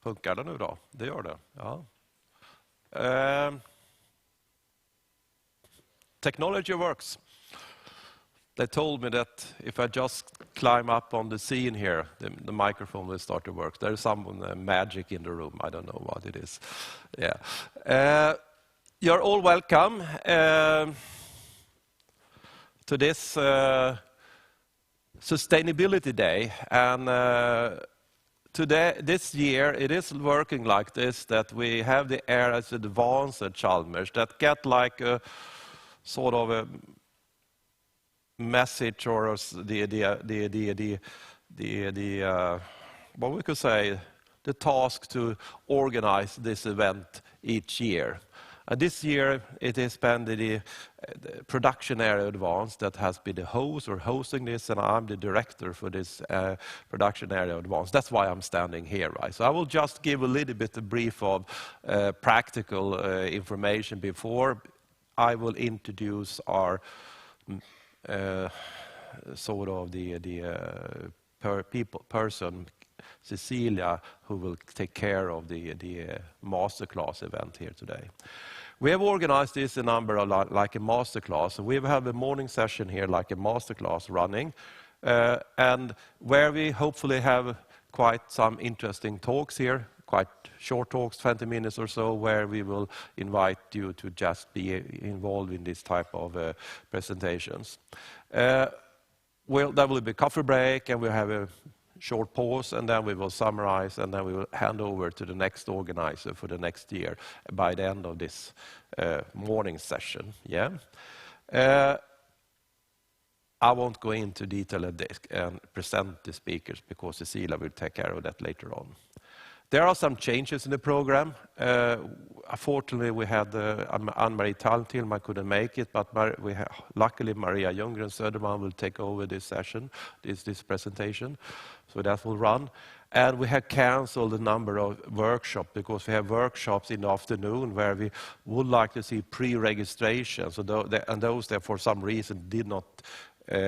Funkar det nu då? Det gör det. Ja. Technology works. They told me that if I just climb up on the scene here, the microphone will start to work. There is some magic in the room. I don't know what it is. Yeah. You're all welcome to this Sustainability Day. And today, this year, it is working like this, that we have the areas advanced at Chalmers that get like a sort of a message or what we could say, the task to organize this event each year. And this year it has been the production area advanced that has been the host or hosting this, and I'm the director for this production area advanced. That's why I'm standing here, right? So I will just give a little bit of brief of practical information before I will introduce our sort of the person, Cecilia, who will take care of the Masterclass event here today. We have organized this a number of like a Masterclass. So we have a morning session here like a Masterclass running, and where we hopefully have quite some interesting talks here, quite short talks, 20 minutes or so, where we will invite you to just be involved in this type of presentations. There will be a coffee break, and we'll have a short pause, and then we will summarize, and then we will hand over to the next organizer for the next year by the end of this morning session. Yeah. I won't go into detail and present the speakers because Cecilia will take care of that later on. There are some changes in the program. Unfortunately, we had Anne-Marie Taltilm, I couldn't make it, but luckily Maria Ljunggren Söderman will take over this session, this presentation, so that will run. And we have canceled a number of workshops because we have workshops in the afternoon where we would like to see pre-registration, and those that for some reason did not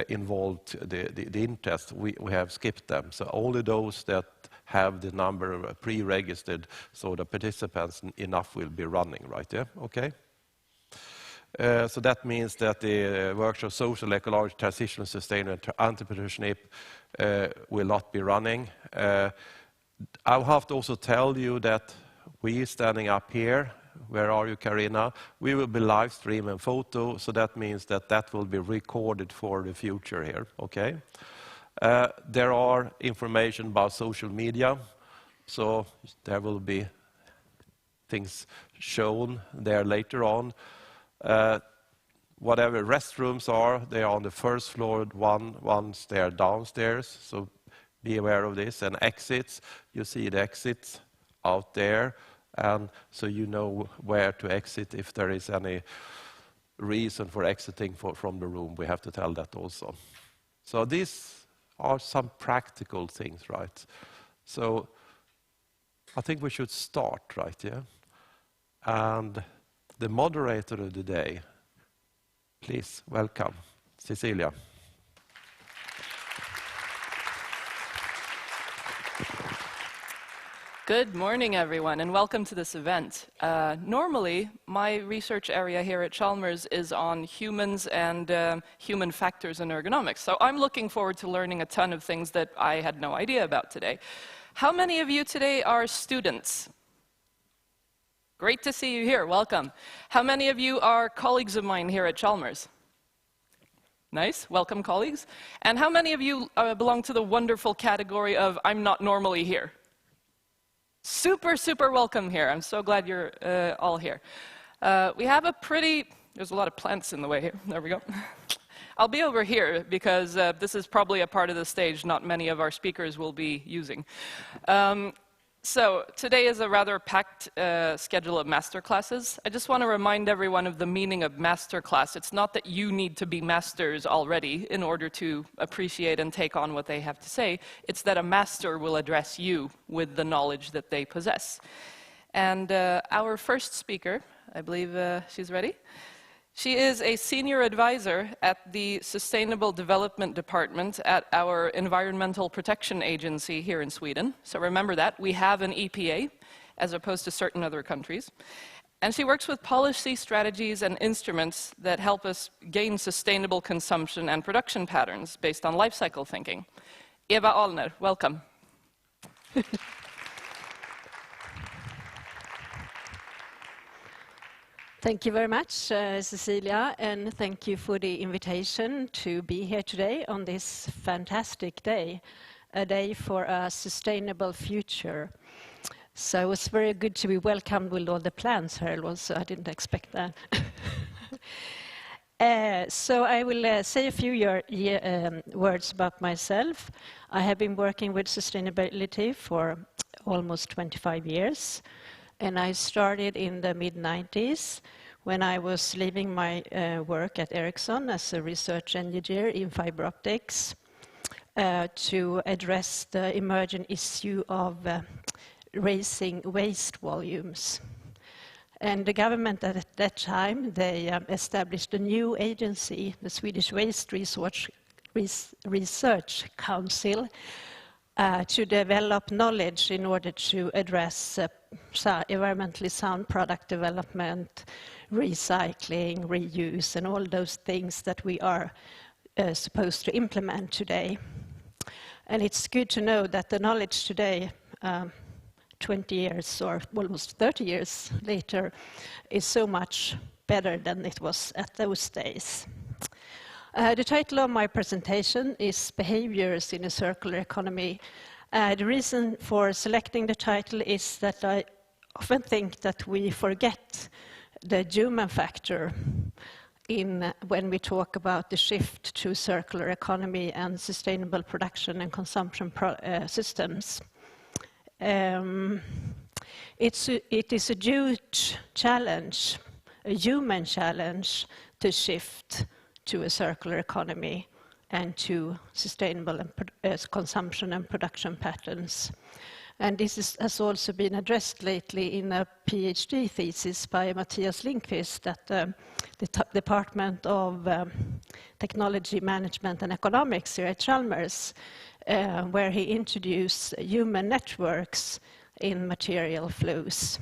involve the interest, we have skipped them. So only those that have the number of pre-registered, so the participants enough will be running, right? Yeah, okay. So that means that the workshop Social, Ecological Transition, Sustainable Entrepreneurship will not be running. I'll have to also tell you that we standing up here, where are you, Karina? We will be live stream and photo, so that means that will be recorded for the future here, okay? There are information about social media, so there will be things shown there later on. Whatever restrooms are, they are on the first floor, one stair downstairs, so be aware of this. And exits, you see the exits out there, and so you know where to exit if there is any reason for exiting from the room. We have to tell that also. So these are some practical things, right? So I think we should start, right? Yeah. And the moderator of the day, please welcome Cecilia. Good morning, everyone, and welcome to this event. Normally, my research area here at Chalmers is on humans and human factors in ergonomics. So I'm looking forward to learning a ton of things that I had no idea about today. How many of you today are students? Great to see you here. Welcome. How many of you are colleagues of mine here at Chalmers? Nice. Welcome, colleagues. And how many of you belong to the wonderful category of I'm not normally here? Super, super welcome here. I'm so glad you're all here. We have there's a lot of plants in the way here. There we go. I'll be over here because this is probably a part of the stage not many of our speakers will be using. So today is a rather packed schedule of masterclasses. I just want to remind everyone of the meaning of masterclass. It's not that you need to be masters already in order to appreciate and take on what they have to say. It's that a master will address you with the knowledge that they possess. And our first speaker, I believe she's ready, She is a senior advisor at the Sustainable Development Department at our Environmental Protection Agency here in Sweden. So remember that, we have an EPA, as opposed to certain other countries. And she works with policy strategies and instruments that help us gain sustainable consumption and production patterns based on life cycle thinking. Eva Ahlner, welcome. Thank you very much, Cecilia, and thank you for the invitation to be here today on this fantastic day, a day for a sustainable future. So it's very good to be welcomed with all the plants here also. I didn't expect that. So I will say a few words about myself. I have been working with sustainability for almost 25 years. And I started in the mid-90s when I was leaving my work at Ericsson as a research engineer in fiber optics to address the emerging issue of raising waste volumes. And the government at that time, they established a new agency, the Swedish Waste Research Council, to develop knowledge in order to address environmentally sound product development, recycling, reuse, and all those things that we are supposed to implement today. And it's good to know that the knowledge today, 20 years or almost 30 years later, is so much better than it was at those days. The title of my presentation is Behaviors in a Circular Economy. The reason for selecting the title is that I often think that we forget the human factor when we talk about the shift to circular economy and sustainable production and consumption systems. It is a huge challenge, a human challenge, to shift to a circular economy and to sustainable consumption and production patterns. And this has also been addressed lately in a PhD thesis by Matthias Lindqvist at the Department of Technology, Management and Economics here at Chalmers, where he introduced human networks in material flows.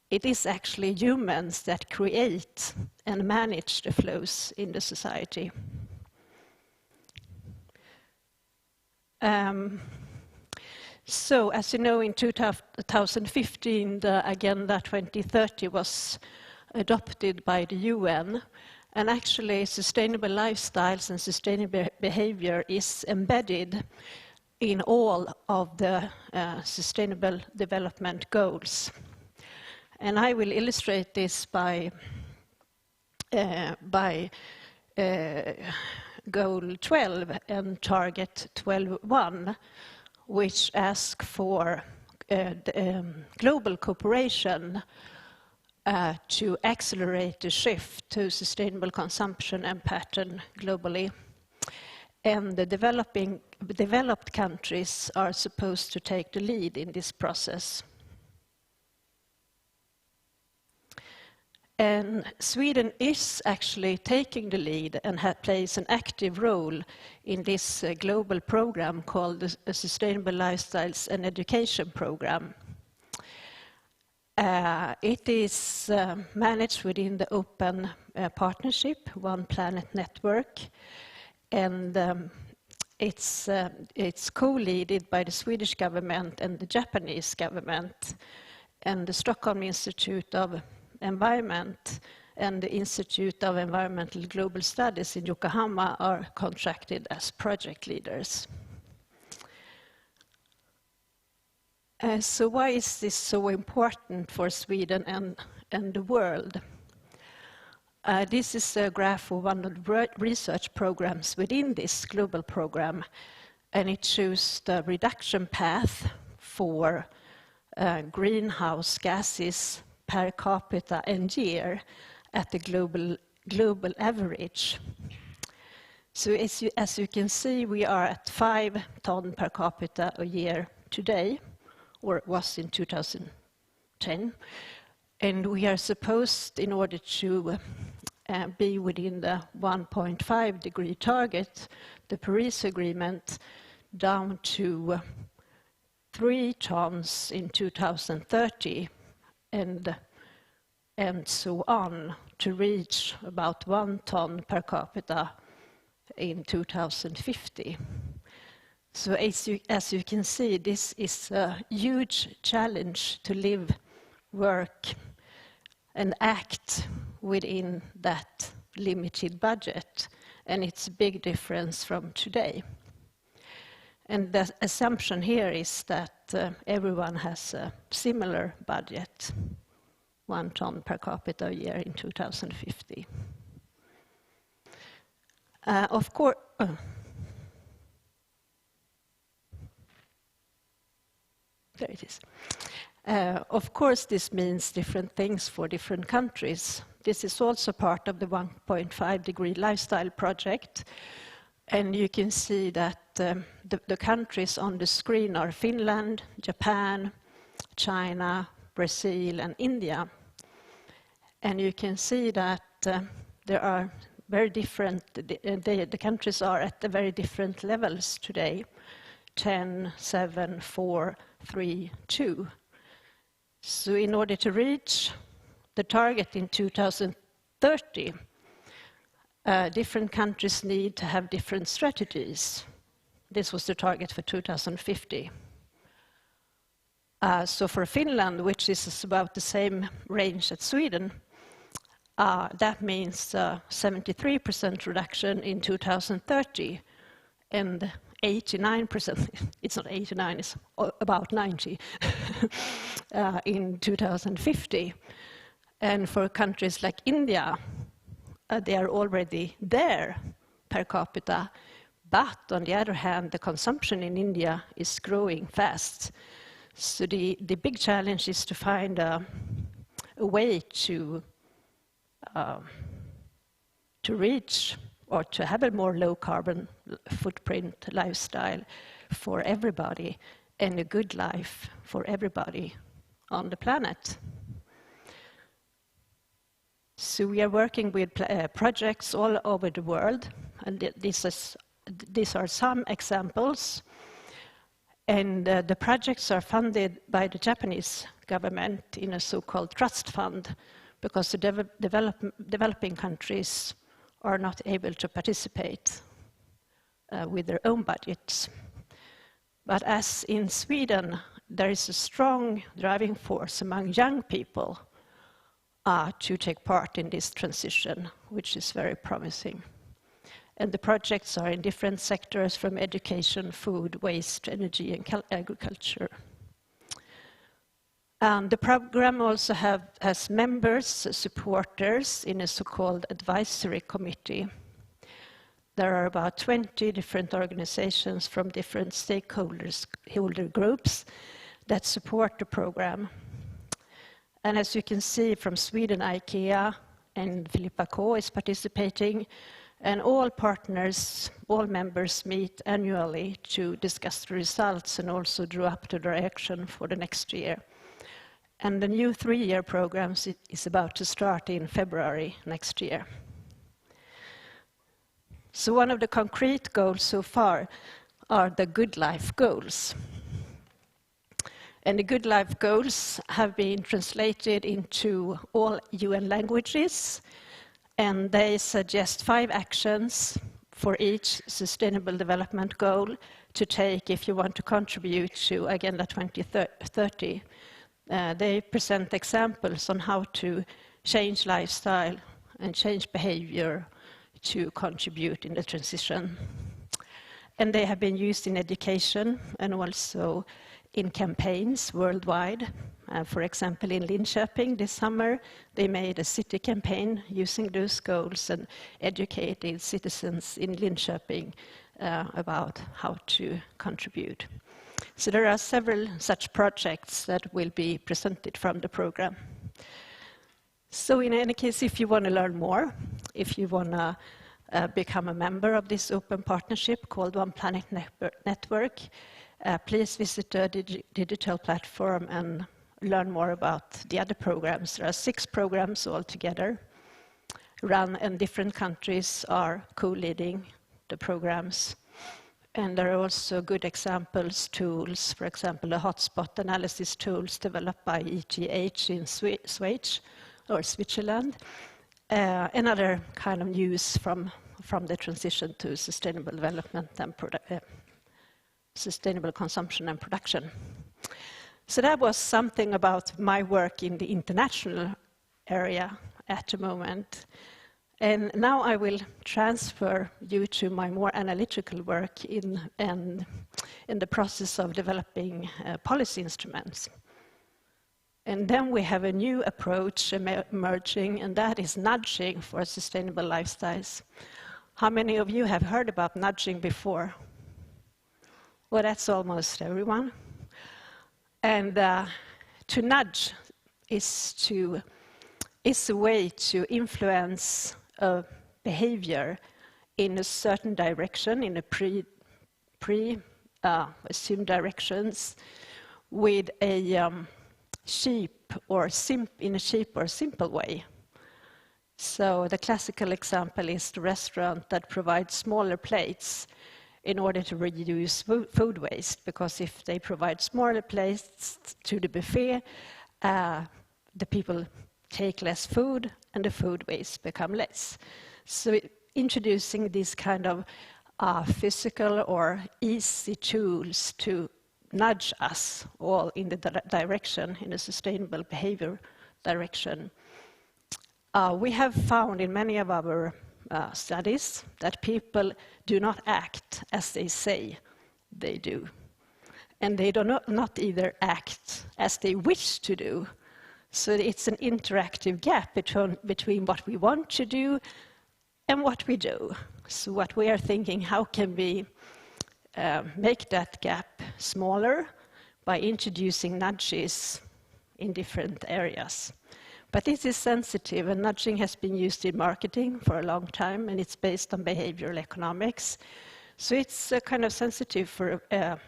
It is actually humans that create and manage the flows in the society. So, as you know, in 2015, the Agenda 2030 was adopted by the UN, and actually sustainable lifestyles and sustainable behavior is embedded in all of the sustainable development goals. And I will illustrate this by Goal 12 and Target 12.1, which ask for global cooperation to accelerate the shift to sustainable consumption and pattern globally. And the developed countries are supposed to take the lead in this process. And Sweden is actually taking the lead and plays an active role in this global program called the Sustainable Lifestyles and Education Program. It is managed within the Open Partnership, One Planet Network, and it's co-led by the Swedish government and the Japanese government, and the Stockholm Institute of Environment and the Institute of Environmental Global Studies in Yokohama are contracted as project leaders. So why is this so important for Sweden and the world? This is a graph of one of the research programs within this global program, and it shows the reduction path for greenhouse gases per capita and year at the global average. So as you can see, we are at 5 tons per capita a year today, or it was in 2010. And we are supposed, in order to be within the 1.5 degree target, the Paris Agreement, down to 3 tons in 2030 and so on to reach about 1 ton per capita in 2050. So as you can see, this is a huge challenge to live, work and act within that limited budget, and it's a big difference from today. And the assumption here is that everyone has a similar budget, 1 ton per capita a year in 2050. Of course, there it is. Of course, this means different things for different countries. This is also part of the 1.5 degree lifestyle project. And you can see that the countries on the screen are Finland, Japan, China, Brazil, and India. And you can see that there are very different, the countries are at the very different levels today, 10, 7, 4, 3, 2. So in order to reach the target in 2030, different countries need to have different strategies. This was the target for 2050. So for Finland, which is about the same range as Sweden, that means 73% reduction in 2030 and 89%, it's not 89, it's about 90 in 2050. And for countries like India, they are already there per capita, but on the other hand, the consumption in India is growing fast. So the big challenge is to find a way to reach or to have a more low carbon footprint lifestyle for everybody and a good life for everybody on the planet. So we are working with projects all over the world, and these are some examples. And the projects are funded by the Japanese government in a so-called trust fund, because the developing countries are not able to participate with their own budgets. But as in Sweden, there is a strong driving force among young people to take part in this transition, which is very promising. And the projects are in different sectors, from education, food, waste, energy, and agriculture. And the program also has members, supporters in a so-called advisory committee. There are about 20 different organizations from different stakeholder groups that support the program. And as you can see from Sweden, IKEA and Filippa K is participating, and all partners, all members meet annually to discuss the results and also draw up the direction for the next year. And the new 3-year program is about to start in February next year. So one of the concrete goals so far are the Good Life goals. And the Good Life goals have been translated into all UN languages, and they suggest 5 actions for each sustainable development goal to take if you want to contribute to Agenda 2030. They present examples on how to change lifestyle and change behavior to contribute in the transition. And they have been used in education and also in campaigns worldwide. For example, in Linköping this summer, they made a city campaign using those goals and educated citizens in Linköping about how to contribute. So there are several such projects that will be presented from the program. So in any case, if you want to learn more, if you want to become a member of this open partnership called One Planet Network, please visit the digital platform and learn more about the other programs. There are 6 programs altogether. run, and different countries are co-leading the programs. And there are also good examples, tools, for example, the hotspot analysis tools developed by ETH in Swedish or Switzerland. Another kind of news from the transition to sustainable development and sustainable consumption and production. So that was something about my work in the international area at the moment. And now I will transfer you to my more analytical work in the process of developing policy instruments. And then we have a new approach emerging, and that is nudging for sustainable lifestyles. How many of you have heard about nudging before? Well, that's almost everyone. And to nudge is a way to influence a behavior in a certain direction, in a assumed directions, with a cheap or simple way. So the classical example is the restaurant that provides smaller plates in order to reduce food waste, because if they provide smaller plates to the buffet, the people take less food and the food waste become less. So introducing these kind of physical or easy tools to nudge us all in the direction, in a sustainable behavior direction. We have found in many of our studies that people do not act as they say they do. And they do not either act as they wish to do. So it's an interactive gap between what we want to do and what we do. So what we are thinking, how can we make that gap smaller by introducing nudges in different areas. But this is sensitive, and nudging has been used in marketing for a long time, and it's based on behavioral economics. So it's kind of sensitive for an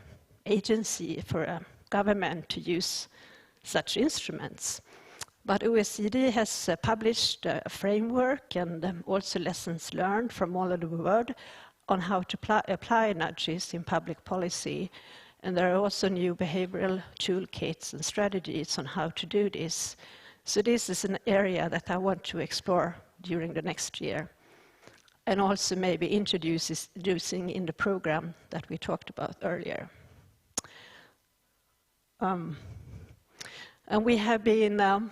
agency, for a government to use such instruments. But OECD has published a framework and also lessons learned from all over the world on how to apply nudges in public policy. And there are also new behavioral toolkits and strategies on how to do this. So this is an area that I want to explore during the next year, and also maybe introducing in the program that we talked about earlier. And we have been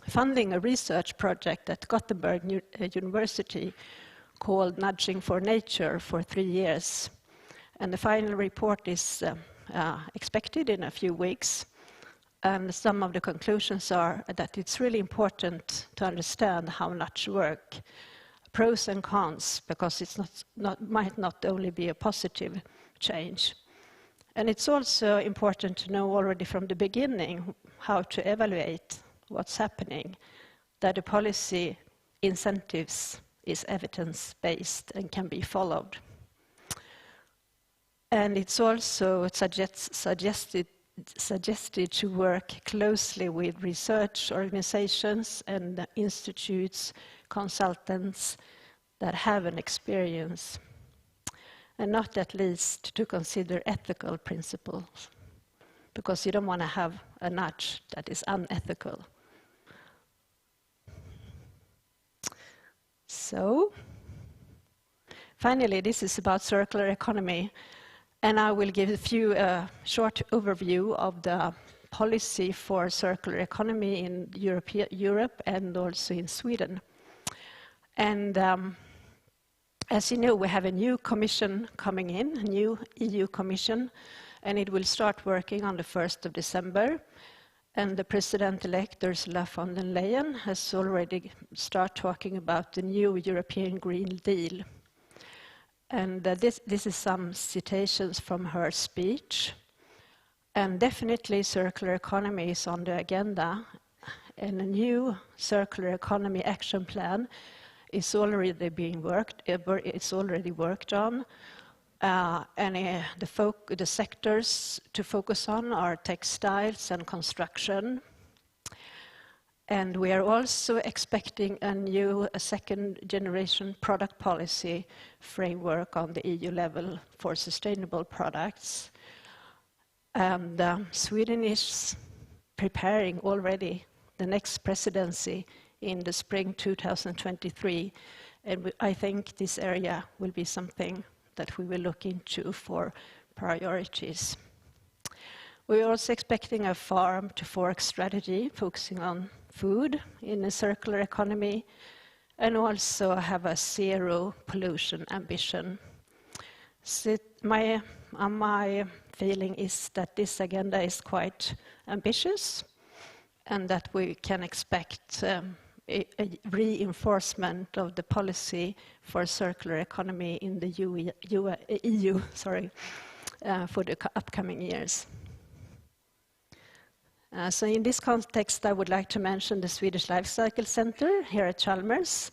funding a research project at Gothenburg University called Nudging for Nature for 3 years. And the final report is expected in a few weeks. And some of the conclusions are that it's really important to understand how nudge work, pros and cons, because it's might not only be a positive change. And it's also important to know already from the beginning how to evaluate what's happening, that the policy incentives is evidence-based and can be followed. And it's also suggested to work closely with research organizations and institutes, consultants that have an experience, and not at least to consider ethical principles, because you don't want to have a nudge that is unethical. So, finally, this is about circular economy. And I will give a few short overview of the policy for circular economy in Europe and also in Sweden. And as you know, we have a new commission coming in, a new EU commission, and it will start working on the 1st of December. And the president-elect, Ursula von der Leyen, has already started talking about the new European Green Deal. And this is some citations from her speech. And definitely circular economy is on the agenda. And a new circular economy action plan is already being worked. It's already worked on. And the sectors to focus on are textiles and construction. And we are also expecting a second generation product policy framework on the EU level for sustainable products. And Sweden is preparing already the next presidency in the spring 2023. And I think this area will be something that we will look into for priorities. We're also expecting a farm-to-fork strategy focusing on food in a circular economy, and also have a zero pollution ambition. So my feeling is that this agenda is quite ambitious, and that we can expect a reinforcement of the policy for circular economy in the EU for the upcoming years. So in this context, I would like to mention the Swedish Life Cycle Center here at Chalmers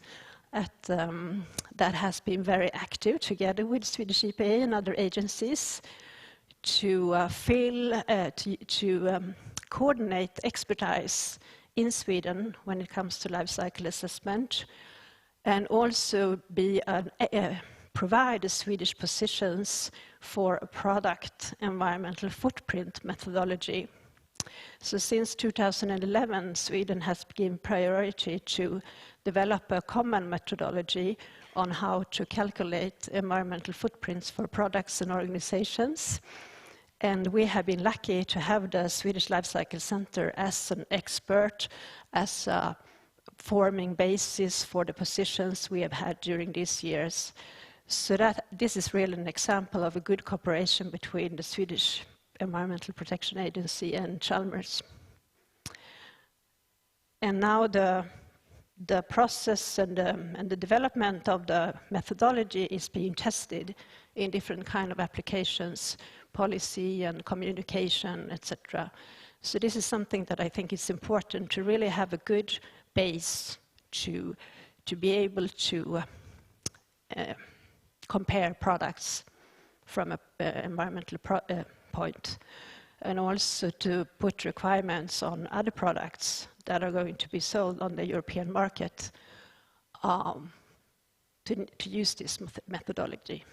that has been very active together with Swedish EPA and other agencies to coordinate expertise in Sweden when it comes to life cycle assessment, and also provide the Swedish positions for a product environmental footprint methodology. So since 2011, Sweden has given priority to develop a common methodology on how to calculate environmental footprints for products and organizations. And we have been lucky to have the Swedish Life Cycle Center as an expert, as a forming basis for the positions we have had during these years. So that this is really an example of a good cooperation between the Swedish Environmental Protection Agency and Chalmers. And now the process and the development of the methodology is being tested in different kind of applications, policy and communication, etc. So this is something that I think is important to really have a good base to be able to compare products from an environmental point, and also to put requirements on other products that are going to be sold on the European market to use this methodology.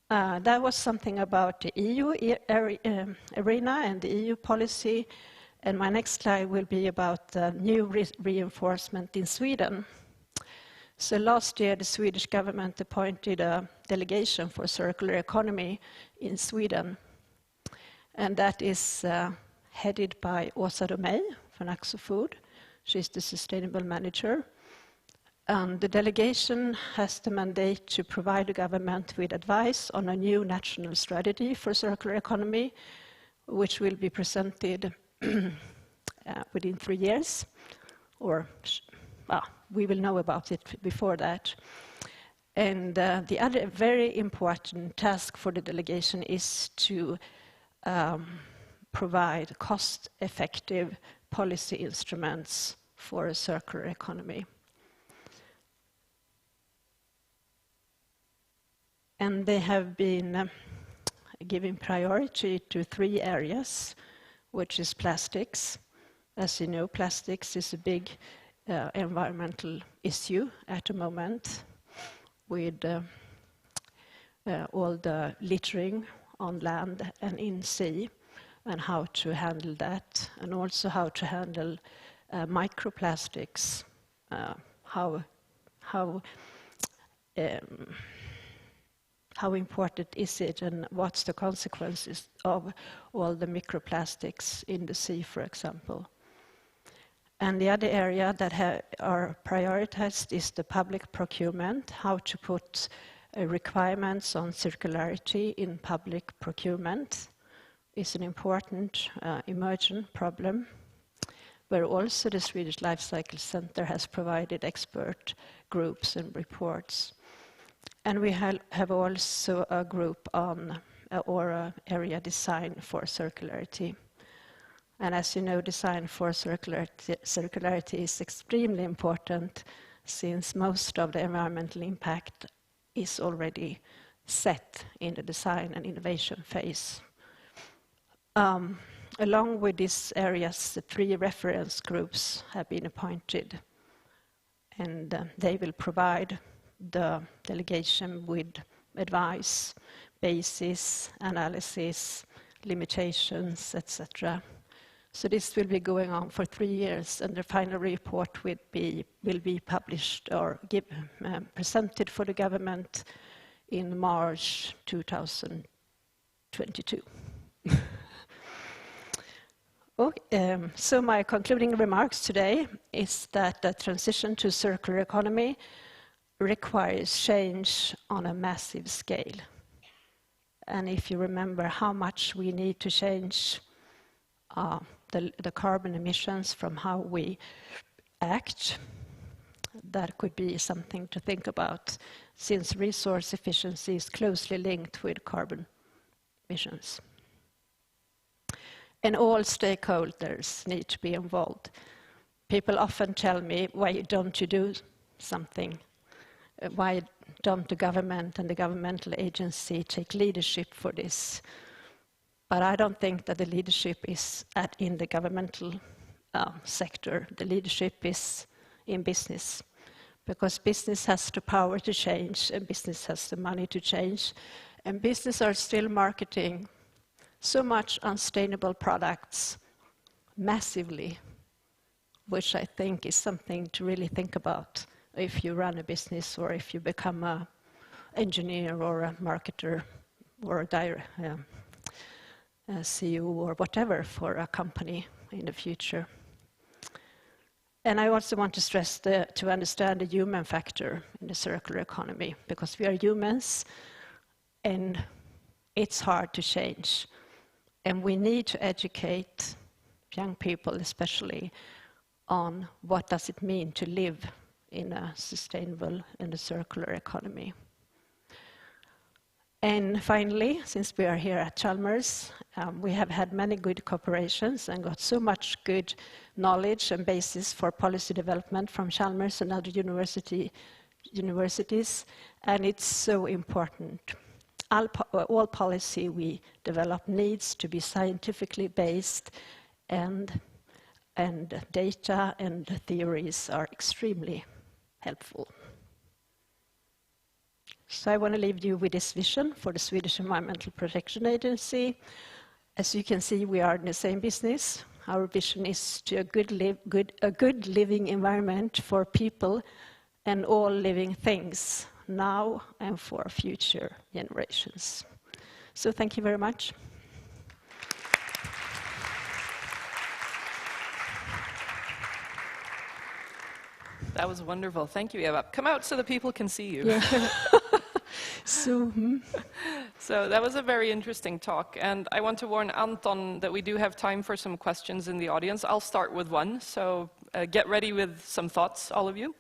That was something about the EU arena and the EU policy, and my next slide will be about the new reinforcement in Sweden. So last year, the Swedish government appointed a delegation for circular economy in Sweden. And that is headed by Rosado from Axo Food. She's the sustainable manager. The delegation has the mandate to provide the government with advice on a new national strategy for circular economy, which will be presented within 3 years, or we will know about it before that. And the other very important task for the delegation is to provide cost-effective policy instruments for a circular economy. And they have been giving priority to 3 areas, which is plastics. As you know, plastics is a big environmental issue at the moment, with all the littering on land and in sea, and how to handle that, and also how to handle microplastics, how important is it, and what's the consequences of all the microplastics in the sea, for example. And the other area that are prioritized is the public procurement, how to put requirements on circularity in public procurement is an important emerging problem, where also the Swedish Life Cycle Center has provided expert groups and reports. And we have also a group on or area design for circularity. And as you know, design for circularity is extremely important, since most of the environmental impact is already set in the design and innovation phase. along with these areas, the 3 reference groups have been appointed, and they will provide the delegation with advice, basis, analysis, limitations, etc. So this will be going on for 3 years, and the final report will be published or presented for the government in March 2022. So my concluding remarks today is that the transition to circular economy requires change on a massive scale. And if you remember how much we need to change the carbon emissions from how we act, that could be something to think about, since resource efficiency is closely linked with carbon emissions. And all stakeholders need to be involved. People often tell me, why don't you do something? Why don't the government and the governmental agency take leadership for this? But I don't think that the leadership is in the governmental sector. The leadership is in business, because business has the power to change and business has the money to change. And business are still marketing so much unsustainable products massively, which I think is something to really think about if you run a business or if you become an engineer or a marketer or a CEO or whatever for a company in the future. And I also want to stress to understand the human factor in the circular economy, because we are humans and it's hard to change. And we need to educate young people especially on what does it mean to live in a sustainable and a circular economy. And finally, since we are here at Chalmers, we have had many good cooperations and got so much good knowledge and basis for policy development from Chalmers and other universities, and it's so important. All policy we develop needs to be scientifically based, and data and theories are extremely helpful. So I want to leave you with this vision for the Swedish Environmental Protection Agency. As you can see, we are in the same business. Our vision is to a good living environment for people and all living things, now and for future generations. So thank you very much. That was wonderful. Thank you, Eva. Come out so the people can see you. Yeah. So that was a very interesting talk, and I want to warn Anton that we do have time for some questions in the audience. I'll start with one, so get ready with some thoughts, all of you.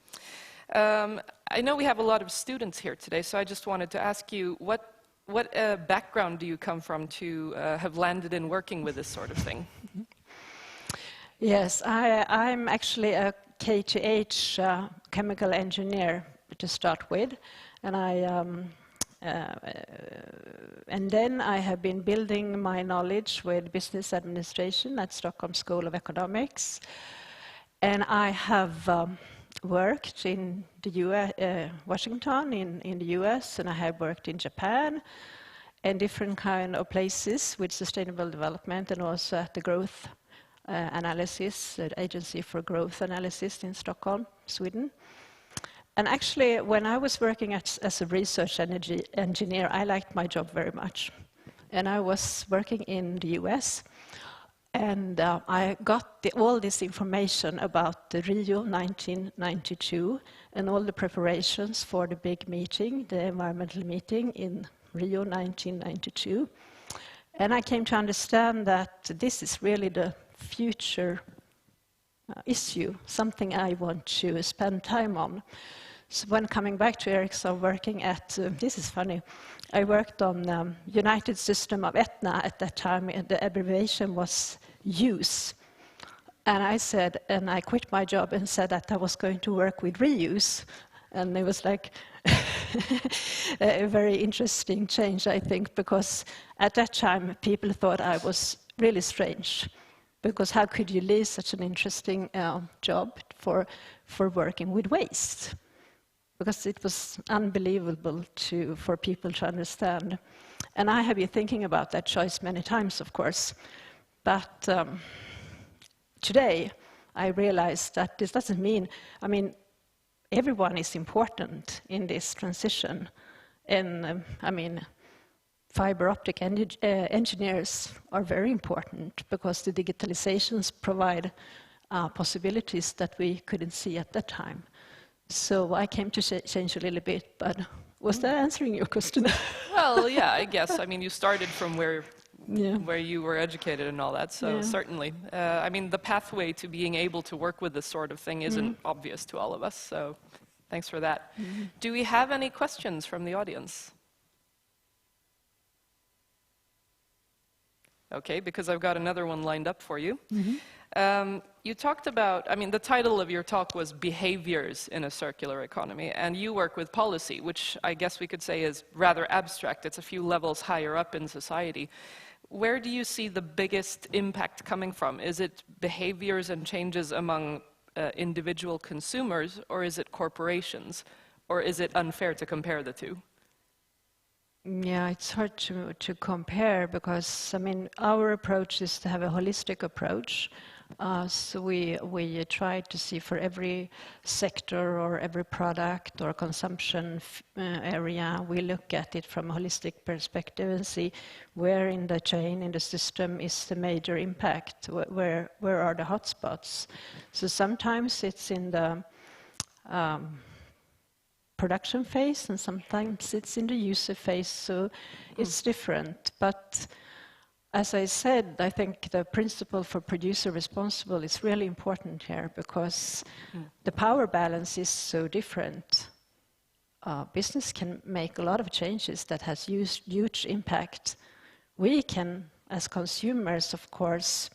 I know we have a lot of students here today, so I just wanted to ask you, what background do you come from to have landed in working with this sort of thing? Yes, I'm actually a K2H chemical engineer to start with, and then I have been building my knowledge with business administration at Stockholm School of Economics, and I have worked in the US, Washington in the US, and I have worked in Japan and different kind of places with sustainable development, and also at the growth analysis, the Agency for Growth Analysis in Stockholm, Sweden. And actually, when I was working as a research engineer, I liked my job very much. And I was working in the US, and I got all this information about the Rio 1992 and all the preparations for the big meeting, the environmental meeting in Rio 1992. And I came to understand that this is really the future issue, something I want to spend time on. So when coming back to Ericsson, working at, this is funny, I worked on United System of Aetna at that time, and the abbreviation was USE. And I said, and I quit my job and said that I was going to work with reuse. And it was like a very interesting change, I think, because at that time people thought I was really strange, because how could you leave such an interesting job for working with waste? Because it was unbelievable for people to understand. And I have been thinking about that choice many times, of course. But today, I realized that this doesn't mean, I mean, everyone is important in this transition. And I mean, fiber optic engineers are very important because the digitalizations provide possibilities that we couldn't see at that time. So I came to change a little bit, but was that answering your question? Well, yeah, I guess. I mean, you started from where you were educated and all that, so certainly. I mean, the pathway to being able to work with this sort of thing isn't obvious to all of us, so thanks for that. Do we have any questions from the audience? Okay, because I've got another one lined up for you. You talked about, I mean, the title of your talk was Behaviors in a Circular Economy, and you work with policy, which I guess we could say is rather abstract. It's a few levels higher up in society. Where do you see the biggest impact coming from? Is it behaviors and changes among individual consumers, or is it corporations? Or is it unfair to compare the two? Yeah, it's hard to compare because, I mean, our approach is to have a holistic approach. So we try to see for every sector or every product or consumption area, we look at it from a holistic perspective and see where in the chain, in the system is the major impact, where are the hotspots. So sometimes it's in the production phase and sometimes it's in the user phase, so it's different. But as I said, I think the principle for producer responsible is really important here because the power balance is so different. Business can make a lot of changes that has huge impact. We can, as consumers, of course,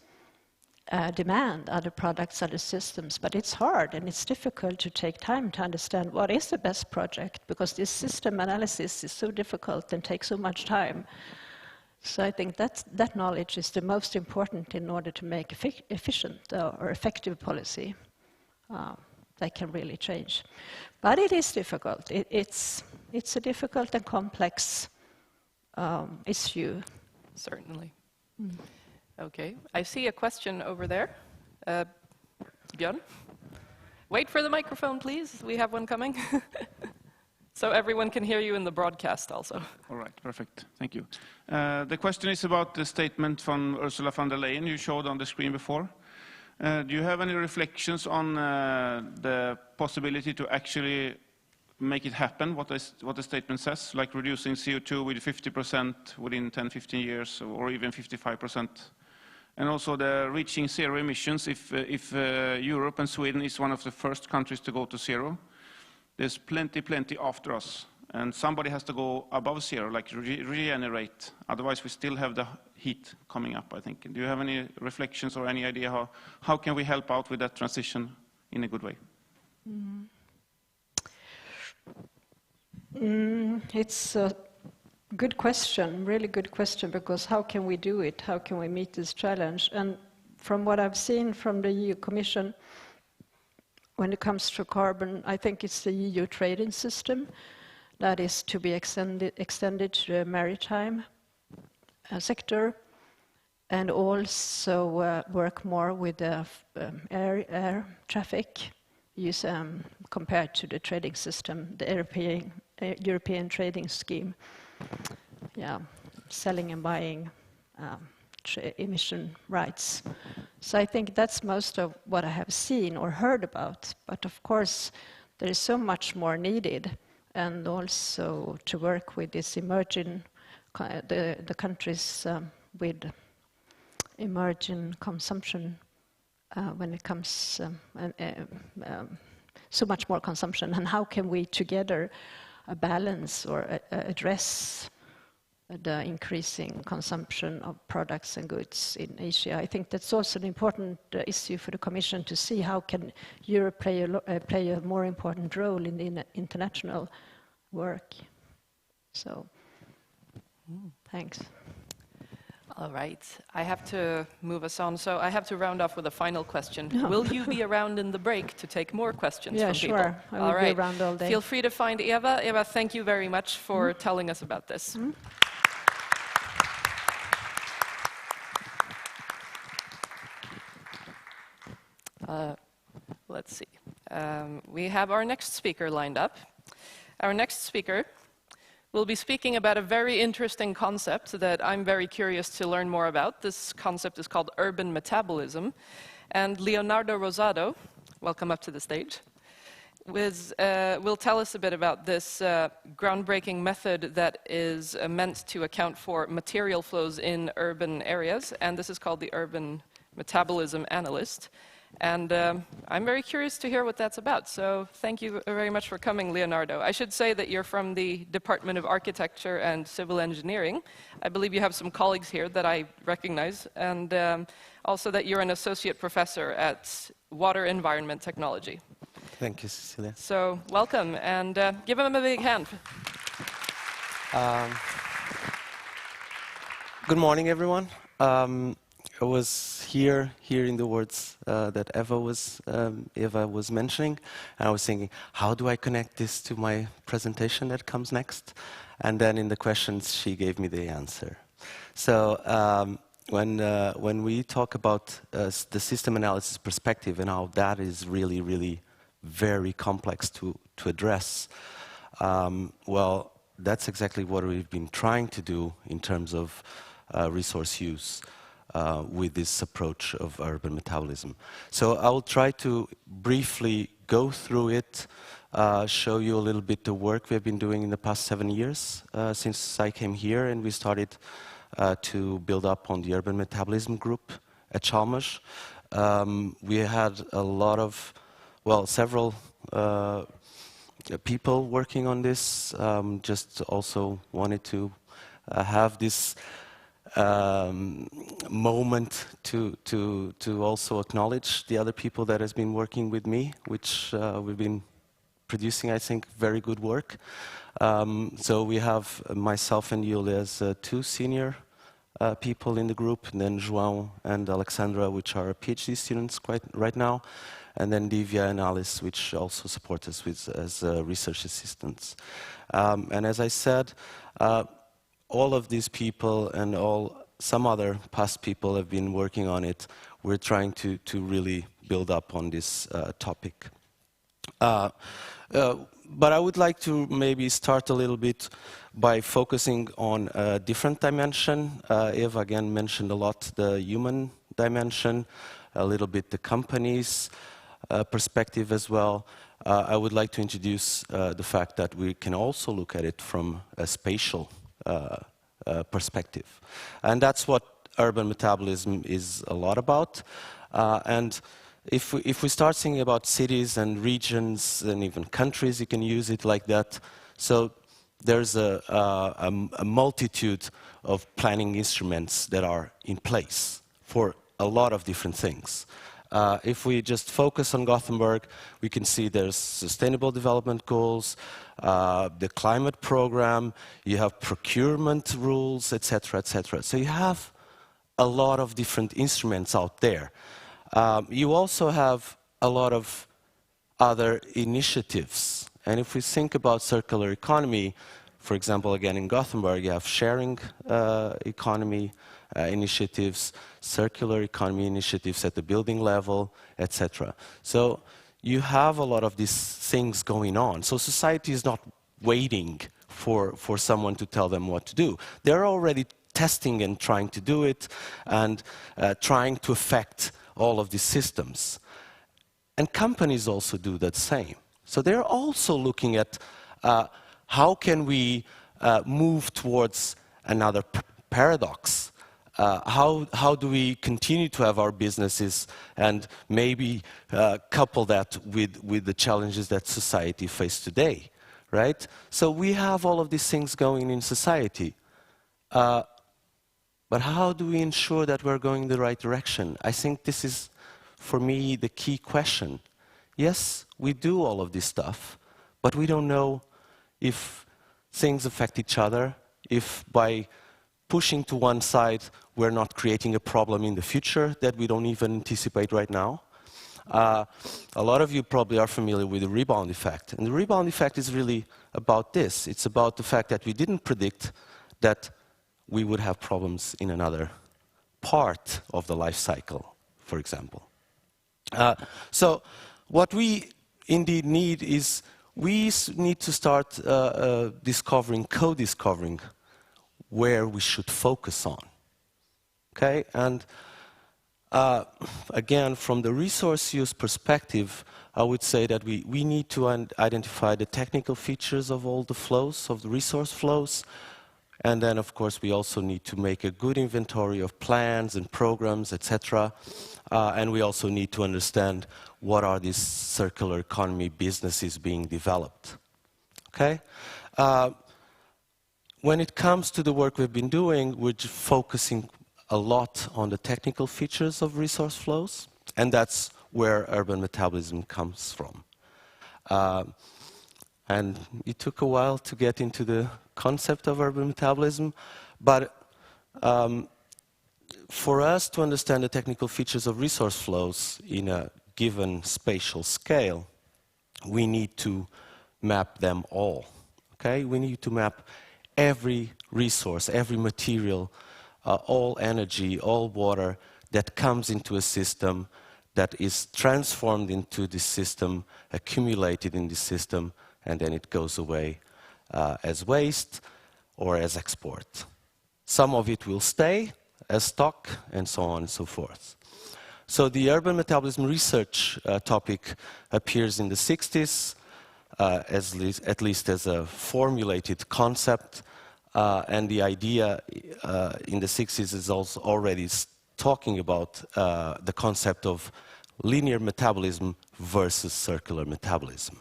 demand other products, other systems, but it's hard and it's difficult to take time to understand what is the best project because this system analysis is so difficult and takes so much time. So I think that knowledge is the most important in order to make efficient or effective policy that can really change. But it is difficult. It's a difficult and complex issue. Certainly. Okay, I see a question over there. Björn? Wait for the microphone, please. We have one coming. So everyone can hear you in the broadcast also. All right, perfect. Thank you. The question is about the statement from Ursula von der Leyen you showed on the screen before. Do you have any reflections on the possibility to actually make it happen, what the statement says, like reducing CO2 with 50% within 10-15 years, or even 55%? And also the reaching zero emissions, if Europe and Sweden is one of the first countries to go to zero, there's plenty after us. And somebody has to go above zero, like regenerate. Otherwise, we still have the heat coming up, I think. Do you have any reflections or any idea how can we help out with that transition in a good way? It's a good question, really good question, because how can we do it? How can we meet this challenge? And from what I've seen from the EU Commission, when it comes to carbon, I think it's the EU trading system that is to be extended to the maritime sector, and also work more with the air traffic use compared to the trading system, the European trading scheme. Yeah, selling and buying emission rights. So I think that's most of what I have seen or heard about. But of course, there is so much more needed, and also to work with this emerging, the countries with emerging consumption when it comes so much more consumption, and how can we together balance or address the increasing consumption of products and goods in Asia. I think that's also an important issue for the Commission to see how can Europe play a more important role in the international work. So, thanks. All right, I have to move us on, so I have to round off with a final question. Will you be around in the break to take more questions from people? Yeah, sure. I will be around all day. Feel free to find Eva. Eva, thank you very much for telling us about this. Let's see. We have our next speaker lined up. Our next speaker will be speaking about a very interesting concept that I'm very curious to learn more about. This concept is called urban metabolism. And Leonardo Rosado, welcome up to the stage, will tell us a bit about this groundbreaking method that is meant to account for material flows in urban areas. And this is called the Urban Metabolism Analyst. And I'm very curious to hear what that's about. So thank you very much for coming, Leonardo. I should say that you're from the Department of Architecture and Civil Engineering. I believe you have some colleagues here that I recognize, and also that you're an associate professor at Water Environment Technology. Thank you, Cecilia. So welcome, and give him a big hand. Good morning, everyone. I was hearing the words that Eva was mentioning, and I was thinking, how do I connect this to my presentation that comes next? And then in the questions, she gave me the answer. So when we talk about the system analysis perspective and how that is really, really very complex to address, well, that's exactly what we've been trying to do in terms of resource use. With this approach of urban metabolism. So I will try to briefly go through it, show you a little bit the work we have been doing in the past 7 years since I came here, and we started to build up on the urban metabolism group at Chalmers. We had a lot of, well, several people working on this. Just also wanted to have this moment to also acknowledge the other people that has been working with me, which we've been producing, I think, very good work. So we have myself and Julia as 2 senior people in the group, and then João and Alexandra, which are PhD students right now, and then Divya and Alice, which also support us as research assistants. And as I said, all of these people and some other past people have been working on it. We're trying to really build up on this topic. But I would like to maybe start a little bit by focusing on a different dimension. Eva again mentioned a lot the human dimension, a little bit the company's perspective as well. I would like to introduce the fact that we can also look at it from a spatial perspective. And that's what urban metabolism is a lot about. And if we start thinking about cities and regions and even countries, you can use it like that. So there's a multitude of planning instruments that are in place for a lot of different things. If we just focus on Gothenburg, we can see there's sustainable development goals, the climate program, you have procurement rules, etc., etc. So you have a lot of different instruments out there. You also have a lot of other initiatives. And if we think about circular economy, for example, again in Gothenburg, you have sharing economy initiatives, circular economy initiatives at the building level, etc. So you have a lot of these things going on. So society is not waiting for someone to tell them what to do. They're already testing and trying to do it and trying to affect all of these systems. And companies also do that same. So they're also looking at how can we move towards another paradox. How do we continue to have our businesses and maybe couple that with the challenges that society faces today, right? So we have all of these things going in society. But how do we ensure that we're going in the right direction? I think this is, for me, the key question. Yes, we do all of this stuff, but we don't know if things affect each other, if by pushing to one side, we're not creating a problem in the future that we don't even anticipate right now. A lot of you probably are familiar with the rebound effect. And the rebound effect is really about this. It's about the fact that we didn't predict that we would have problems in another part of the life cycle, for example. So what we indeed need is we need to start discovering, co-discovering where we should focus on. Okay, and again, from the resource use perspective, I would say that we need to identify the technical features of all the flows, of the resource flows, and then, of course, we also need to make a good inventory of plans and programs, etc. And we also need to understand what are these circular economy businesses being developed. Okay? When it comes to the work we've been doing, we're focusing a lot on the technical features of resource flows, and that's where urban metabolism comes from. And it took a while to get into the concept of urban metabolism, but for us to understand the technical features of resource flows in a given spatial scale, we need to map them all. Okay? We need to map every resource, every material, all energy, all water that comes into a system, that is transformed into this system, accumulated in this system, and then it goes away as waste or as export. Some of it will stay as stock, and so on and so forth. So the urban metabolism research topic appears in the 60s, at least as a formulated concept, and the idea in the 60s is also already talking about the concept of linear metabolism versus circular metabolism.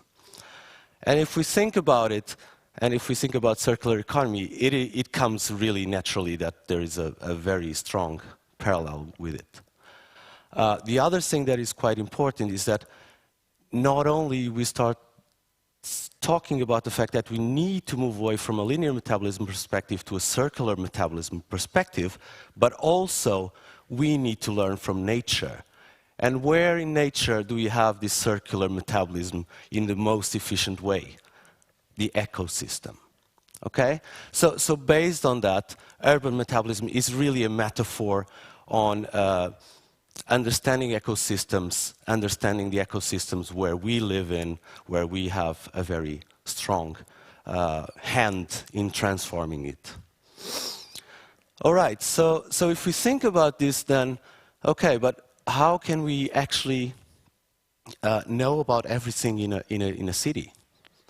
And if we think about it, and if we think about circular economy, it comes really naturally that there is a very strong parallel with it. The other thing that is quite important is that not only we start talking about the fact that we need to move away from a linear metabolism perspective to a circular metabolism perspective, but also we need to learn from nature. And where in nature do we have this circular metabolism in the most efficient way? The ecosystem. Okay? So based on that, urban metabolism is really a metaphor on understanding ecosystems, understanding the ecosystems where we live in, where we have a very strong hand in transforming it. All right, so if we think about this then, okay, but how can we actually know about everything in a city?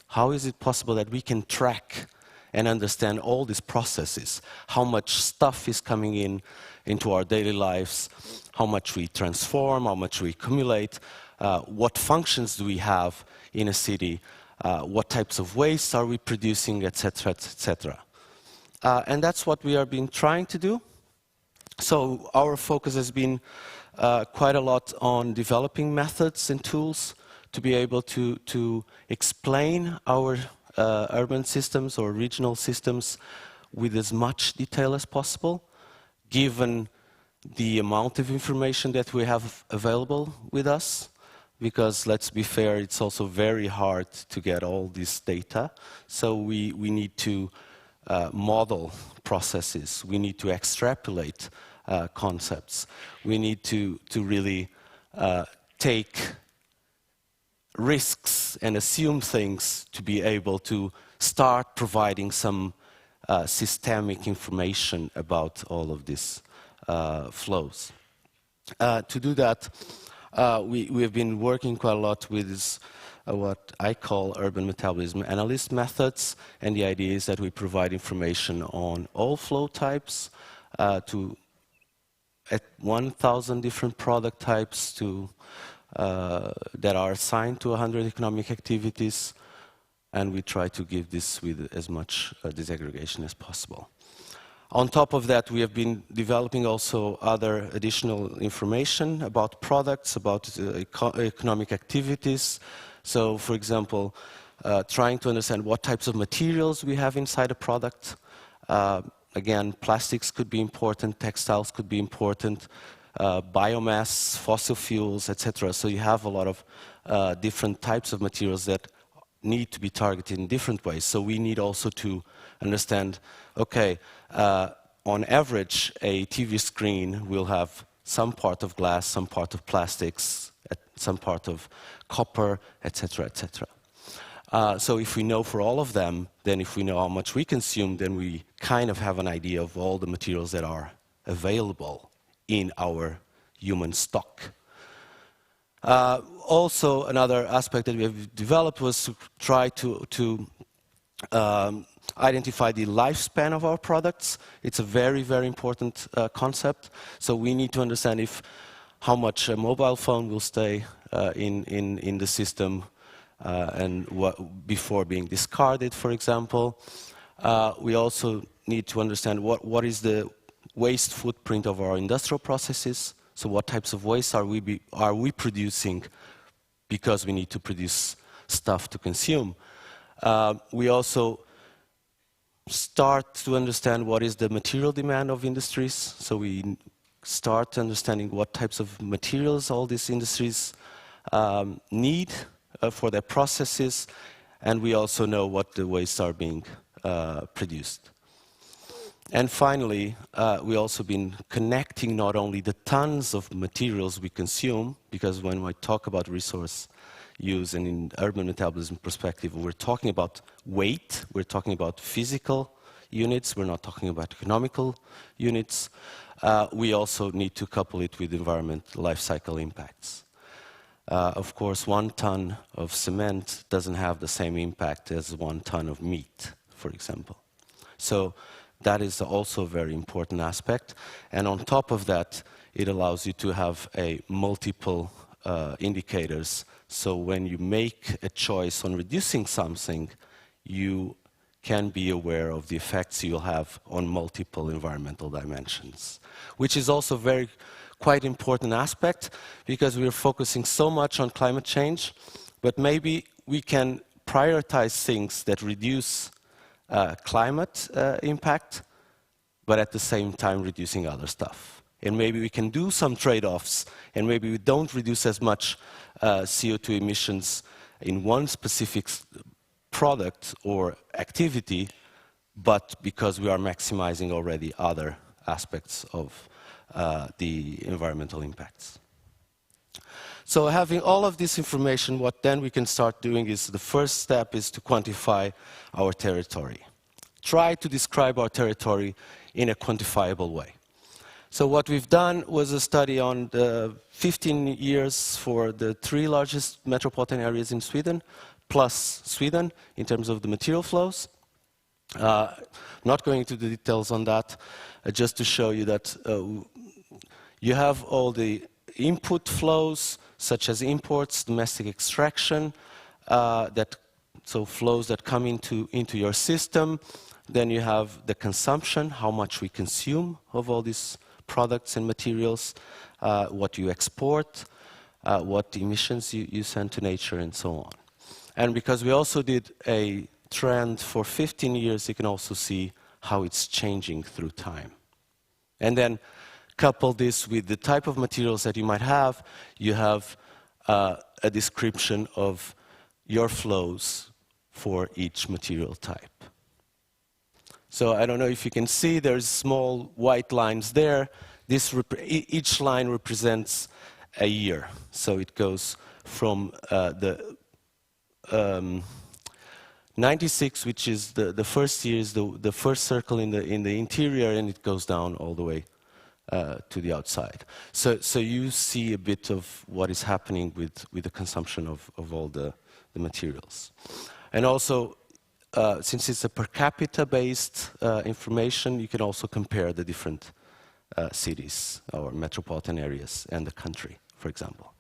How is it possible that we can track and understand all these processes? How much stuff is coming into our daily lives? How much we transform? How much we accumulate? What functions do we have in a city? What types of waste are we producing, etc., etc. And that's what we have been trying to do. So our focus has been quite a lot on developing methods and tools to be able to explain our urban systems or regional systems with as much detail as possible, given the amount of information that we have available with us, because let's be fair, it's also very hard to get all this data. So we need to model processes, we need to extrapolate concepts, we need to really take risks and assume things to be able to start providing some systemic information about all of these flows. To do that, we have been working quite a lot with what I call urban metabolism analyst methods, and the idea is that we provide information on all flow types at 1,000 different product types that are assigned to 100 economic activities, and we try to give this with as much disaggregation as possible. On top of that, we have been developing also other additional information about products, about economic activities. So, for example, trying to understand what types of materials we have inside a product, again, plastics could be important, textiles could be important, biomass, fossil fuels, etc. So you have a lot of different types of materials that need to be targeted in different ways. So we need also to understand, okay, on average, a TV screen will have some part of glass, some part of plastics, some part of copper, etc., etc. So if we know for all of them, then if we know how much we consume, then we kind of have an idea of all the materials that are available in our human stock. Also, another aspect that we have developed was to try to identify the lifespan of our products. It's a very, very important concept. So we need to understand how much a mobile phone will stay in the system and before being discarded, for example. We also need to understand what is the waste footprint of our industrial processes. So what types of waste are we producing because we need to produce stuff to consume? We also start to understand what is the material demand of industries. So we start understanding what types of materials all these industries need for their processes, and we also know what the wastes are being produced. And finally, we also been connecting not only the tons of materials we consume, because when we talk about resource use and in urban metabolism perspective, we're talking about weight, we're talking about physical units, we're not talking about economical units. We also need to couple it with environment life cycle impacts. Of course, 1 ton of cement doesn't have the same impact as 1 ton of meat, for example. So that is also a very important aspect. And on top of that, it allows you to have multiple indicators. So when you make a choice on reducing something, you can be aware of the effects you'll have on multiple environmental dimensions, which is also quite important aspect, because we're focusing so much on climate change, but maybe we can prioritize things that reduce climate impact, but at the same time reducing other stuff. And maybe we can do some trade-offs, and maybe we don't reduce as much CO2 emissions in one specific product or activity, but because we are maximizing already other aspects of the environmental impacts. So having all of this information, what then we can start doing is the first step is to quantify our territory. Try to describe our territory in a quantifiable way. So what we've done was a study on the 15 years for the 3 largest metropolitan areas in Sweden, plus Sweden in terms of the material flows. Not going into the details on that, just to show you that you have all the input flows, such as imports, domestic extraction, so flows that come into your system. Then you have the consumption, how much we consume of all these products and materials, what you export, what emissions you send to nature, and so on. And because we also did a trend for 15 years, you can also see how it's changing through time. And then couple this with the type of materials that you might have. You have a description of your flows for each material type. So I don't know if you can see, there's small white lines there. Each line represents a year. So it goes from the 96, which is the first year, is the first circle in the interior, and it goes down all the way to the outside. So you see a bit of what is happening with the consumption of all the materials. And also, since it's a per capita based information, you can also compare the different cities or metropolitan areas and the country, for example.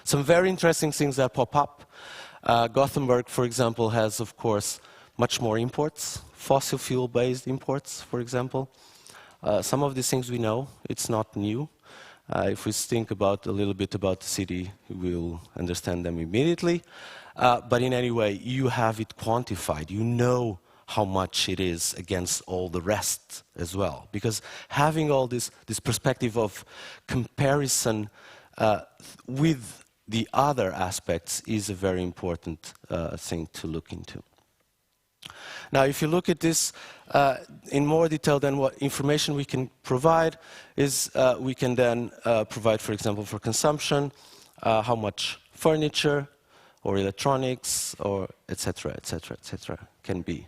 Some very interesting things that pop up. Gothenburg, for example, has, of course, much more imports, fossil fuel-based imports, for example. Some of these things we know, it's not new. If we think a little bit about the city, we'll understand them immediately. But in any way, you have it quantified. You know how much it is against all the rest as well. Because having all this perspective of comparison with the other aspects is a very important thing to look into. Now, if you look at this in more detail, then what information we can provide is we can then provide, for example, for consumption, how much furniture or electronics or etc., etc., etc. can be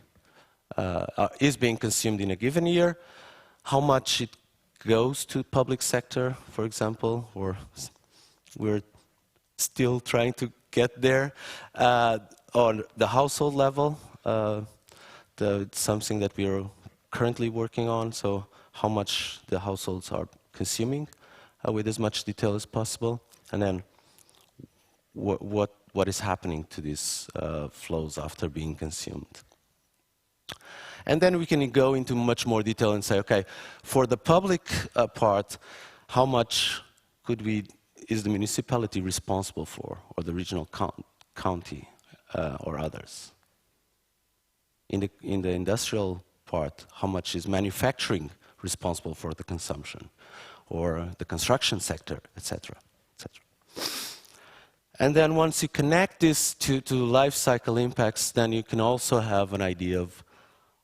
is being consumed in a given year, how much it goes to public sector, for example, or we're still trying to get there, on the household level. It's something that we are currently working on, so how much the households are consuming with as much detail as possible, and then what is happening to these flows after being consumed. And then we can go into much more detail and say, okay, for the public part, how much is the municipality responsible for, or the regional county or others? In the industrial part, how much is manufacturing responsible for the consumption, or the construction sector, etc., etc. And then once you connect this to life cycle impacts, then you can also have an idea of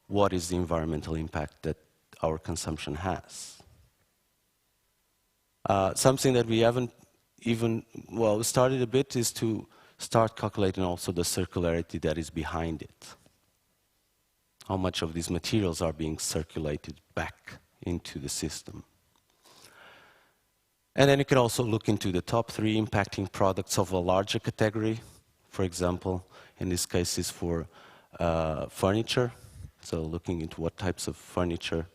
what is the environmental impact that our consumption has. Something that we haven't even, well, started a bit is to start calculating also the circularity that is behind it. How much of these materials are being circulated back into the system. And then you can also look into the top 3 impacting products of a larger category. For example, in this case is for furniture. So looking into what types of furniture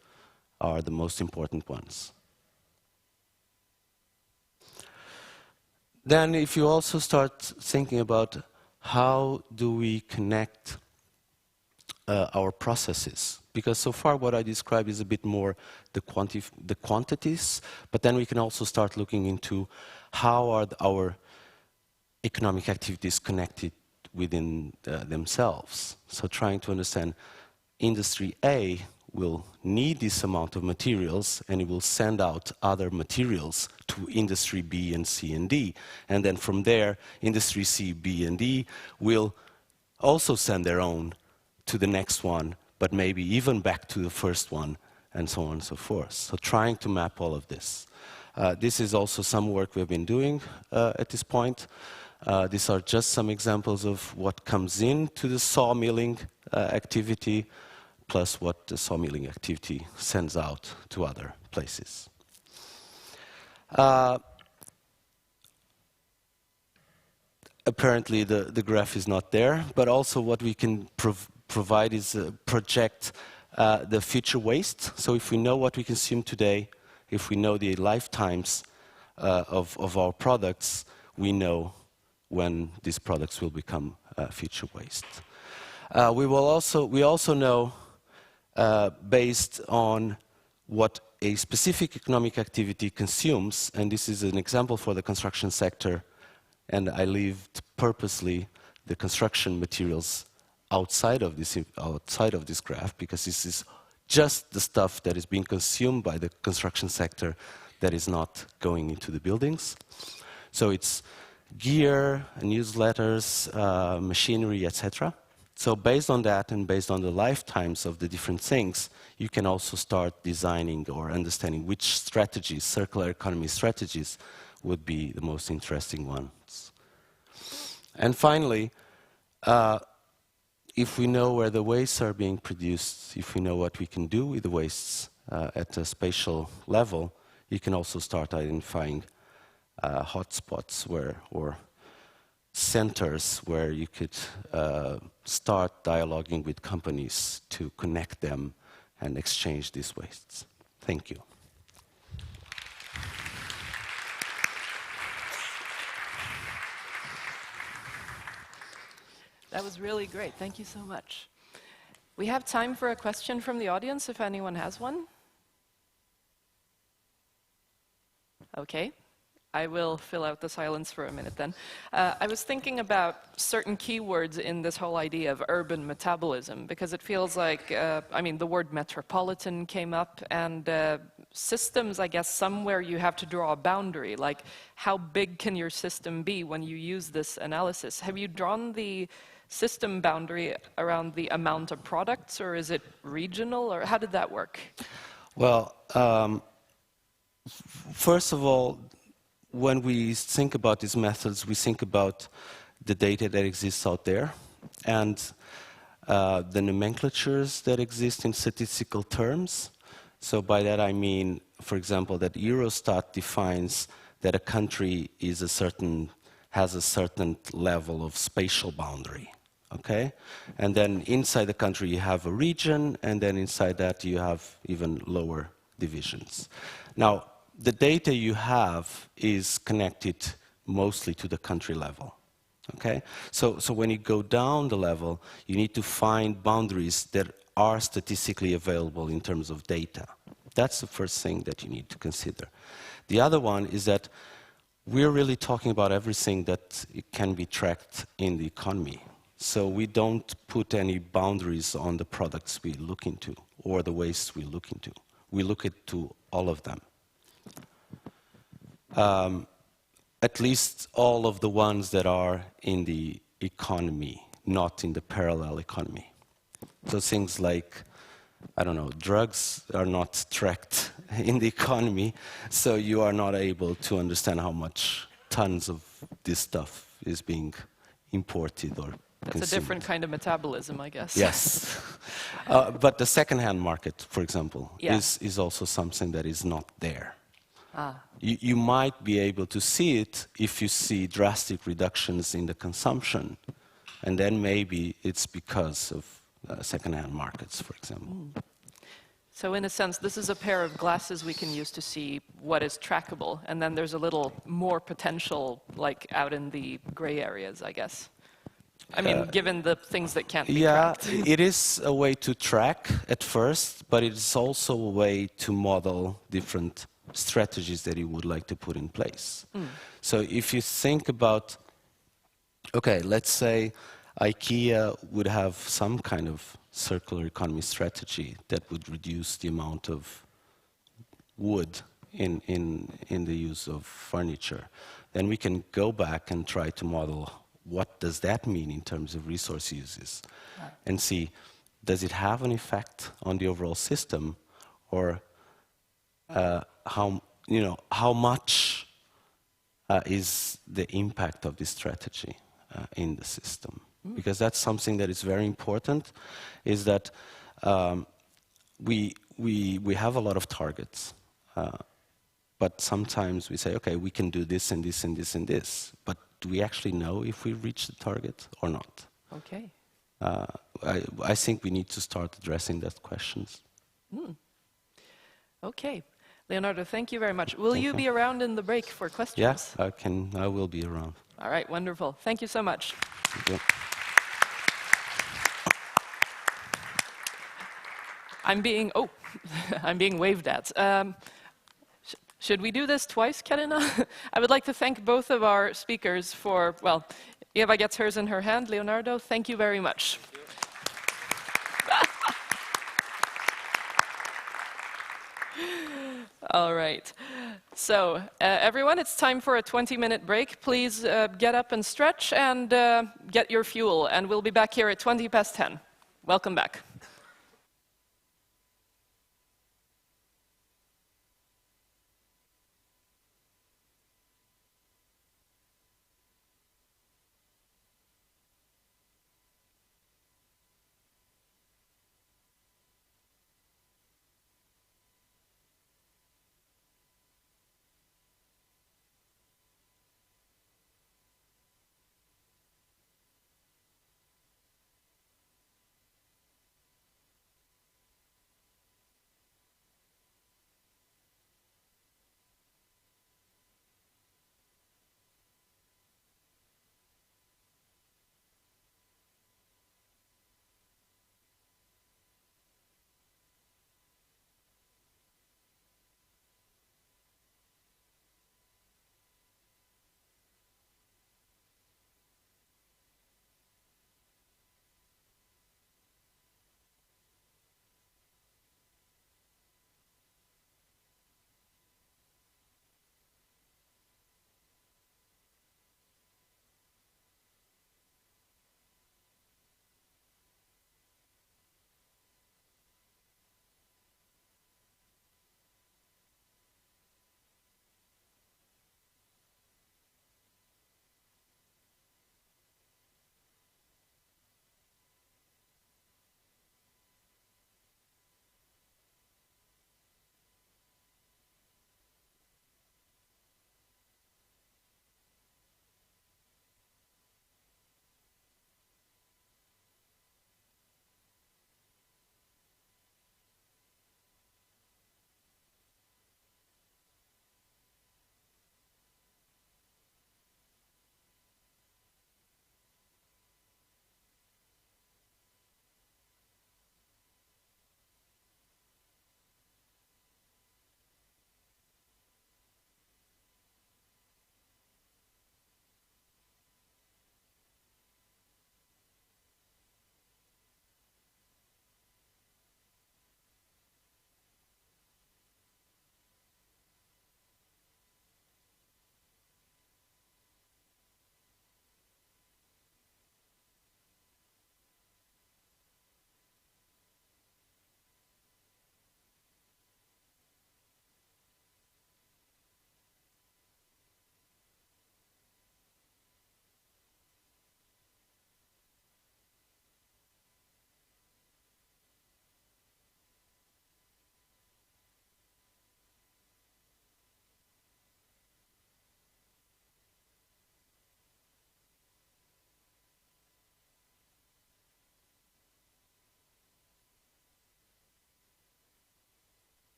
are the most important ones. Then if you also start thinking about how do we connect our processes, because so far what I described is a bit more the quantities, but then we can also start looking into how are our economic activities connected within themselves. So trying to understand, industry A will need this amount of materials and it will send out other materials to industry B and C and D. And then from there, industry C, B and D will also send their own to the next one, but maybe even back to the first one, and so on and so forth. So trying to map all of this. This is also some work we've been doing at this point. These are just some examples of what comes into the sawmilling activity, plus what the sawmilling activity sends out to other places. Apparently the graph is not there, but also what we can provide is project the future waste. So if we know what we consume today, if we know the lifetimes of our products, we know when these products will become future waste. We also know, based on what a specific economic activity consumes, and this is an example for the construction sector, and I leave purposely the construction materials outside of this graph, because this is just the stuff that is being consumed by the construction sector that is not going into the buildings. So it's gear, newsletters, machinery, etc. So based on that and based on the lifetimes of the different things, you can also start designing or understanding which strategies, circular economy strategies, would be the most interesting ones. And finally, if we know where the wastes are being produced, if we know what we can do with the wastes at a spatial level, you can also start identifying hotspots or centers where you could start dialoguing with companies to connect them and exchange these wastes. Thank you. That was really great. Thank you so much. We have time for a question from the audience, if anyone has one. Okay. I will fill out the silence for a minute then. I was thinking about certain keywords in this whole idea of urban metabolism, because it feels like, I mean, the word metropolitan came up, and systems, I guess, somewhere you have to draw a boundary, like how big can your system be when you use this analysis? Have you drawn the system boundary around the amount of products, or is it regional, or how did that work? Well, first of all, when we think about these methods, we think about the data that exists out there and the nomenclatures that exist in statistical terms. So by that I mean, for example, that Eurostat defines that a country is has a certain level of spatial boundary, okay? And then inside the country you have a region, and then inside that you have even lower divisions. Now, the data you have is connected mostly to the country level, okay? So when you go down the level, you need to find boundaries that are statistically available in terms of data. That's the first thing that you need to consider. The other one is that we're really talking about everything that can be tracked in the economy. So we don't put any boundaries on the products we look into or the waste we look into. We look into all of them. At least all of the ones that are in the economy, not in the parallel economy. So things like, I don't know, drugs are not tracked in the economy, so you are not able to understand how much tons of this stuff is being imported or That's consumed. a different kind of metabolism, I guess. Yes. But the second-hand market, for example, Yeah. is also something that is not there. Ah. You might be able to see it if you see drastic reductions in the consumption, and then maybe it's because of second-hand markets, for example. So in a sense, this is a pair of glasses we can use to see what is trackable, and then there's a little more potential, like out in the gray areas, I guess. I mean, given the things that can't be tracked. It is a way to track at first, but it's also a way to model different strategies that you would like to put in place. So if you think about, okay, let's say IKEA would have some kind of circular economy strategy that would reduce the amount of wood in the use of furniture. Then we can go back and try to model what does that mean in terms of resource uses, and see, does it have an effect on the overall system, or how much is the impact of this strategy in the system? Because that's something that is very important, is that we have a lot of targets, but sometimes we say, okay, we can do this and this and this and this, but do we actually know if we reach the target or not? Okay. I think we need to start addressing those questions. Okay. Leonardo, thank you very much. Will you be around in the break for questions? Yes, I will be around. All right, wonderful. Thank you so much. Thank you. I'm being waved at. Should we do this twice, Karina? I would like to thank both of our speakers for, well, Eva gets hers in her hand. Leonardo, thank you very much. All right. So, everyone, it's time for a 20-minute break. Please get up and stretch and get your fuel, and we'll be back here at 10:20. Welcome back.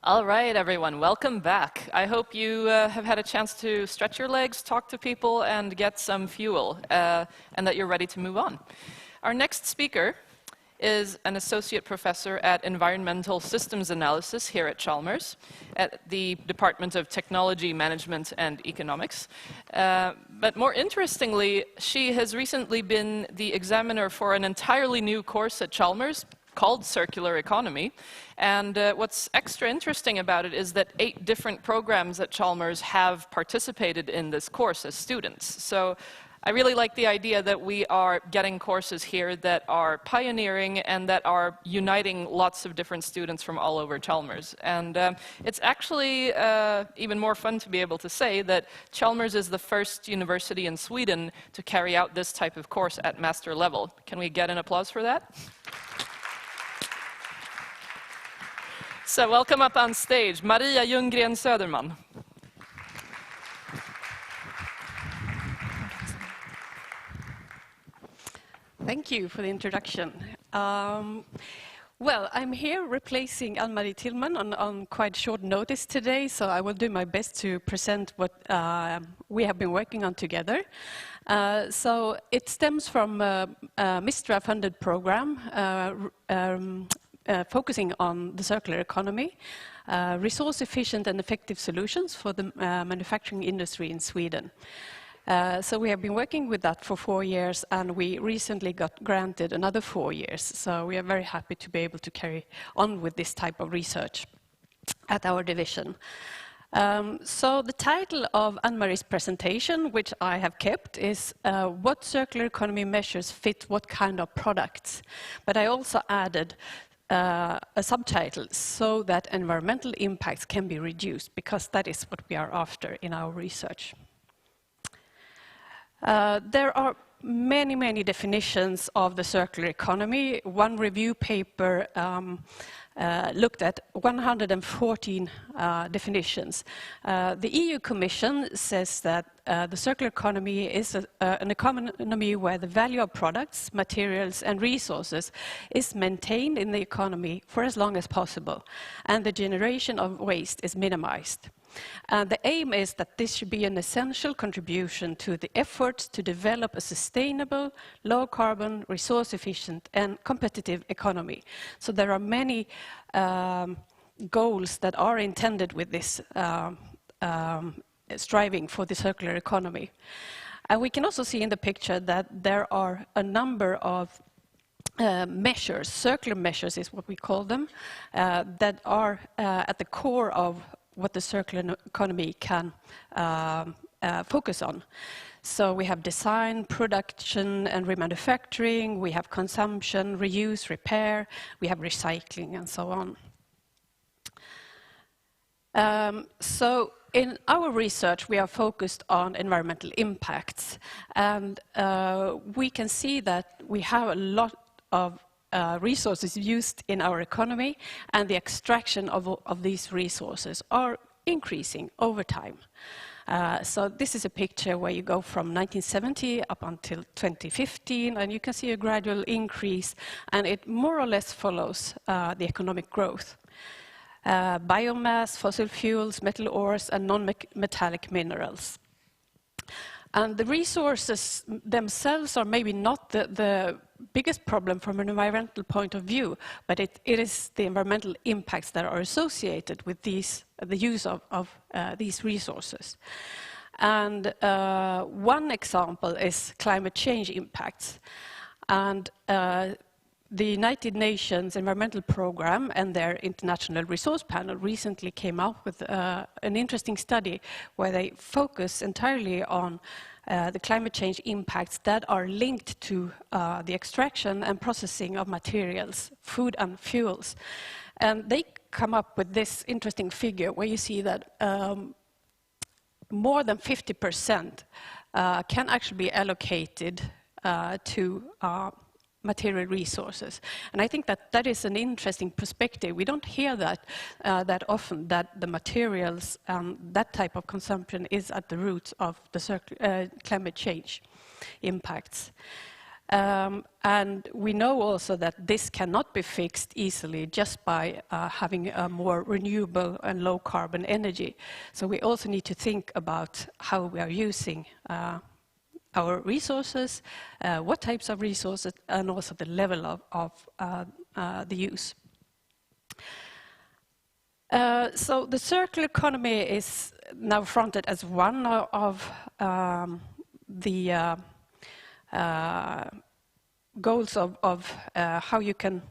All right, everyone, welcome back. I hope you have had a chance to stretch your legs, talk to people, and get some fuel, and that you're ready to move on. Our next speaker is an associate professor at Environmental Systems Analysis here at Chalmers, at the Department of Technology, Management and Economics. But more interestingly, she has recently been the examiner for an entirely new course at Chalmers called Circular Economy. And what's extra interesting about it is that 8 different programs at Chalmers have participated in this course as students. So I really like the idea that we are getting courses here that are pioneering and that are uniting lots of different students from all over Chalmers. And it's actually even more fun to be able to say that Chalmers is the first university in Sweden to carry out this type of course at master level. Can we get an applause for that? So welcome up on stage, Maria Ljunggren Söderman. Thank you for the introduction. Well, I'm here replacing Anne-Marie Tillman on quite short notice today, so I will do my best to present what we have been working on together. So it stems from a MISTRA-funded program focusing on the circular economy, resource-efficient and effective solutions for the manufacturing industry in Sweden. So we have been working with that for 4 years, and we recently got granted another 4 years. So we are very happy to be able to carry on with this type of research at our division. So the title of Anne-Marie's presentation, which I have kept, is What Circular Economy Measures Fit What Kind of Products? But I also added a subtitle so that environmental impacts can be reduced, because that is what we are after in our research. There are many definitions of the circular economy. One review paper looked at 114 definitions. The EU Commission says that the circular economy is an economy where the value of products, materials and resources is maintained in the economy for as long as possible, and the generation of waste is minimized. The aim is that this should be an essential contribution to the efforts to develop a sustainable, low-carbon, resource-efficient and competitive economy. So there are many goals that are intended with this striving for the circular economy. And we can also see in the picture that there are a number of measures, circular measures is what we call them, that are at the core of what the circular economy can focus on. So we have design, production and remanufacturing, we have consumption, reuse, repair, we have recycling and so on. So in our research we are focused on environmental impacts, and we can see that we have a lot of resources used in our economy, and the extraction of these resources are increasing over time. So this is a picture where you go from 1970 up until 2015, and you can see a gradual increase, and it more or less follows the economic growth. Biomass, fossil fuels, metal ores and non-metallic minerals. And the resources themselves are maybe not the biggest problem from an environmental point of view, but it is the environmental impacts that are associated with the use of these resources. And one example is climate change impacts. And the United Nations Environmental Programme and their International Resource Panel recently came out with an interesting study where they focus entirely on the climate change impacts that are linked to the extraction and processing of materials, food and fuels. And they come up with this interesting figure where you see that more than 50% can actually be allocated to material resources. And I think that that is an interesting perspective. We don't hear that that often, that the materials, that type of consumption is at the roots of the climate change impacts. And we know also that this cannot be fixed easily just by having a more renewable and low carbon energy. So we also need to think about how we are using our resources, what types of resources, and also the level of the use. So the circular economy is now fronted as one of the goals of how you can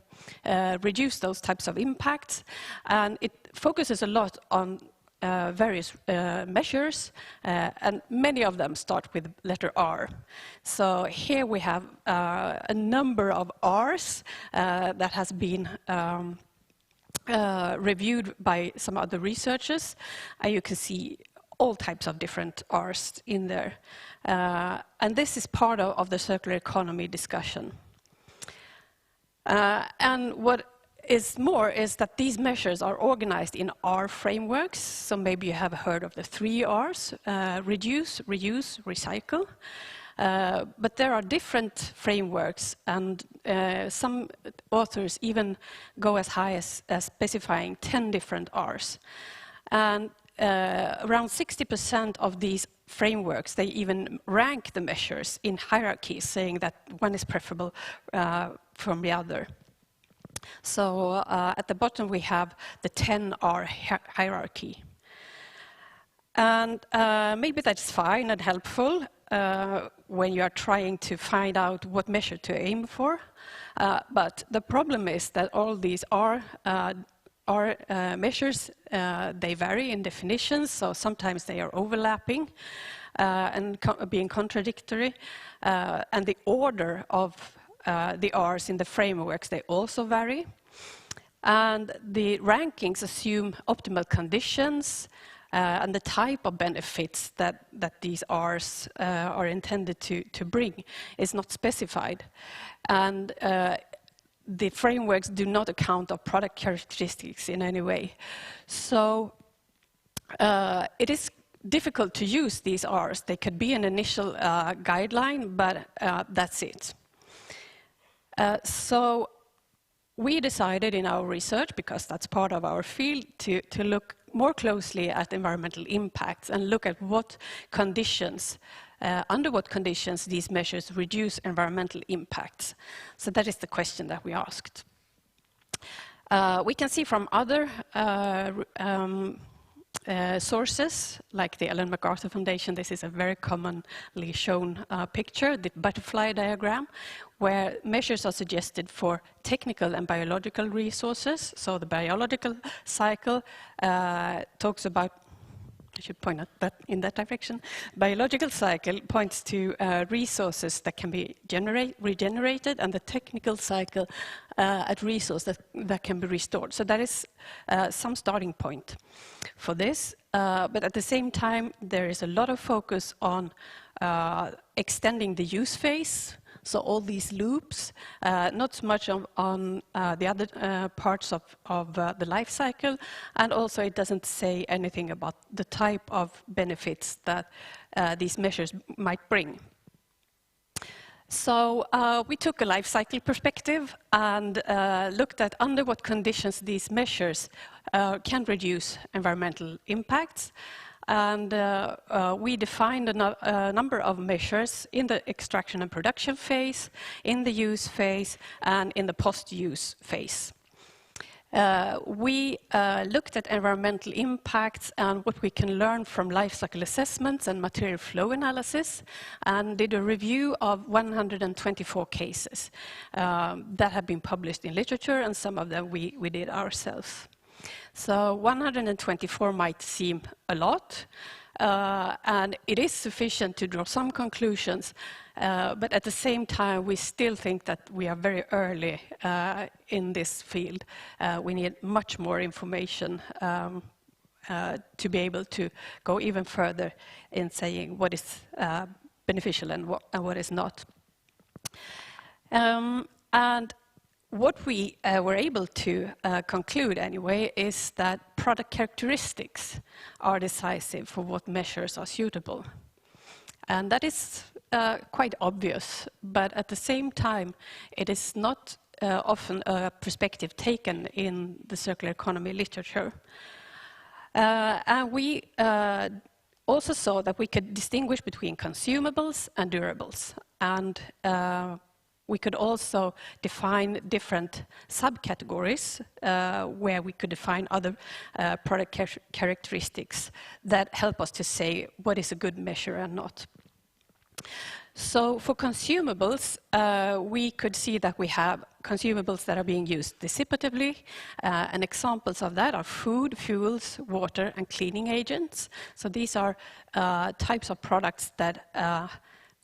reduce those types of impacts, and it focuses a lot on various measures, and many of them start with letter R. So here we have a number of R's that has been reviewed by some other researchers, and you can see all types of different R's in there. And this is part of the circular economy discussion. And what is more is that these measures are organized in R frameworks. So maybe you have heard of the 3 R's, reduce, reuse, recycle. But there are different frameworks, and some authors even go as high as specifying 10 different R's. And around 60% of these frameworks, they even rank the measures in hierarchies, saying that one is preferable from the other. So at the bottom we have the 10R hierarchy. And maybe that's fine and helpful when you are trying to find out what measure to aim for. But the problem is that all these are measures, they vary in definitions, so sometimes they are overlapping and being contradictory. And the order of the R's in the frameworks, they also vary. And the rankings assume optimal conditions, and the type of benefits that these R's are intended to bring is not specified. And the frameworks do not account of product characteristics in any way. So it is difficult to use these R's. They could be an initial guideline, but that's it. So we decided in our research, because that's part of our field, to look more closely at environmental impacts and look at what conditions, under what conditions these measures reduce environmental impacts. So that is the question that we asked. We can see from other sources, like the Ellen MacArthur Foundation, this is a very commonly shown picture, the butterfly diagram, where measures are suggested for technical and biological resources. So the biological cycle talks about, I should point out that in that direction, biological cycle points to resources that can be regenerated, and the technical cycle at resources that can be restored. So that is some starting point for this. But at the same time, there is a lot of focus on extending the use phase. So all these loops, not so much on the other parts of the life cycle, and also it doesn't say anything about the type of benefits that these measures might bring. So we took a life cycle perspective and looked at under what conditions these measures can reduce environmental impacts. And we defined a number of measures in the extraction and production phase, in the use phase, and in the post-use phase. We looked at environmental impacts and what we can learn from life cycle assessments and material flow analysis, and did a review of 124 cases that have been published in literature, and some of them we did ourselves. So 124 might seem a lot, and it is sufficient to draw some conclusions, but at the same time we still think that we are very early in this field. We need much more information to be able to go even further in saying what is beneficial and what is not. And what we were able to conclude anyway is that product characteristics are decisive for what measures are suitable. And that is quite obvious, but at the same time, it is not often a perspective taken in the circular economy literature. And we also saw that we could distinguish between consumables and durables. And we could also define different subcategories where we could define other product characteristics that help us to say what is a good measure and not. So for consumables, we could see that we have consumables that are being used dissipatively, and examples of that are food, fuels, water, and cleaning agents. So these are types of products that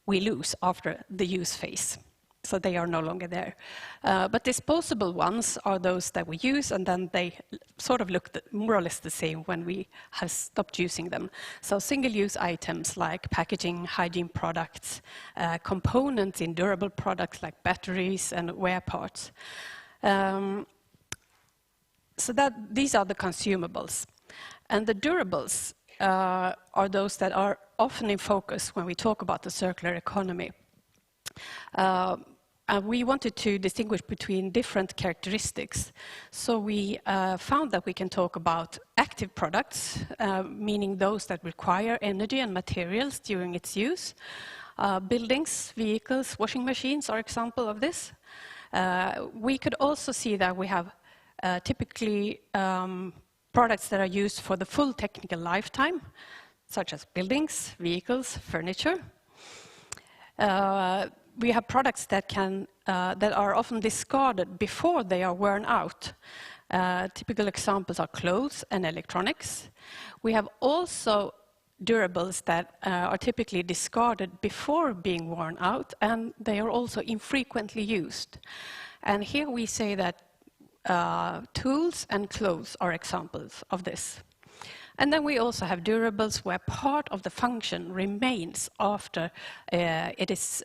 we lose after the use phase. So they are no longer there. But disposable ones are those that we use, and then they sort of look more or less the same when we have stopped using them. So single-use items like packaging, hygiene products, components in durable products like batteries and wear parts. So these are the consumables. And the durables are those that are often in focus when we talk about the circular economy. And we wanted to distinguish between different characteristics. So we found that we can talk about active products, meaning those that require energy and materials during its use. Buildings, vehicles, washing machines are examples of this. We could also see that we have typically products that are used for the full technical lifetime, such as buildings, vehicles, furniture. We have products that are often discarded before they are worn out. Typical examples are clothes and electronics. We have also durables that are typically discarded before being worn out, and they are also infrequently used. And here we say that tools and clothes are examples of this. And then we also have durables where part of the function remains after it is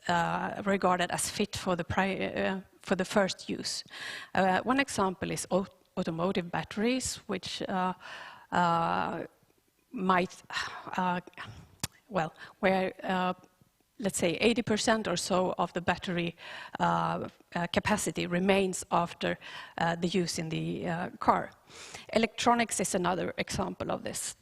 regarded as fit for the first use. One example is automotive batteries, which might, where let's say 80% or so of the battery capacity remains after the use in the car. Electronics is another example of this.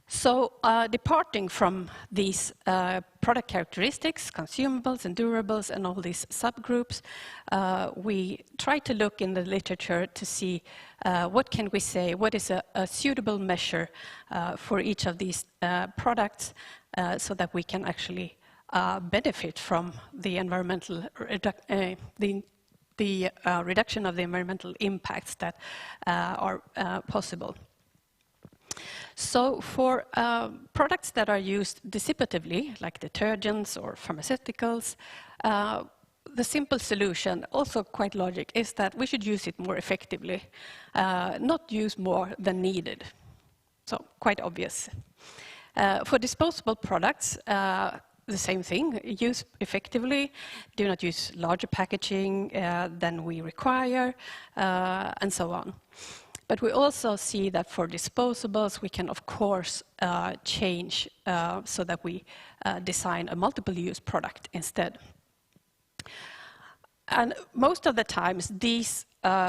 So departing from these product characteristics, consumables and durables and all these subgroups, we try to look in the literature to see what can we say, what is a suitable measure for each of these products so that we can actually benefit from the environmental reduction of the environmental impacts that are possible. So for products that are used dissipatively, like detergents or pharmaceuticals, the simple solution, also quite logic, is that we should use it more effectively, not use more than needed. So quite obvious. For disposable products, the same thing, use effectively, do not use larger packaging than we require, and so on. But we also see that for disposables, we can, of course, change so that we design a multiple-use product instead. And most of the times, these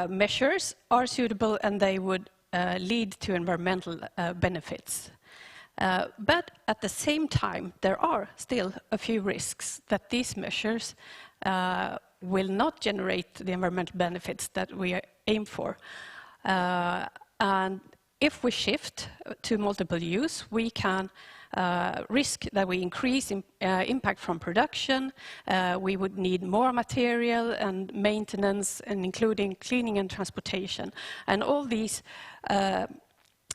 measures are suitable and they would lead to environmental benefits. But at the same time, there are still a few risks that these measures will not generate the environmental benefits that we aim for. And if we shift to multiple use, we can risk that we increase impact from production. We would need more material and maintenance, and including cleaning and transportation. And all these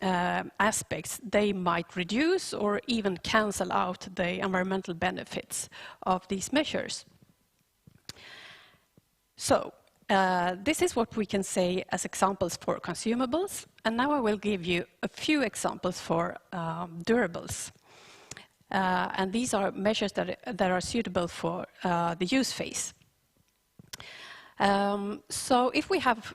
aspects, they might reduce or even cancel out the environmental benefits of these measures. So this is what we can say as examples for consumables, and now I will give you a few examples for durables. And these are measures that are suitable for the use phase. So if we have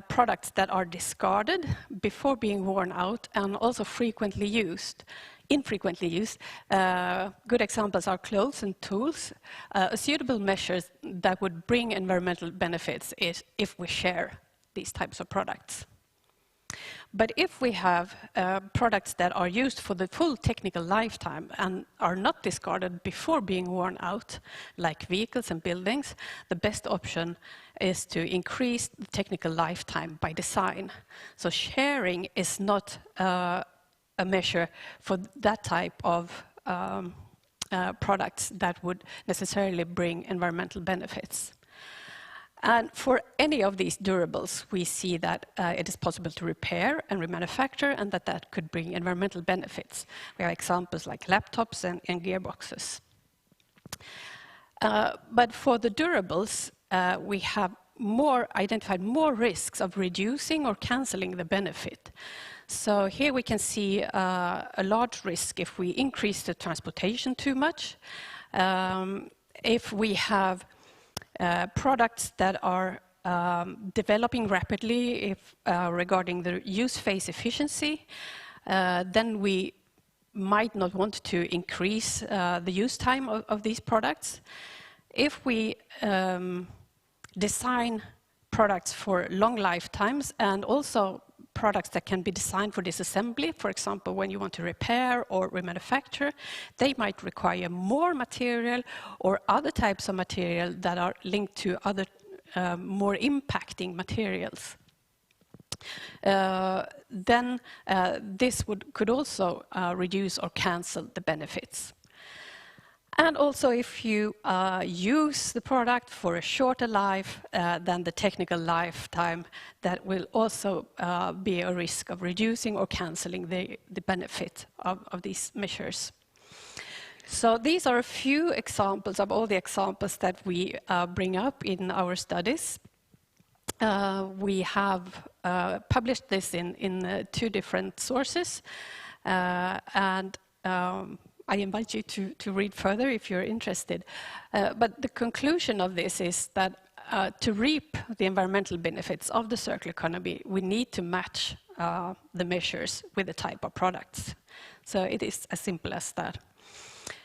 products that are discarded before being worn out and also frequently used, infrequently used. Good examples are clothes and tools. A suitable measure that would bring environmental benefits is if we share these types of products. But if we have products that are used for the full technical lifetime and are not discarded before being worn out, like vehicles and buildings, the best option is to increase the technical lifetime by design. So sharing is not a measure for that type of products that would necessarily bring environmental benefits. And for any of these durables, we see that it is possible to repair and remanufacture, and that could bring environmental benefits. We have examples like laptops and gearboxes. But for the durables, we have identified more risks of reducing or cancelling the benefit. So here we can see a large risk if we increase the transportation too much, if we have products that are developing rapidly regarding the use phase efficiency, then we might not want to increase the use time of these products. If we design products for long lifetimes and also products that can be designed for disassembly, for example, when you want to repair or remanufacture, they might require more material or other types of material that are linked to other more impacting materials. Then this could also reduce or cancel the benefits. And also, if you use the product for a shorter life than the technical lifetime, that will also be a risk of reducing or cancelling the benefit of these measures. So these are a few examples of all the examples that we bring up in our studies. We have published this in 2 different sources, and I invite you to read further if you're interested. But the conclusion of this is that to reap the environmental benefits of the circular economy, we need to match the measures with the type of products. So it is as simple as that.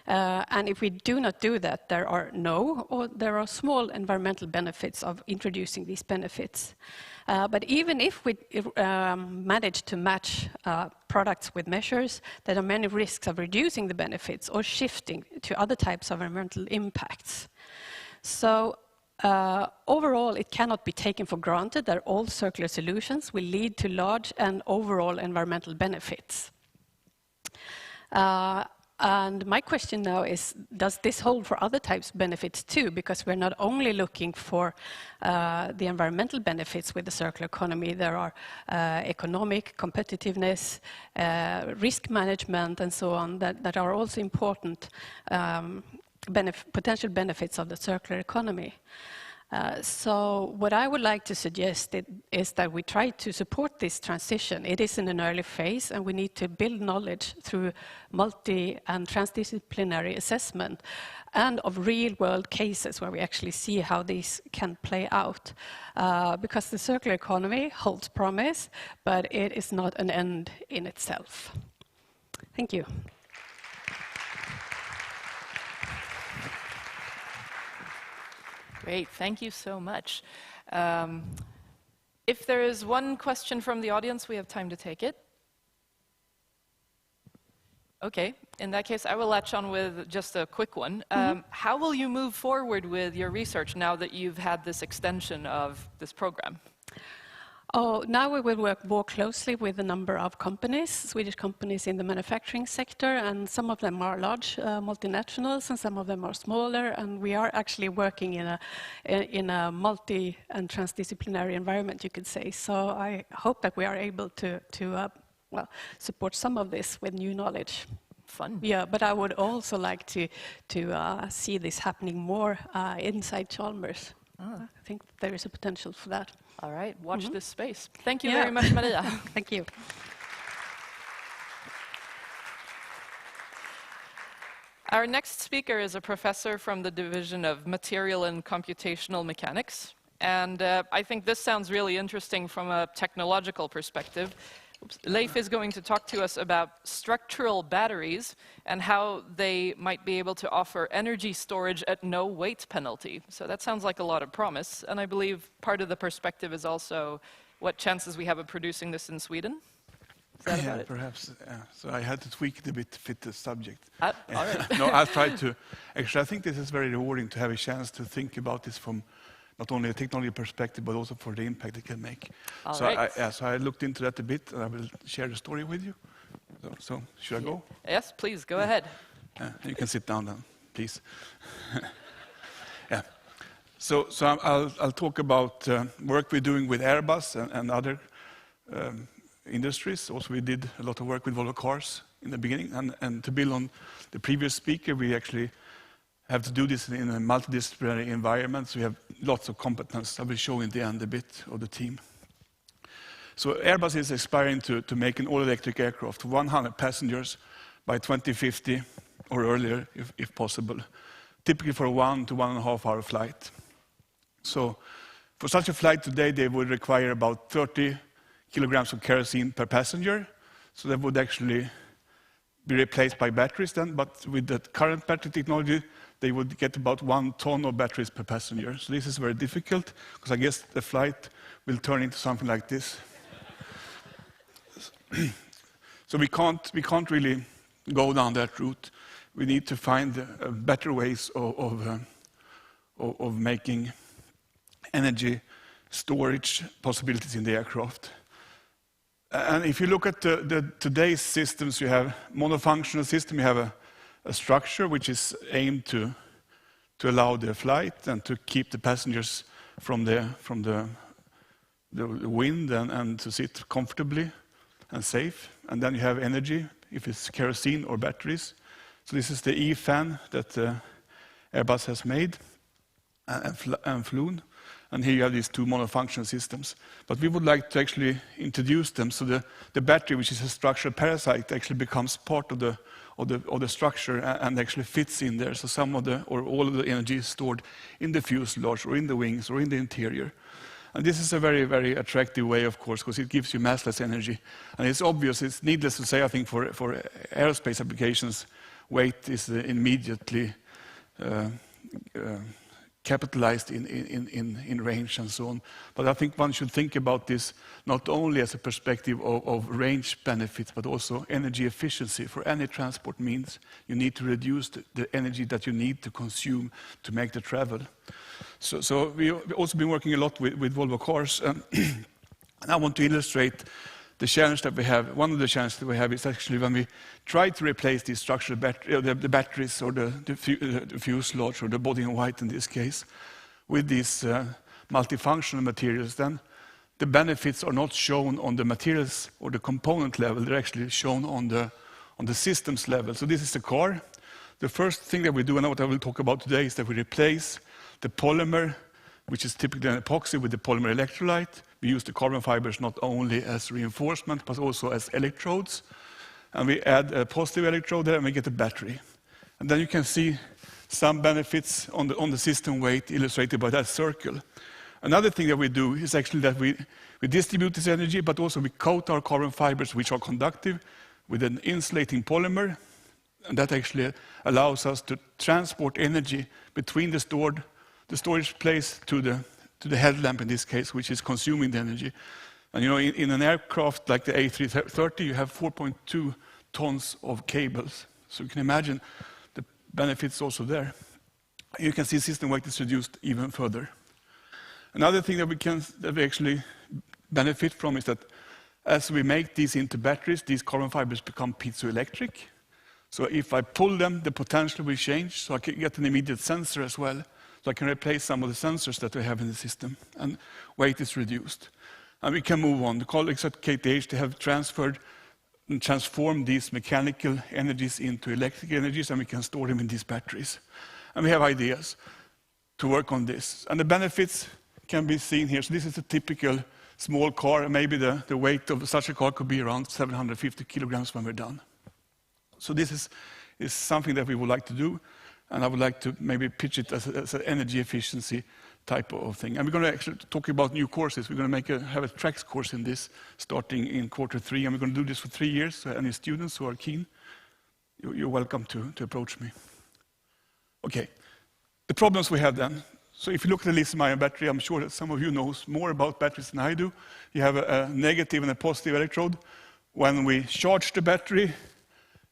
And if we do not do that, there are small environmental benefits of introducing these benefits. But even if we manage to match products with measures, there are many risks of reducing the benefits or shifting to other types of environmental impacts. So overall, it cannot be taken for granted that all circular solutions will lead to large and overall environmental benefits. And my question now is, does this hold for other types of benefits too? Because we're not only looking for the environmental benefits with the circular economy, there are economic competitiveness, risk management, and so on that are also important potential benefits of the circular economy. So what I would like to suggest is that we try to support this transition. It is in an early phase, and we need to build knowledge through multi- and transdisciplinary assessment and of real-world cases where we actually see how these can play out. Because the circular economy holds promise, but it is not an end in itself. Thank you. Great, thank you so much. If there is one question from the audience, we have time to take it. Okay, in that case, I will latch on with just a quick one. How will you move forward with your research now that you've had this extension of this program? Oh, now we will work more closely with a number of companies, Swedish companies in the manufacturing sector, and some of them are large multinationals, and some of them are smaller, and we are actually working in a multi- and transdisciplinary environment, you could say. So I hope that we are able to support some of this with new knowledge. Fun. Yeah, but I would also like to see this happening more inside Chalmers. I think there is a potential for that. All right, watch this space. Thank you very much, Maria. Thank you. Our next speaker is a professor from the Division of Material and Computational Mechanics. And I think this sounds really interesting from a technological perspective. Leif is going to talk to us about structural batteries and how they might be able to offer energy storage at no weight penalty. So that sounds like a lot of promise, and I believe part of the perspective is also what chances we have of producing this in Sweden. Is that about it? Perhaps. So I had to tweak it a bit to fit the subject. All right. No, I'll try to. Actually, I think this is very rewarding to have a chance to think about this from not only a technology perspective, but also for the impact it can make. All right. So I looked into that a bit, and I will share the story with you. So should I go? Yes, please, go ahead. You can sit down then, please. So I'll talk about work we're doing with Airbus and other industries. Also, we did a lot of work with Volvo Cars in the beginning. And to build on the previous speaker, we actually have to do this in a multidisciplinary environment. So we have lots of competence. I will show in the end a bit of the team. So Airbus is aspiring to make an all-electric aircraft, 100 passengers by 2050 or earlier, if possible, typically for a 1 to 1.5 hour flight. So for such a flight today, they would require about 30 kilograms of kerosene per passenger. So that would actually be replaced by batteries then, but with the current battery technology, they would get about 1 ton of batteries per passenger. So this is very difficult, because I guess the flight will turn into something like this. So we can't really go down that route. We need to find better ways of making energy storage possibilities in the aircraft. And if you look at today's systems, you have monofunctional system. You have a structure which is aimed to allow the flight and to keep the passengers from the wind and to sit comfortably and safe. And then you have energy, if it's kerosene or batteries. So this is the E-fan that Airbus has made and flown. And here you have these two monofunctional systems. But we would like to actually introduce them so the battery, which is a structural parasite, actually becomes part of the structure and actually fits in there. So some of or all of the energy is stored in the fuselage or in the wings or in the interior. And this is a very, very attractive way, of course, because it gives you massless energy. And it's obvious, it's needless to say, I think, for aerospace applications, weight is immediately capitalized in range and so on. But I think one should think about this not only as a perspective of range benefits, but also energy efficiency. For any transport means, you need to reduce the energy that you need to consume to make the travel. So we've also been working a lot with Volvo Cars. And I want to illustrate the challenge that we have. One of the challenges that we have is actually when we try to replace these structural the batteries or the fuselage or the body in white in this case with these multifunctional materials, then the benefits are not shown on the materials or the component level. They're actually shown on the systems level. So this is the car. The first thing that we do, and what I will talk about today, is that we replace the polymer, which is typically an epoxy, with the polymer electrolyte. We use the carbon fibers not only as reinforcement, but also as electrodes. And we add a positive electrode there, and we get a battery. And then you can see some benefits on the system weight illustrated by that circle. Another thing that we do is actually that we distribute this energy, but also we coat our carbon fibers, which are conductive, with an insulating polymer. And that actually allows us to transport energy between the storage place to the headlamp in this case, which is consuming the energy. And you know, in an aircraft like the A330, you have 4.2 tons of cables. So you can imagine the benefits also there. You can see system weight is reduced even further. Another thing that we actually benefit from is that as we make these into batteries, these carbon fibers become piezoelectric. So if I pull them, the potential will change, so I can get an immediate sensor as well. So I can replace some of the sensors that we have in the system, and weight is reduced. And we can move on. The colleagues at KTH, they have transferred and transformed these mechanical energies into electric energies, and we can store them in these batteries. And we have ideas to work on this. And the benefits can be seen here. So this is a typical small car. Maybe the weight of such a car could be around 750 kilograms when we're done. So this is something that we would like to do. And I would like to maybe pitch it as an energy efficiency type of thing. And we're going to actually talk about new courses. We're going to have a tracks course in this starting in Q3, and we're going to do this for 3 years. So any students who are keen, you're welcome to approach me. Okay, the problems we have then. So if you look at the lithium-ion battery, I'm sure that some of you know more about batteries than I do. You have a negative and a positive electrode. When we charge the battery,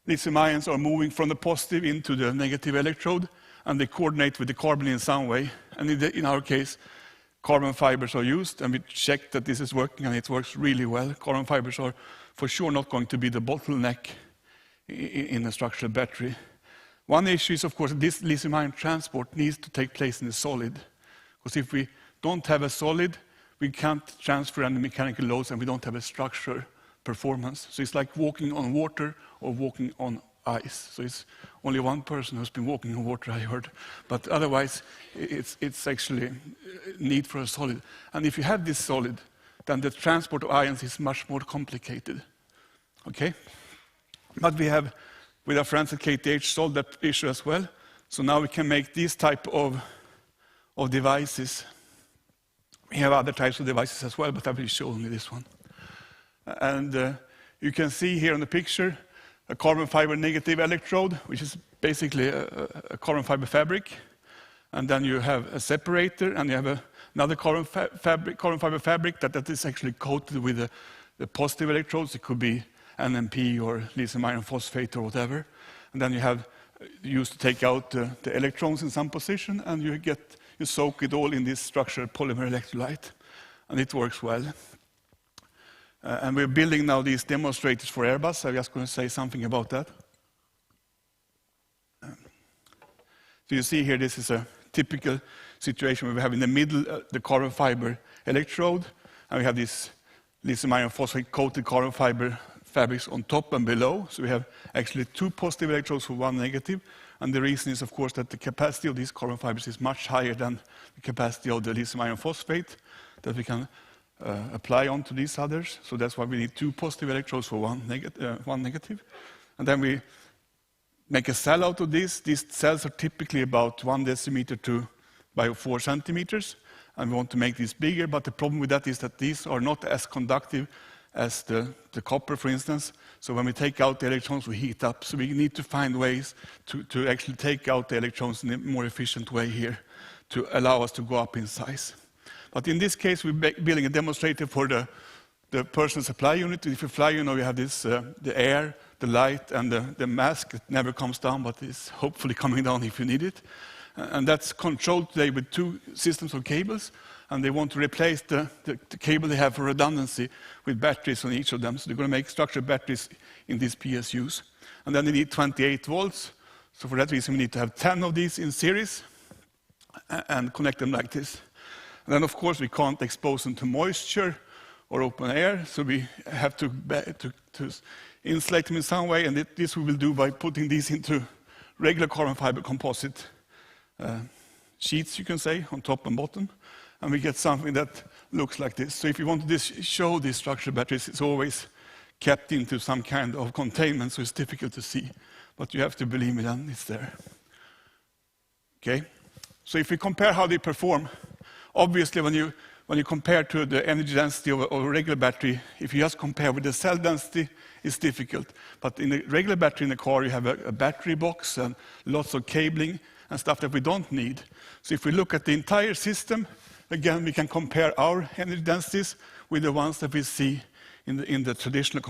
lithium ions are moving from the positive into the negative electrode, and they coordinate with the carbon in some way. And in our case, carbon fibers are used, and we checked that this is working, and it works really well. Carbon fibers are for sure not going to be the bottleneck in a structural battery. One issue is, of course, this lithium-ion transport needs to take place in a solid. Because if we don't have a solid, we can't transfer any mechanical loads, and we don't have a structural performance. So it's like walking on water or walking on ice. So it's only one person who's been walking on water, I heard. But otherwise, it's actually need for a solid. And if you have this solid, then the transport of ions is much more complicated. Okay? But we have, with our friends at KTH, solved that issue as well. So now we can make these type of devices. We have other types of devices as well, but I will show only this one. And you can see here in the picture a carbon fiber negative electrode, which is basically a carbon fiber fabric. And then you have a separator, and you have another carbon fiber fabric that is actually coated with the positive electrodes. It could be NMP or lithium iron phosphate or whatever. And then you have used to take out the electrons in some position, and you soak it all in this structured polymer electrolyte, and it works well. And we're building now these demonstrators for Airbus. I'm just going to say something about that. So you see here, this is a typical situation where we have in the middle the carbon fiber electrode, and we have this lithium iron phosphate coated carbon fiber fabrics on top and below. So we have actually 2 positive electrodes for 1 negative. And the reason is, of course, that the capacity of these carbon fibers is much higher than the capacity of the lithium iron phosphate that we can apply onto these others. So that's why we need 2 positive electrodes for 1 negative. And then we make a cell out of this. These cells are typically about 1 decimeter by 4 centimeters. And we want to make these bigger, but the problem with that is that these are not as conductive as the copper, for instance. So when we take out the electrons, we heat up. So we need to find ways to actually take out the electrons in a more efficient way here to allow us to go up in size. But in this case, we're building a demonstrator for the personal supply unit. If you fly, you know, you have this, the air, the light, and the mask that never comes down, but is hopefully coming down if you need it. And that's controlled today with 2 systems of cables. And they want to replace the cable they have for redundancy with batteries on each of them. So they're going to make structured batteries in these PSUs. And then they need 28 volts. So for that reason, we need to have 10 of these in series and connect them like this. And then, of course, we can't expose them to moisture or open air. So we have to insulate them in some way. And this we will do by putting these into regular carbon fiber composite sheets, you can say, on top and bottom. And we get something that looks like this. So if you want to show these structured batteries, it's always kept into some kind of containment, so it's difficult to see. But you have to believe me, then it's there. Okay? So if we compare how they perform, obviously when you compare to the energy density of a regular battery, if you just compare with the cell density, it's difficult. But in a regular battery in the car, you have a battery box and lots of cabling and stuff that we don't need. So if we look at the entire system, again, we can compare our energy densities with the ones that we see in the traditional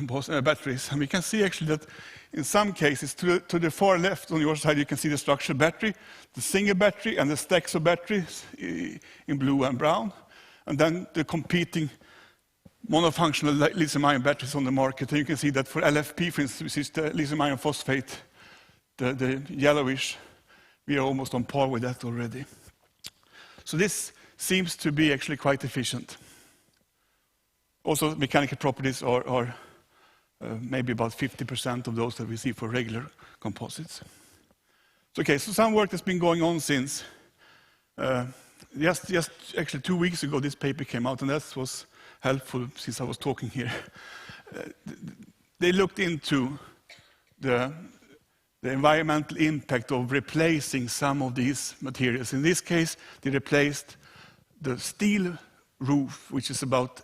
batteries. And we can see actually that in some cases, to the far left on your side, you can see the structured battery, the single battery, and the stacks of batteries in blue and brown. And then the competing monofunctional lithium-ion batteries on the market. And you can see that for LFP, for instance, which is the lithium-ion phosphate, the yellowish, we are almost on par with that already. So this seems to be actually quite efficient. Also, mechanical properties are maybe about 50% of those that we see for regular composites. So, okay, so some work has been going on since just actually 2 weeks ago. This paper came out, and that was helpful since I was talking here. They looked into the environmental impact of replacing some of these materials. In this case, they replaced the steel roof, which is about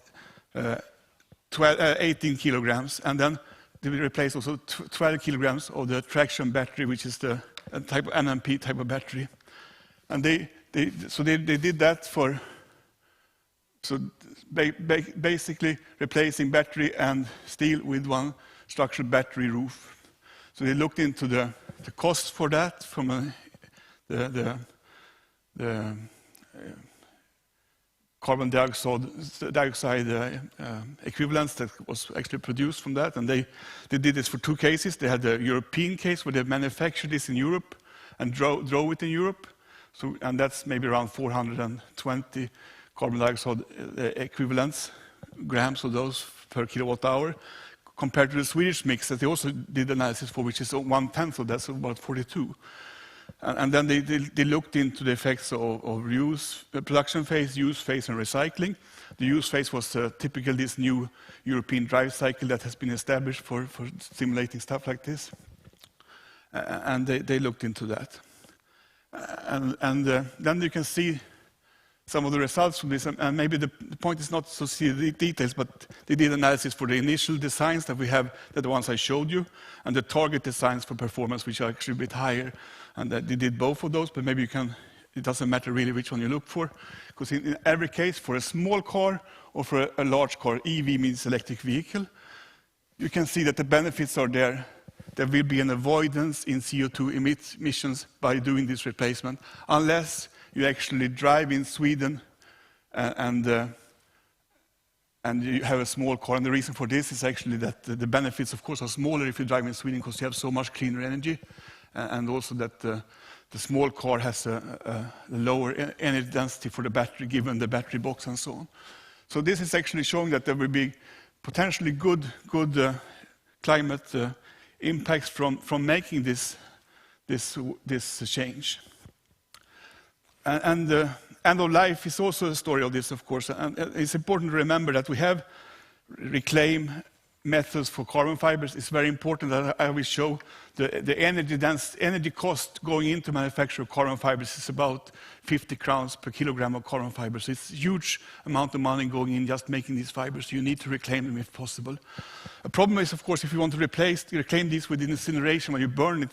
18 kilograms, and then they will replace also 12 kilograms of the traction battery, which is the type of NMP type of battery. And they did that for, basically replacing battery and steel with one structured battery roof. So they looked into the cost for that from the carbon dioxide equivalents that was actually produced from that. And they did this for two cases. They had the European case where they manufactured this in Europe and drove it in Europe. So, and that's maybe around 420 carbon dioxide equivalents, grams of those per kilowatt hour, compared to the Swedish mix that they also did analysis for, which is 1/10 of that, so about 42. And then they looked into the effects of use, production phase, use phase, and recycling. The use phase was typical this new European drive cycle that has been established for simulating stuff like this. And they looked into that. And then you can see some of the results from this. And maybe the point is not to see the details, but they did analysis for the initial designs that we have, the ones I showed you, and the target designs for performance, which are actually a bit higher. And they did both of those, but maybe it doesn't matter really which one you look for. Because in every case, for a small car or for a large car, EV means electric vehicle, you can see that the benefits are there. There will be an avoidance in CO2 emissions by doing this replacement, unless you actually drive in Sweden and you have a small car. And the reason for this is actually that the benefits, of course, are smaller if you drive in Sweden because you have so much cleaner energy. And also that the small car has a lower energy density for the battery, given the battery box and so on. So this is actually showing that there will be potentially good climate impacts from making this change. And the end of life is also a story of this, of course. And it's important to remember that we have reclaim methods for carbon fibers. It's very important that I will show the energy cost going into manufacture of carbon fibers is about 50 crowns per kilogram of carbon fibers. It's a huge amount of money going in just making these fibers. You need to reclaim them if possible. A problem is, of course, if you want to reclaim these with incineration when you burn it,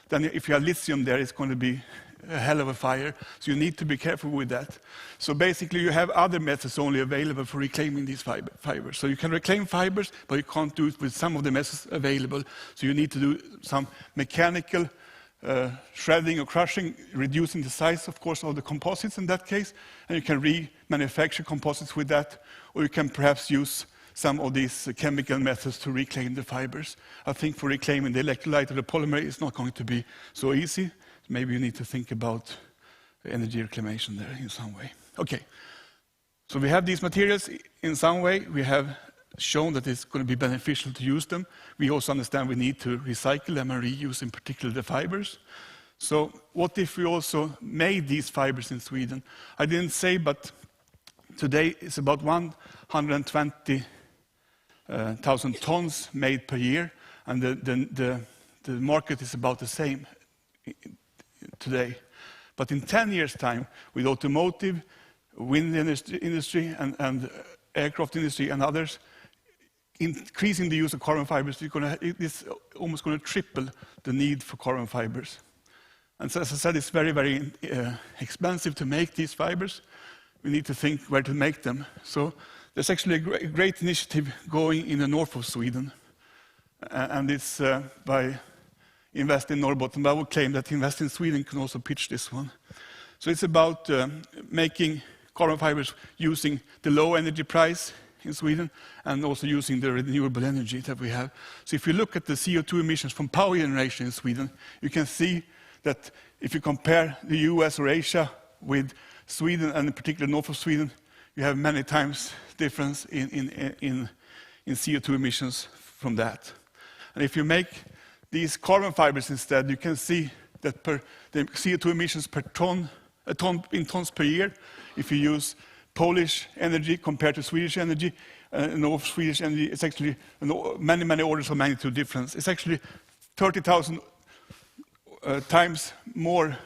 then if you have lithium there, it's going to be a hell of a fire. So you need to be careful with that. So basically you have other methods only available for reclaiming these fibers. So you can reclaim fibers, but you can't do it with some of the methods available. So you need to do some mechanical shredding or crushing, reducing the size, of course, of the composites in that case. And you can remanufacture composites with that. Or you can perhaps use some of these chemical methods to reclaim the fibers. I think for reclaiming the electrolyte or the polymer, it's not going to be so easy. Maybe you need to think about energy reclamation there in some way. Okay, so we have these materials in some way. We have shown that it's going to be beneficial to use them. We also understand we need to recycle them and reuse, in particular, the fibers. So what if we also made these fibers in Sweden? I didn't say, but today it's about 120,000 tons made per year, and the market is about the same today. But in 10 years' time, with automotive, wind industry, and aircraft industry and others, increasing the use of carbon fibers, it's almost going to triple the need for carbon fibers. And so, as I said, it's very, very expensive to make these fibers. We need to think where to make them. So there's actually a great initiative going in the north of Sweden. And it's by Invest in Norrbotten, but I would claim that Invest in Sweden can also pitch this one. So it's about making carbon fibers using the low energy price in Sweden and also using the renewable energy that we have. So if you look at the CO2 emissions from power generation in Sweden, you can see that if you compare the US or Asia with Sweden, and in particular north of Sweden, you have many times difference in CO2 emissions from that. And if you make these carbon fibers instead, you can see that the CO2 emissions per ton, in tons per year, if you use Polish energy compared to Swedish energy, North Swedish energy, it's actually many, many orders of magnitude difference. It's actually 30,000 times more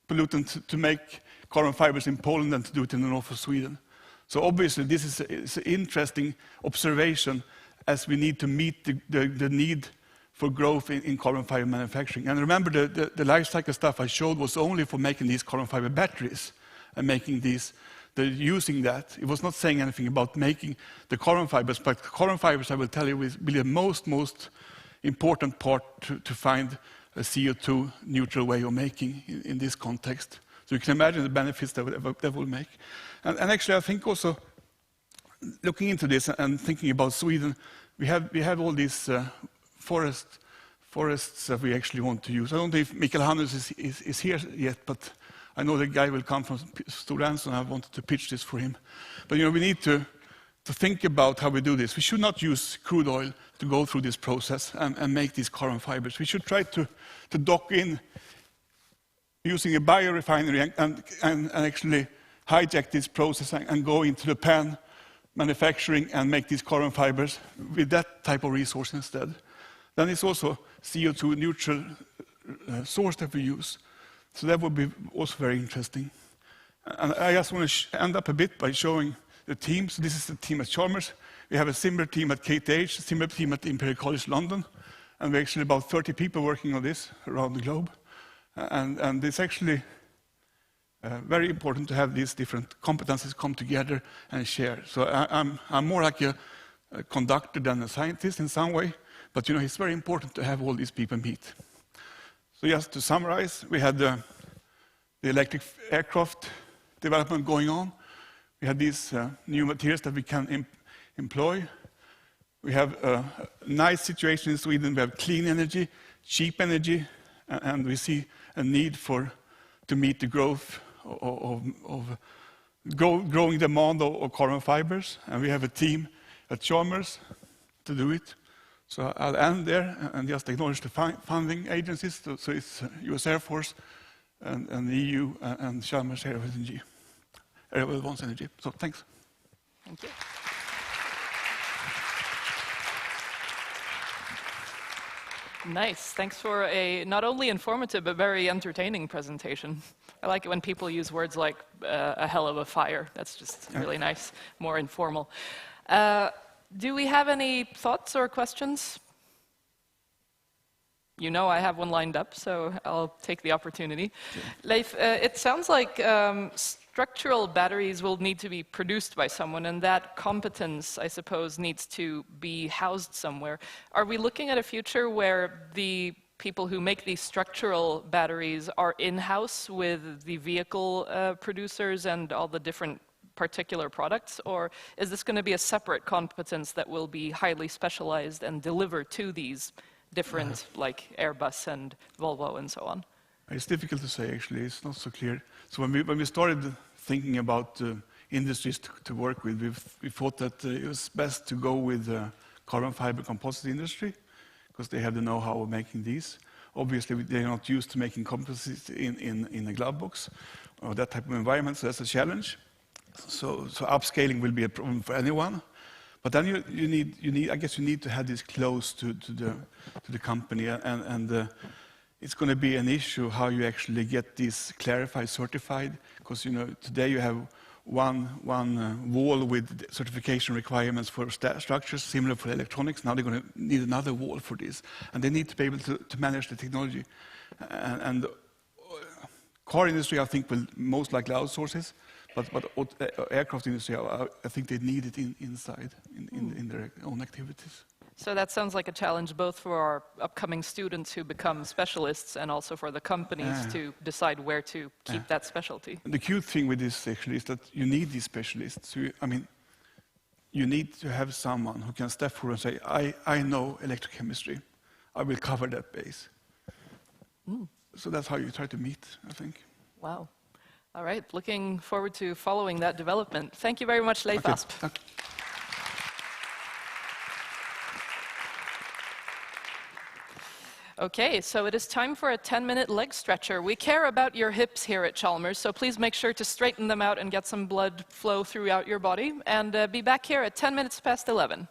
pollutant to make carbon fibers in Poland than to do it in the north of Sweden. So obviously this is an interesting observation as we need to meet the need for growth in carbon fiber manufacturing. And remember, the life cycle stuff I showed was only for making these carbon fiber batteries and making these, using that. It was not saying anything about making the carbon fibers, but carbon fibers, I will tell you, is really the most important part to find a CO2 neutral way of making in this context. So you can imagine the benefits that will make. And actually, I think also, looking into this and thinking about Sweden, we have all these forests that we actually want to use. I don't know if Mikael Hannes is here yet, but I know the guy will come from Stora Enso, and I wanted to pitch this for him. But we need to think about how we do this. We should not use crude oil to go through this process and make these carbon fibers. We should try to dock in using a biorefinery and actually hijack this process and go into the pan manufacturing and make these carbon fibers with that type of resource instead. Then it's also CO2 neutral source that we use. So that would be also very interesting. And I just want to end up a bit by showing the team. So this is the team at Chalmers. We have a similar team at KTH, a similar team at Imperial College London. And we're actually about 30 people working on this around the globe. And it's actually very important to have these different competencies come together and share. So I'm more like a conductor than a scientist in some way. But it's very important to have all these people meet. So just to summarize, we had the electric aircraft development going on. We had these new materials that we can employ. We have a nice situation in Sweden. We have clean energy, cheap energy, and we see a need to meet the growth of growing demand of carbon fibers. And we have a team at Chalmers to do it. So I'll end there and just acknowledge the funding agencies. So it's US Air Force and the EU and Chalmers Area of Advanced Energy. So thanks. Thank you. Nice. Thanks for a not only informative but very entertaining presentation. I like it when people use words like a hell of a fire. That's just really nice, more informal. Do we have any thoughts or questions? I have one lined up, so I'll take the opportunity. Yeah. Leif, it sounds like structural batteries will need to be produced by someone, and that competence, I suppose, needs to be housed somewhere. Are we looking at a future where the people who make these structural batteries are in-house with the vehicle producers and all the different particular products, or is this going to be a separate competence that will be highly specialized and delivered to these different, like Airbus and Volvo and so on? It's difficult to say, actually. It's not so clear. So when we started thinking about industries to work with, we thought that it was best to go with the carbon fiber composite industry, because they have the know-how of making these. Obviously, they're not used to making composites in a glove box or that type of environment, so that's a challenge. So upscaling will be a problem for anyone, but then you need to have this close to the company, and it's going to be an issue how you actually get this clarified, certified, because today you have one wall with certification requirements for structures, similar for electronics. Now they're going to need another wall for this, and they need to be able to manage the technology. And car industry, I think, will most likely outsource it. But aircraft industry, I think they need it inside in their own activities. So that sounds like a challenge both for our upcoming students who become specialists and also for the companies to decide where to keep that specialty. The cute thing with this actually is that you need these specialists. You need to have someone who can step forward and say, I know electrochemistry. I will cover that base. So that's how you try to meet, I think. Wow. All right, looking forward to following that development. Thank you very much, Leif Asp. Okay, so it is time for a 10-minute leg stretcher. We care about your hips here at Chalmers, so please make sure to straighten them out and get some blood flow throughout your body. And be back here at 10 minutes past 11.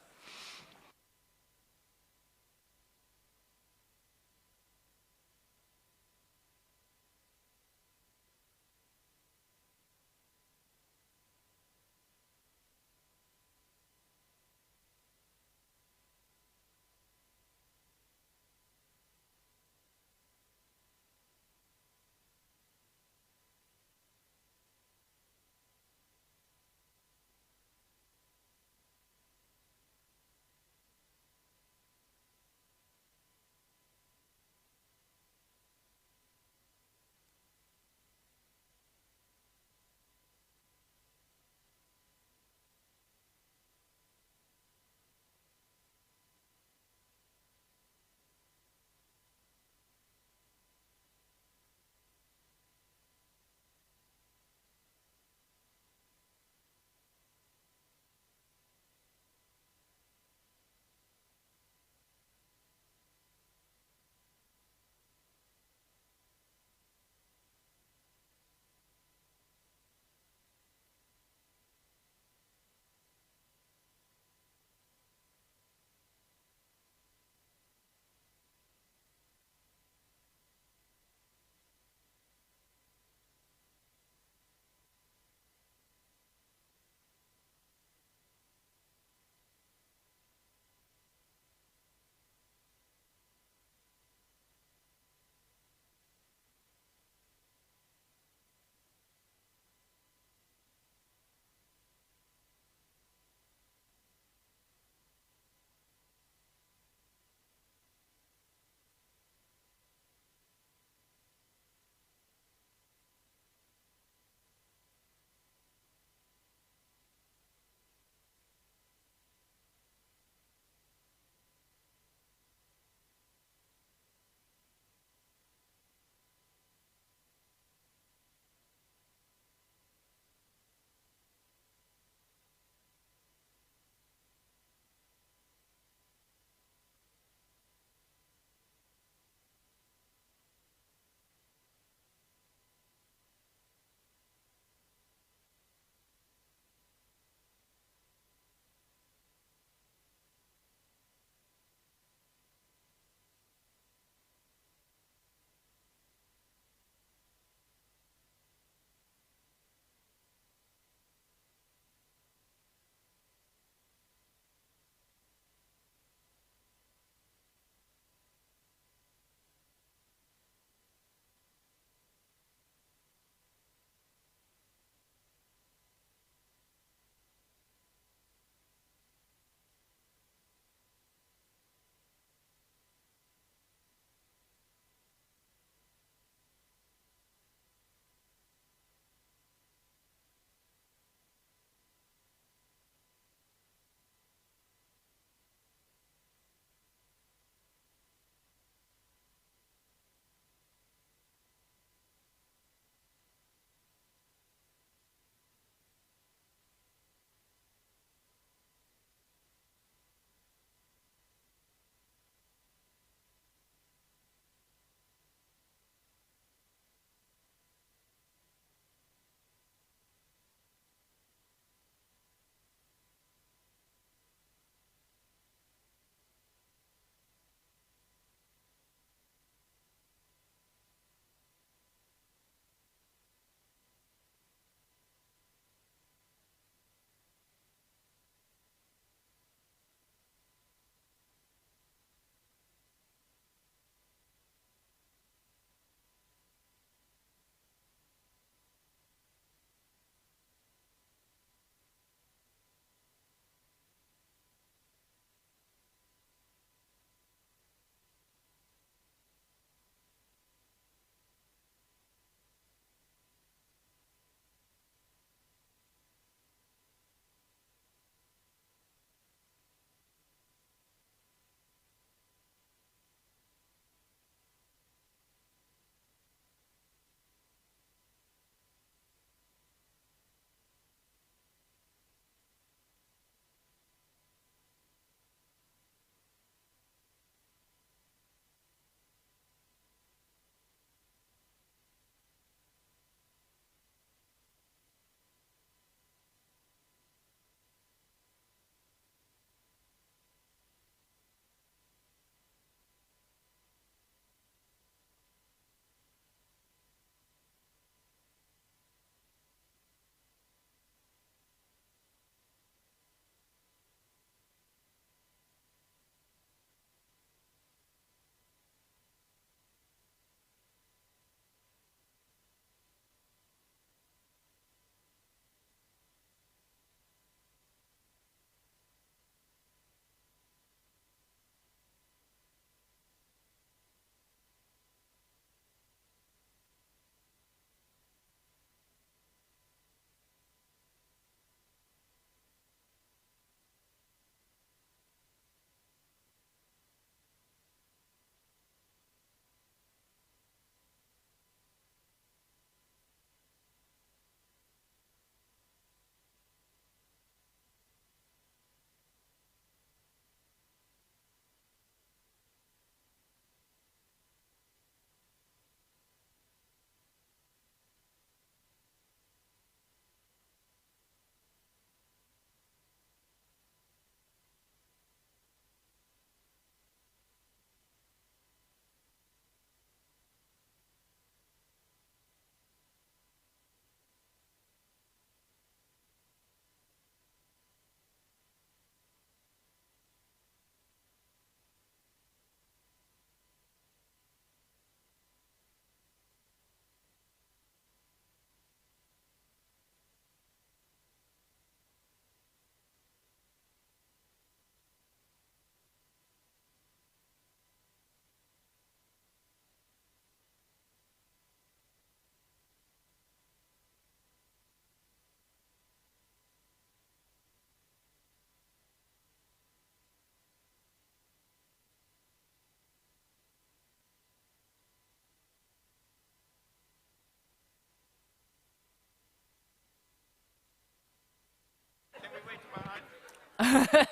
I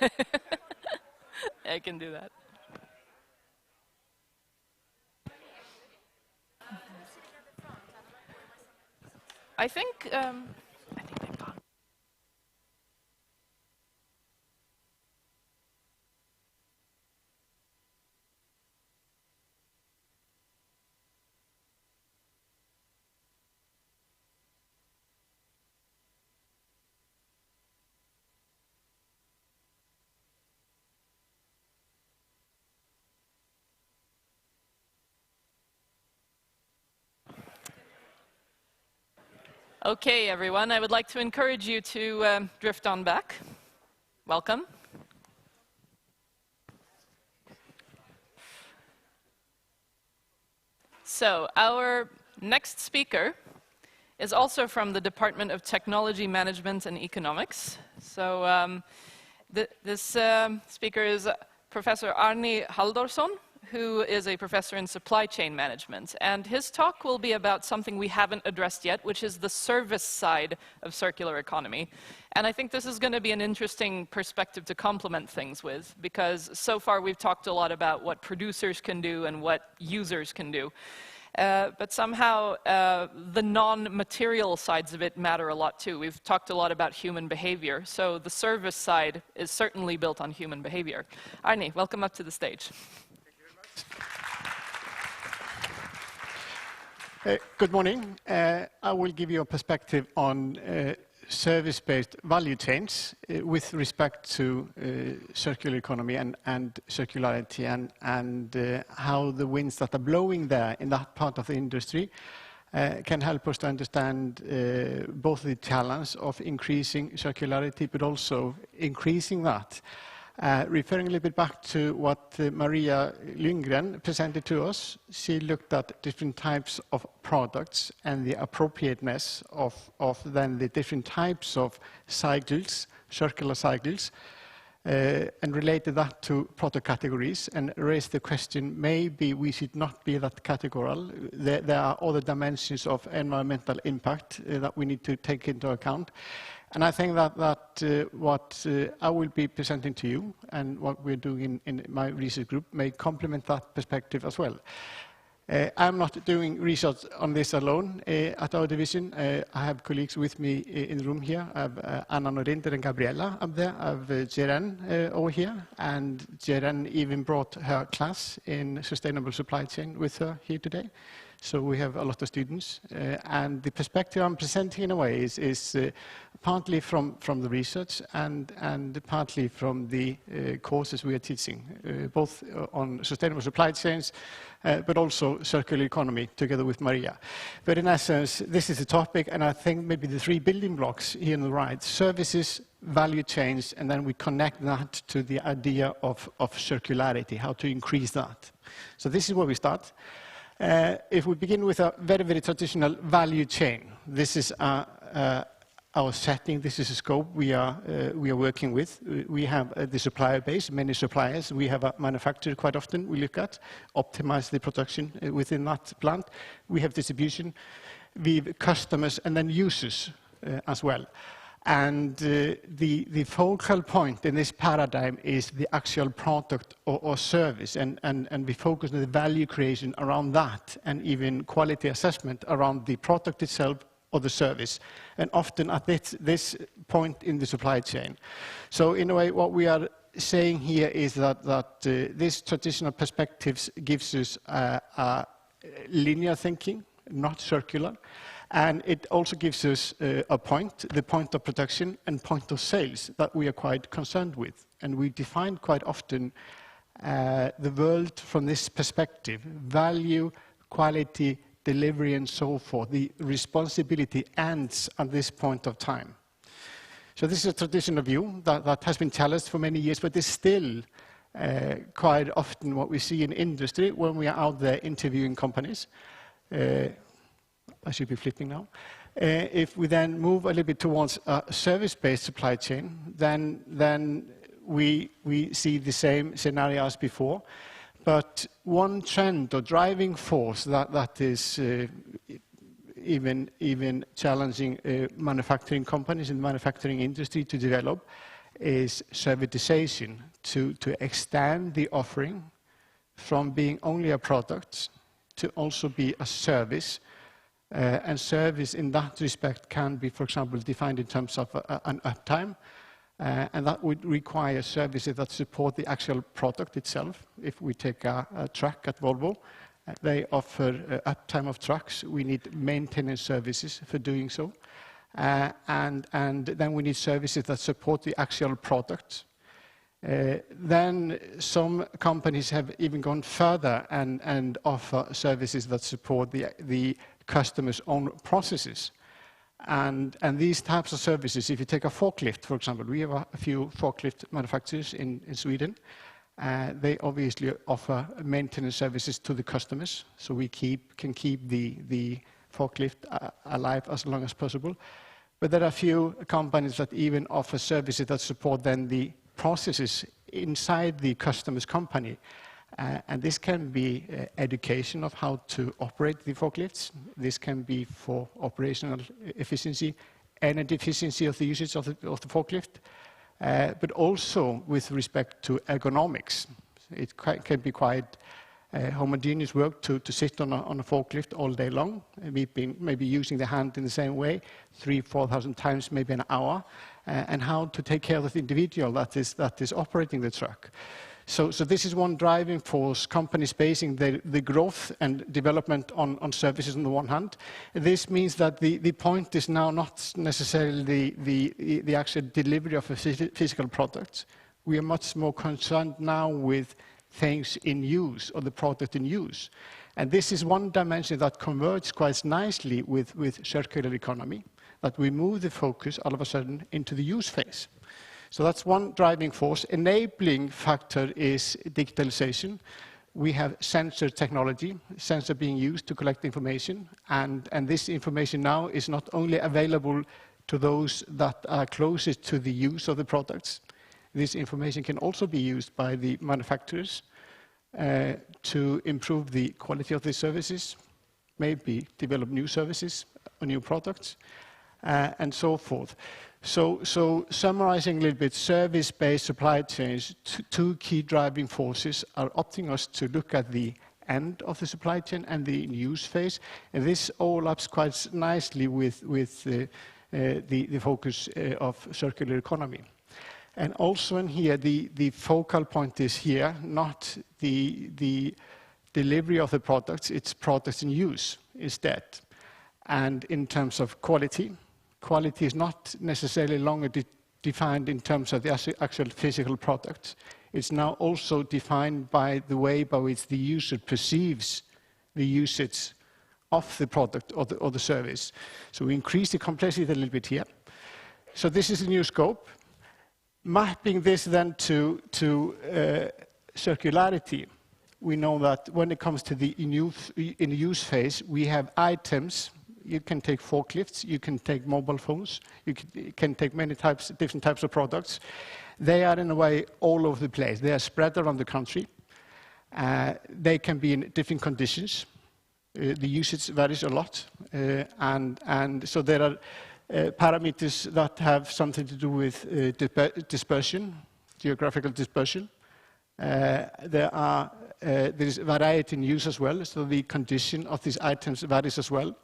can do that. I think they've gone. Okay, everyone, I would like to encourage you to drift on back. Welcome. So, our next speaker is also from the Department of Technology Management and Economics. So, this speaker is Professor Árni Halldórsson, who is a professor in supply chain management. And his talk will be about something we haven't addressed yet, which is the service side of circular economy. And I think this is going to be an interesting perspective to complement things with, because so far we've talked a lot about what producers can do and what users can do. But somehow the non-material sides of it matter a lot too. We've talked a lot about human behavior, so the service side is certainly built on human behavior. Árni, welcome up to the stage. Good morning. I will give you a perspective on service-based value chains with respect to circular economy and circularity and how the winds that are blowing there in that part of the industry can help us to understand both the challenge of increasing circularity but also increasing that. Referring a little bit back to what Maria Ljunggren presented to us, she looked at different types of products and the appropriateness of then the different types of cycles, circular cycles, and related that to product categories and raised the question, maybe we should not be that categorical. There are other dimensions of environmental impact that we need to take into account. And I think that what I will be presenting to you and what we're doing in my research group may complement that perspective as well. I'm not doing research on this alone at our division. I have colleagues with me in the room here. I have Anna Norinder and Gabriella up there. I have Jeren over here. And Jeren even brought her class in sustainable supply chain with her here today. So we have a lot of students. And the perspective I'm presenting in a way is partly from the research and partly from the courses we are teaching, both on sustainable supply chains, but also circular economy together with Maria. But in essence, this is the topic, and I think maybe the three building blocks here on the right, services, value chains, and then we connect that to the idea of circularity, how to increase that. So this is where we start. If we begin with a very, very traditional value chain, this is our setting, this is a scope we are working with. We have the supplier base, many suppliers. We have a manufacturer quite often we look at, optimize the production within that plant. We have distribution, we have customers, and then users as well. And the focal point in this paradigm is the actual product or service, and we focus on the value creation around that, and even quality assessment around the product itself or the service, and often at this point in the supply chain. So in a way, what we are saying here is that this traditional perspectives gives us a linear thinking, not circular. And it also gives us a point, the point of production and point of sales that we are quite concerned with. And we define quite often the world from this perspective, value, quality, delivery, and so forth. The responsibility ends at this point of time. So this is a traditional view that has been challenged for many years, but is still quite often what we see in industry when we are out there interviewing companies. I should be flipping now. If we then move a little bit towards a service-based supply chain, then we see the same scenario as before. But one trend or driving force that is even challenging manufacturing companies in the manufacturing industry to develop is servitization, to extend the offering from being only a product to also be a service. And service in that respect can be, for example, defined in terms of an uptime. And that would require services that support the actual product itself. If we take a truck at Volvo, they offer uptime of trucks. We need maintenance services for doing so. And then we need services that support the actual product. Then some companies have even gone further and offer services that support the customer's own processes. And these types of services, if you take a forklift, for example, we have a few forklift manufacturers in Sweden. They obviously offer maintenance services to the customers, so we can keep the forklift alive as long as possible. But there are a few companies that even offer services that support then the processes inside the customer's company. And this can be education of how to operate the forklifts. This can be for operational efficiency, energy efficiency of the usage of the forklift, but also with respect to ergonomics. It can be quite homogeneous work to sit on a forklift all day long, maybe using the hand in the same way, 3,000-4,000 times, maybe an hour, and how to take care of the individual that is operating the truck. So this is one driving force, companies basing the growth and development on services on the one hand. This means that the point is now not necessarily the actual delivery of a physical product. We are much more concerned now with things in use, or the product in use. And this is one dimension that converges quite nicely with circular economy, that we move the focus all of a sudden into the use phase. So that's one driving force. Enabling factor is digitalization. We have sensor technology, sensor being used to collect information, and this information now is not only available to those that are closest to the use of the products. This information can also be used by the manufacturers to improve the quality of the services, maybe develop new services or new products, and so forth. So summarizing a little bit, service-based supply chains, two key driving forces are opting us to look at the end of the supply chain and the use phase. And this overlaps quite nicely with the focus of circular economy. And also in here, the focal point is here, not the delivery of the products, it's products in use instead. And in terms of quality is not necessarily longer defined in terms of the actual physical product. It's now also defined by the way by which the user perceives the usage of the product or the service. So we increase the complexity a little bit here. So this is a new scope. Mapping this then to circularity, we know that when it comes to the in use phase, we have items. You can take forklifts, you can take mobile phones, you can take many different types of products. They are in a way all over the place. They are spread around the country. They can be in different conditions. The usage varies a lot. And so there are parameters that have something to do with dispersion, geographical dispersion. There is variety in use as well, so the condition of these items varies as well.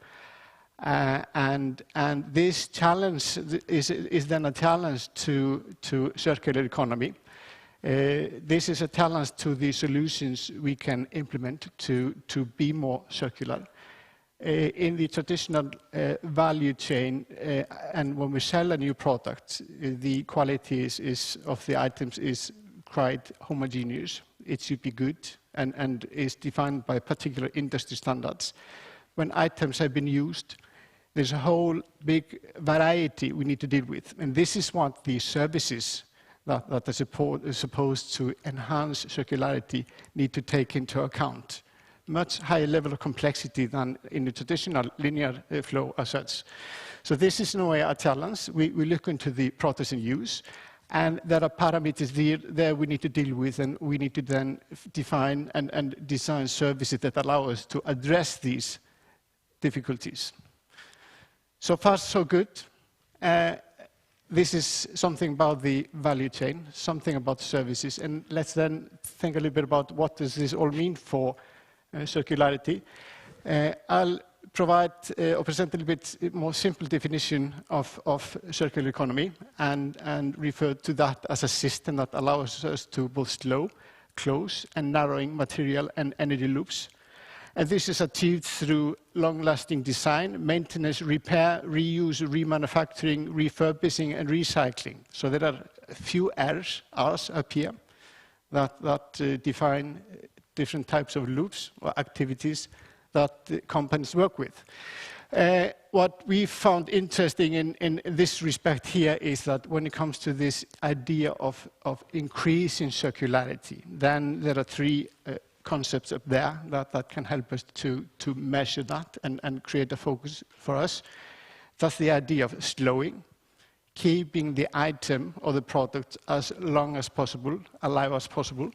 And this challenge is then a challenge to circular economy. This is a challenge to the solutions we can implement to be more circular. In the traditional value chain, and when we sell a new product, the quality of the items is quite homogeneous. It should be good and is defined by particular industry standards. When items have been used, there's a whole big variety we need to deal with. And this is what the services that are supposed to enhance circularity need to take into account. Much higher level of complexity than in the traditional linear flow as such. So this is in a way a challenge. We look into the process in use, and there are parameters there we need to deal with, and we need to then define and design services that allow us to address these difficulties. So far, so good. This is something about the value chain, something about services, and let's then think a little bit about what does this all mean for circularity. I'll provide or present a little bit more simple definition of circular economy and refer to that as a system that allows us to both slow, close, and narrowing material and energy loops. And this is achieved through long-lasting design, maintenance, repair, reuse, remanufacturing, refurbishing, and recycling. So there are a few R's up here that define different types of loops or activities that companies work with. What we found interesting in this respect here is that when it comes to this idea of increasing circularity, then there are three concepts up there that can help us to measure that and create a focus for us. That's the idea of slowing, keeping the item or the product as long as possible, alive as possible.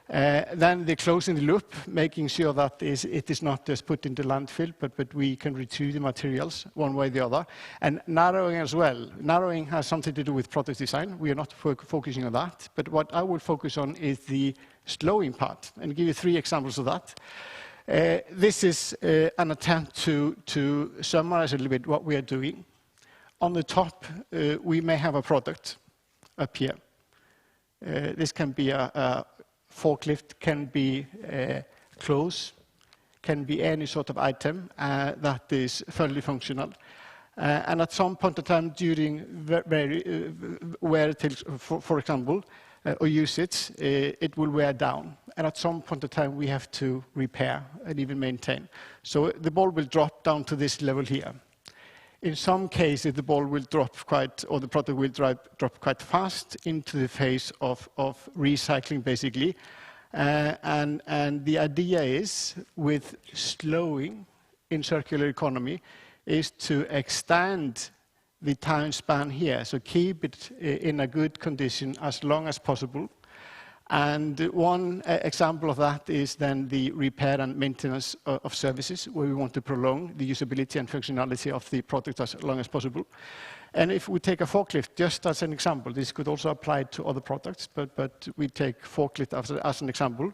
Then the closing the loop, making sure that it is not just put into landfill, but we can retrieve the materials one way or the other. And narrowing as well. Narrowing has something to do with product design. We are not focusing on that. But what I will focus on is the slowing part, and give you three examples of that. This is an attempt to summarize a little bit what we are doing. On the top, we may have a product up here. This can be a forklift, can be clothes, can be any sort of item that is fully functional. And at some point in time during wear it, for example, or usage, it will wear down. And at some point in time, we have to repair and even maintain. So the ball will drop down to this level here. In some cases, the ball will drop or the product will drop quite fast into the phase of recycling, basically. And the idea is, with slowing in circular economy, is to extend the time span here. So keep it in a good condition as long as possible. And one example of that is then the repair and maintenance of services, where we want to prolong the usability and functionality of the product as long as possible. And if we take a forklift, just as an example, this could also apply to other products, but we take forklift as an example,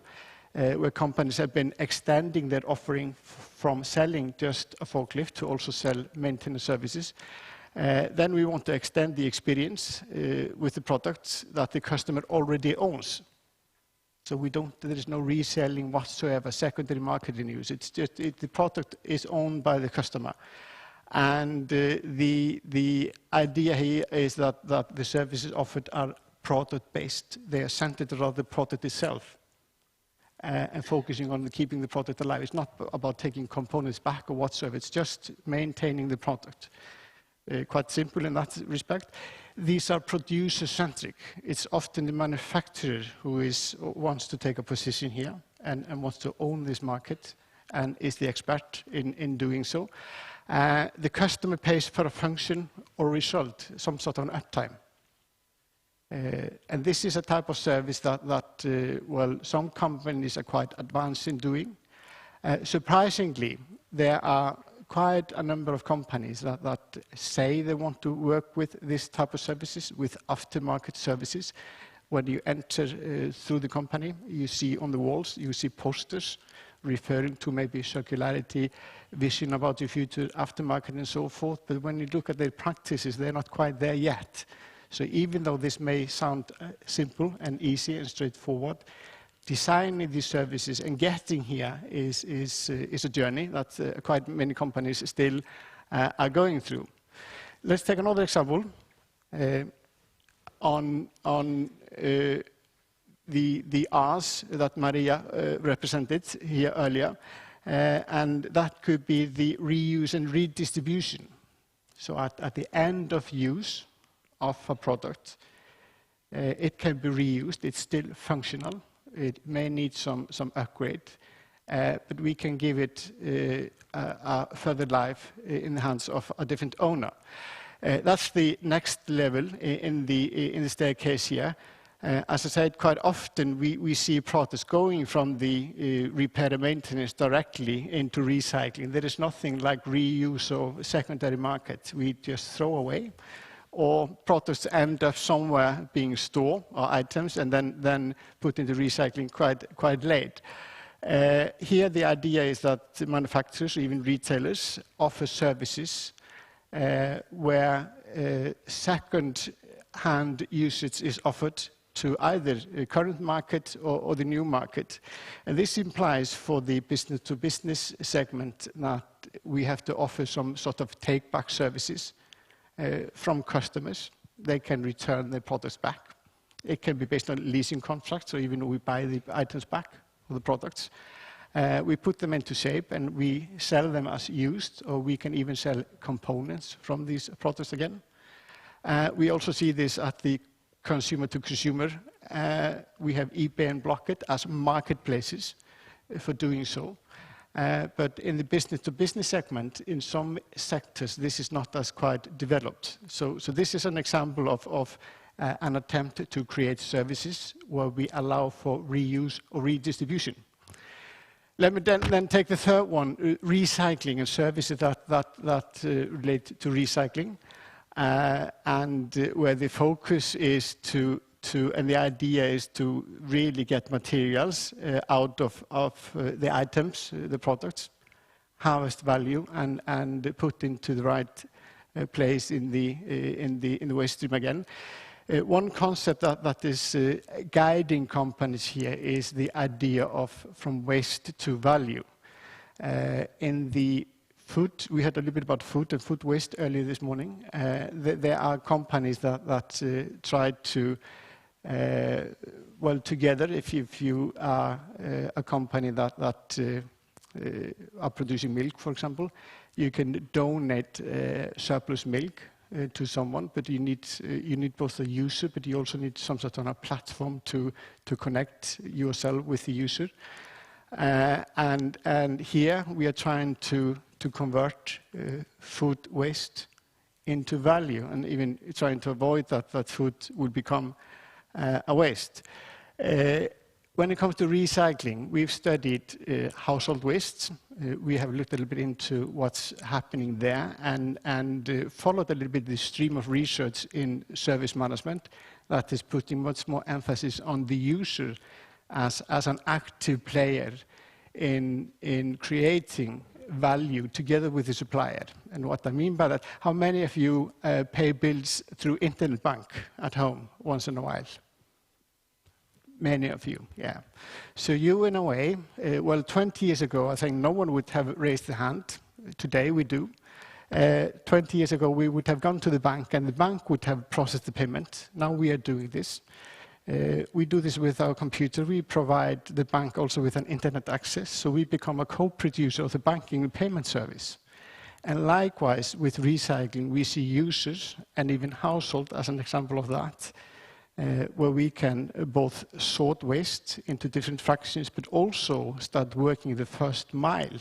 where companies have been extending their offering from selling just a forklift to also sell maintenance services. Then we want to extend the experience with the products that the customer already owns. So there is no reselling whatsoever, secondary marketing use. It's just the product is owned by the customer. And the idea here is that the services offered are product-based. They are centered around the product itself and focusing on keeping the product alive. It's not about taking components back or whatsoever. It's just maintaining the product. Quite simple in that respect. These are producer-centric. It's often the manufacturer who wants to take a position here and wants to own this market and is the expert in doing so. The customer pays for a function or result, some sort of an uptime. And this is a type of service that some companies are quite advanced in doing. Surprisingly, there are quite a number of companies that say they want to work with this type of services, with aftermarket services. When you enter through the company, you see on the walls, you see posters referring to maybe circularity, vision about the future, aftermarket and so forth. But when you look at their practices, they're not quite there yet. So even though this may sound simple and easy and straightforward, designing these services and getting here is a journey that quite many companies still are going through. Let's take another example on the R's that Maria represented here earlier, and that could be the reuse and redistribution. So at the end of use of a product, it can be reused. It's still functional. It may need some upgrade, but we can give it a further life in the hands of a different owner. That's the next level in the staircase here. As I said, quite often we see products going from the repair and maintenance directly into recycling. There is nothing like reuse or secondary market. We just throw away or products end up somewhere being stored, or items, and then put into recycling quite late. Here the idea is that manufacturers, even retailers, offer services where second-hand usage is offered to either the current market or the new market. And this implies for the business-to-business segment that we have to offer some sort of take-back services from customers. They can return their products back. It can be based on leasing contracts, or even we buy the items back, or the products. We put them into shape and we sell them as used, or we can even sell components from these products again. We also see this at the consumer to consumer. We have eBay and Blocket as marketplaces for doing so. But in the business to business segment, in some sectors, this is not as quite developed. So this is an example of an attempt to create services where we allow for reuse or redistribution. Let me then take the third one, recycling and services that relate to recycling. And where the focus is and the idea is to really get materials out of the items, the products, harvest value, and put into the right place in the waste stream again. One concept that is guiding companies here is the idea of from waste to value. In the food, we had a little bit about food and food waste earlier this morning. There are companies that try to, well, together, if you are a company that are producing milk, for example, you can donate surplus milk to someone, but you need both a user, but you also need some sort of a platform to connect yourself with the user. And here we are trying to convert food waste into value, and even trying to avoid that food will become a waste. When it comes to recycling, we've studied household waste. We have looked a little bit into what's happening there and followed a little bit the stream of research in service management that is putting much more emphasis on the user as an active player in creating value together with the supplier. And what I mean by that, how many of you pay bills through internet bank at home once in a while? Many of you, yeah. So you, in a way, well, 20 years ago, I think no one would have raised the hand. Today we do. 20 years ago, we would have gone to the bank and the bank would have processed the payment. Now we are doing this. We do this with our computer. We provide the bank also with an internet access, so we become a co-producer of the banking and payment service. And likewise, with recycling, we see users and even household as an example of that, where we can both sort waste into different fractions, but also start working the first mile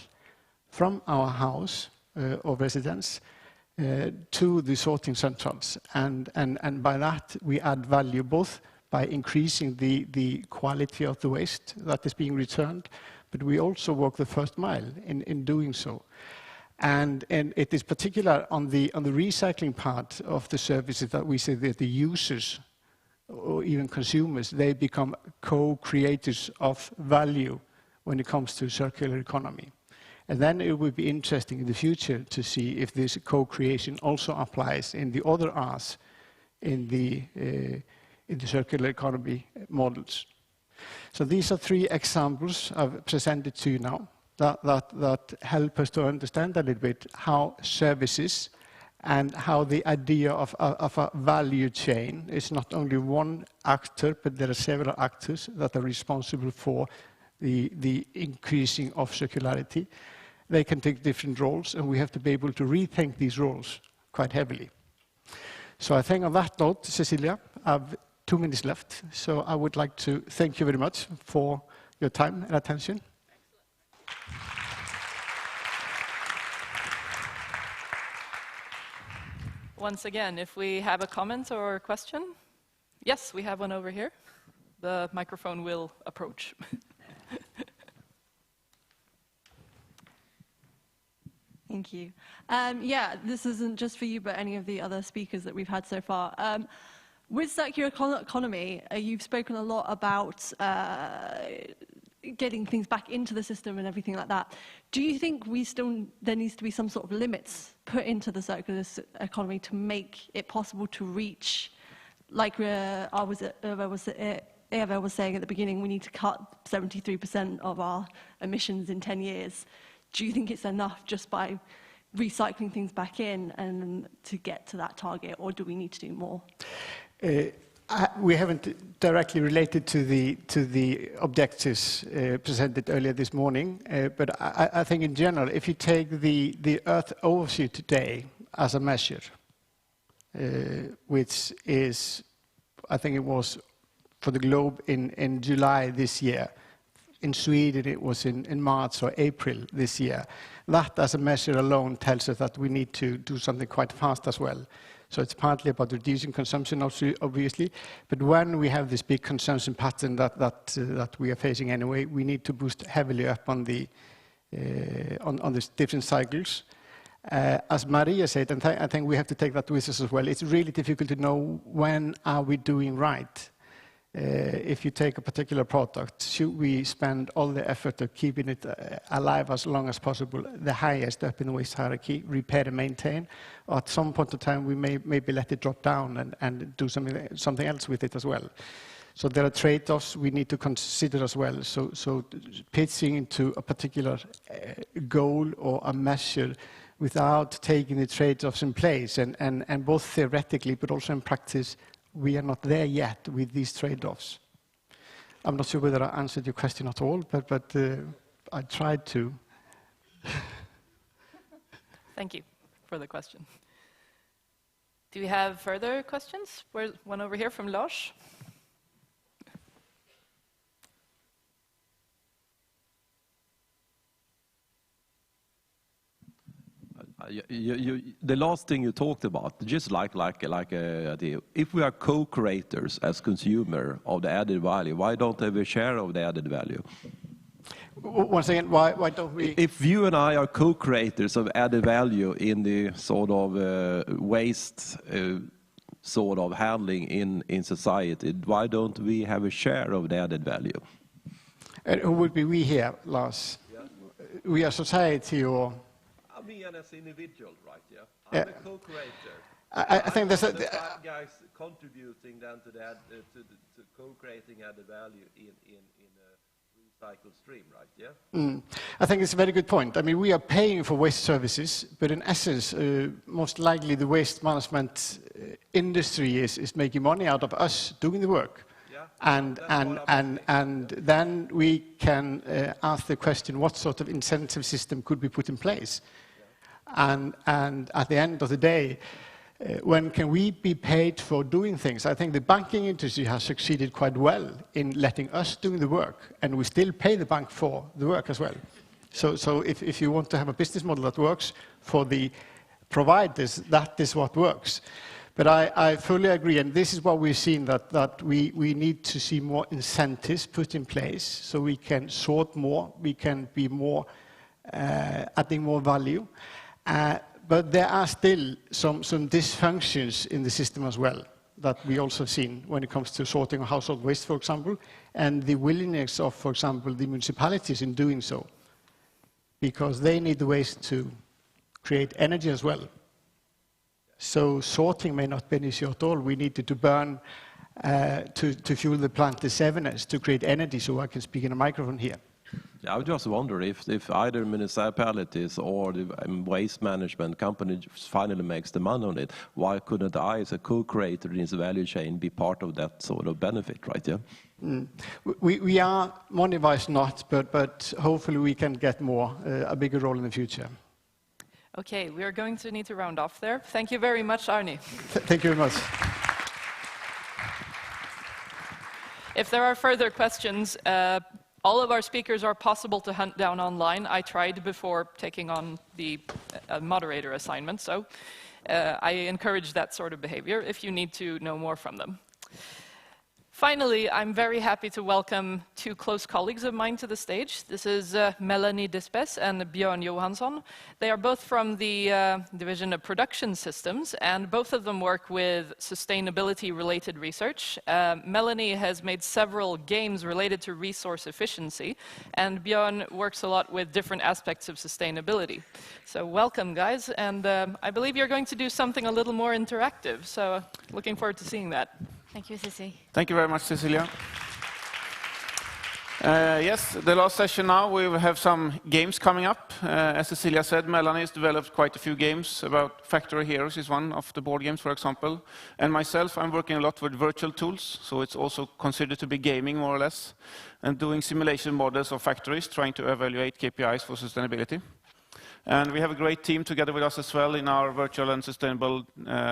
from our house or residence to the sorting centrals. And by that, we add value both by increasing the quality of the waste that is being returned, but we also walk the first mile in doing so. And it is particular on the recycling part of the services that we say that the users or even consumers, they become co-creators of value when it comes to circular economy. And then it would be interesting in the future to see if this co-creation also applies in the other R's in the circular economy models. So these are three examples I've presented to you now that help us to understand a little bit how services and how the idea of a value chain is not only one actor, but there are several actors that are responsible for the increasing of circularity. They can take different roles, and we have to be able to rethink these roles quite heavily. So I think on that note, Cecilia, I have 2 minutes left, so I would like to thank you very much for your time and attention. Once again, if we have a comment or a question. Yes, we have one over here. The microphone will approach. Thank you. Yeah, this isn't just for you, but any of the other speakers that we've had so far. With circular economy, you've spoken a lot about getting things back into the system and everything like that. Do you think there needs to be some sort of limits put into the circular economy to make it possible to reach, like Eva was saying at the beginning, we need to cut 73% of our emissions in 10 years. Do you think it's enough just by recycling things back in and to get to that target, or do we need to do more? We haven't directly related to the objectives presented earlier this morning, but I think in general, if you take the Earth overview today as a measure, which is, I think it was for the globe in July this year. In Sweden, it was in March or April this year. That as a measure alone tells us that we need to do something quite fast as well. So it's partly about reducing consumption, obviously, but when we have this big consumption pattern that we are facing anyway, we need to boost heavily up on the different cycles. As Maria said, and I think we have to take that with us as well, it's really difficult to know when are we doing right. If you take a particular product, should we spend all the effort of keeping it alive as long as possible, the highest up in the waste hierarchy, repair and maintain, or at some point of time we maybe let it drop down and do something else with it as well. So there are trade-offs we need to consider as well. So pitching into a particular goal or a measure without taking the trade-offs in place, and both theoretically but also in practice, we are not there yet with these trade-offs. I'm not sure whether I answered your question at all, but I tried to. Thank you for the question. Do we have further questions? One over here from Lars. The last thing you talked about, just like if we are co-creators as consumer of the added value, why don't they have a share of the added value? Once again, why don't we? If you and I are co-creators of added value in the sort of waste sort of handling in society, why don't we have a share of the added value? And who would be we here, Lars? Yeah. We are society, or? Me and as individual, right? Yeah, I'm a co-creator. I think there's the five guys contributing then to to co-creating added value in a recycled stream, right? Yeah. I think it's a very good point. I mean, we are paying for waste services, but in essence, most likely the waste management industry is making money out of us doing the work. And then we can ask the question, what sort of incentive system could we put in place? And at the end of the day, when can we be paid for doing things? I think the banking industry has succeeded quite well in letting us do the work, and we still pay the bank for the work as well. So if you want to have a business model that works for the providers, that is what works. But I fully agree, and this is what we've seen, that we need to see more incentives put in place so we can sort more, we can be more, adding more value. But there are still some dysfunctions in the system as well that we also seen when it comes to sorting of household waste, for example, and the willingness of, for example, the municipalities in doing so, because they need the waste to create energy as well. So sorting may not be an issue at all. We needed to burn to fuel the plant the 7S to create energy, so I can speak in a microphone here. Yeah, I would just wonder if either municipalities or the waste management company finally makes the money on it, why couldn't I, as a co-creator in this value chain, be part of that sort of benefit, right? Yeah. We are money-wise not, but hopefully we can get more, a bigger role in the future. Okay, we are going to need to round off there. Thank you very much, Árni. Thank you very much. If there are further questions, all of our speakers are possible to hunt down online. I tried before taking on the moderator assignment, so I encourage that sort of behavior if you need to know more from them. Finally, I'm very happy to welcome two close colleagues of mine to the stage. This is Mélanie Despeisse and Björn Johansson. They are both from the Division of Production Systems, and both of them work with sustainability-related research. Mélanie has made several games related to resource efficiency, and Björn works a lot with different aspects of sustainability. So welcome, guys, and I believe you're going to do something a little more interactive, so looking forward to seeing that. Thank you, Cecilia. Thank you very much, Cecilia. Yes, the last session now, we will have some games coming up. As Cecilia said, Mélanie has developed quite a few games about Factory Heroes is one of the board games, for example. And myself, I'm working a lot with virtual tools, so it's also considered to be gaming, more or less, and doing simulation models of factories, trying to evaluate KPIs for sustainability. And we have a great team together with us as well in our virtual and sustainable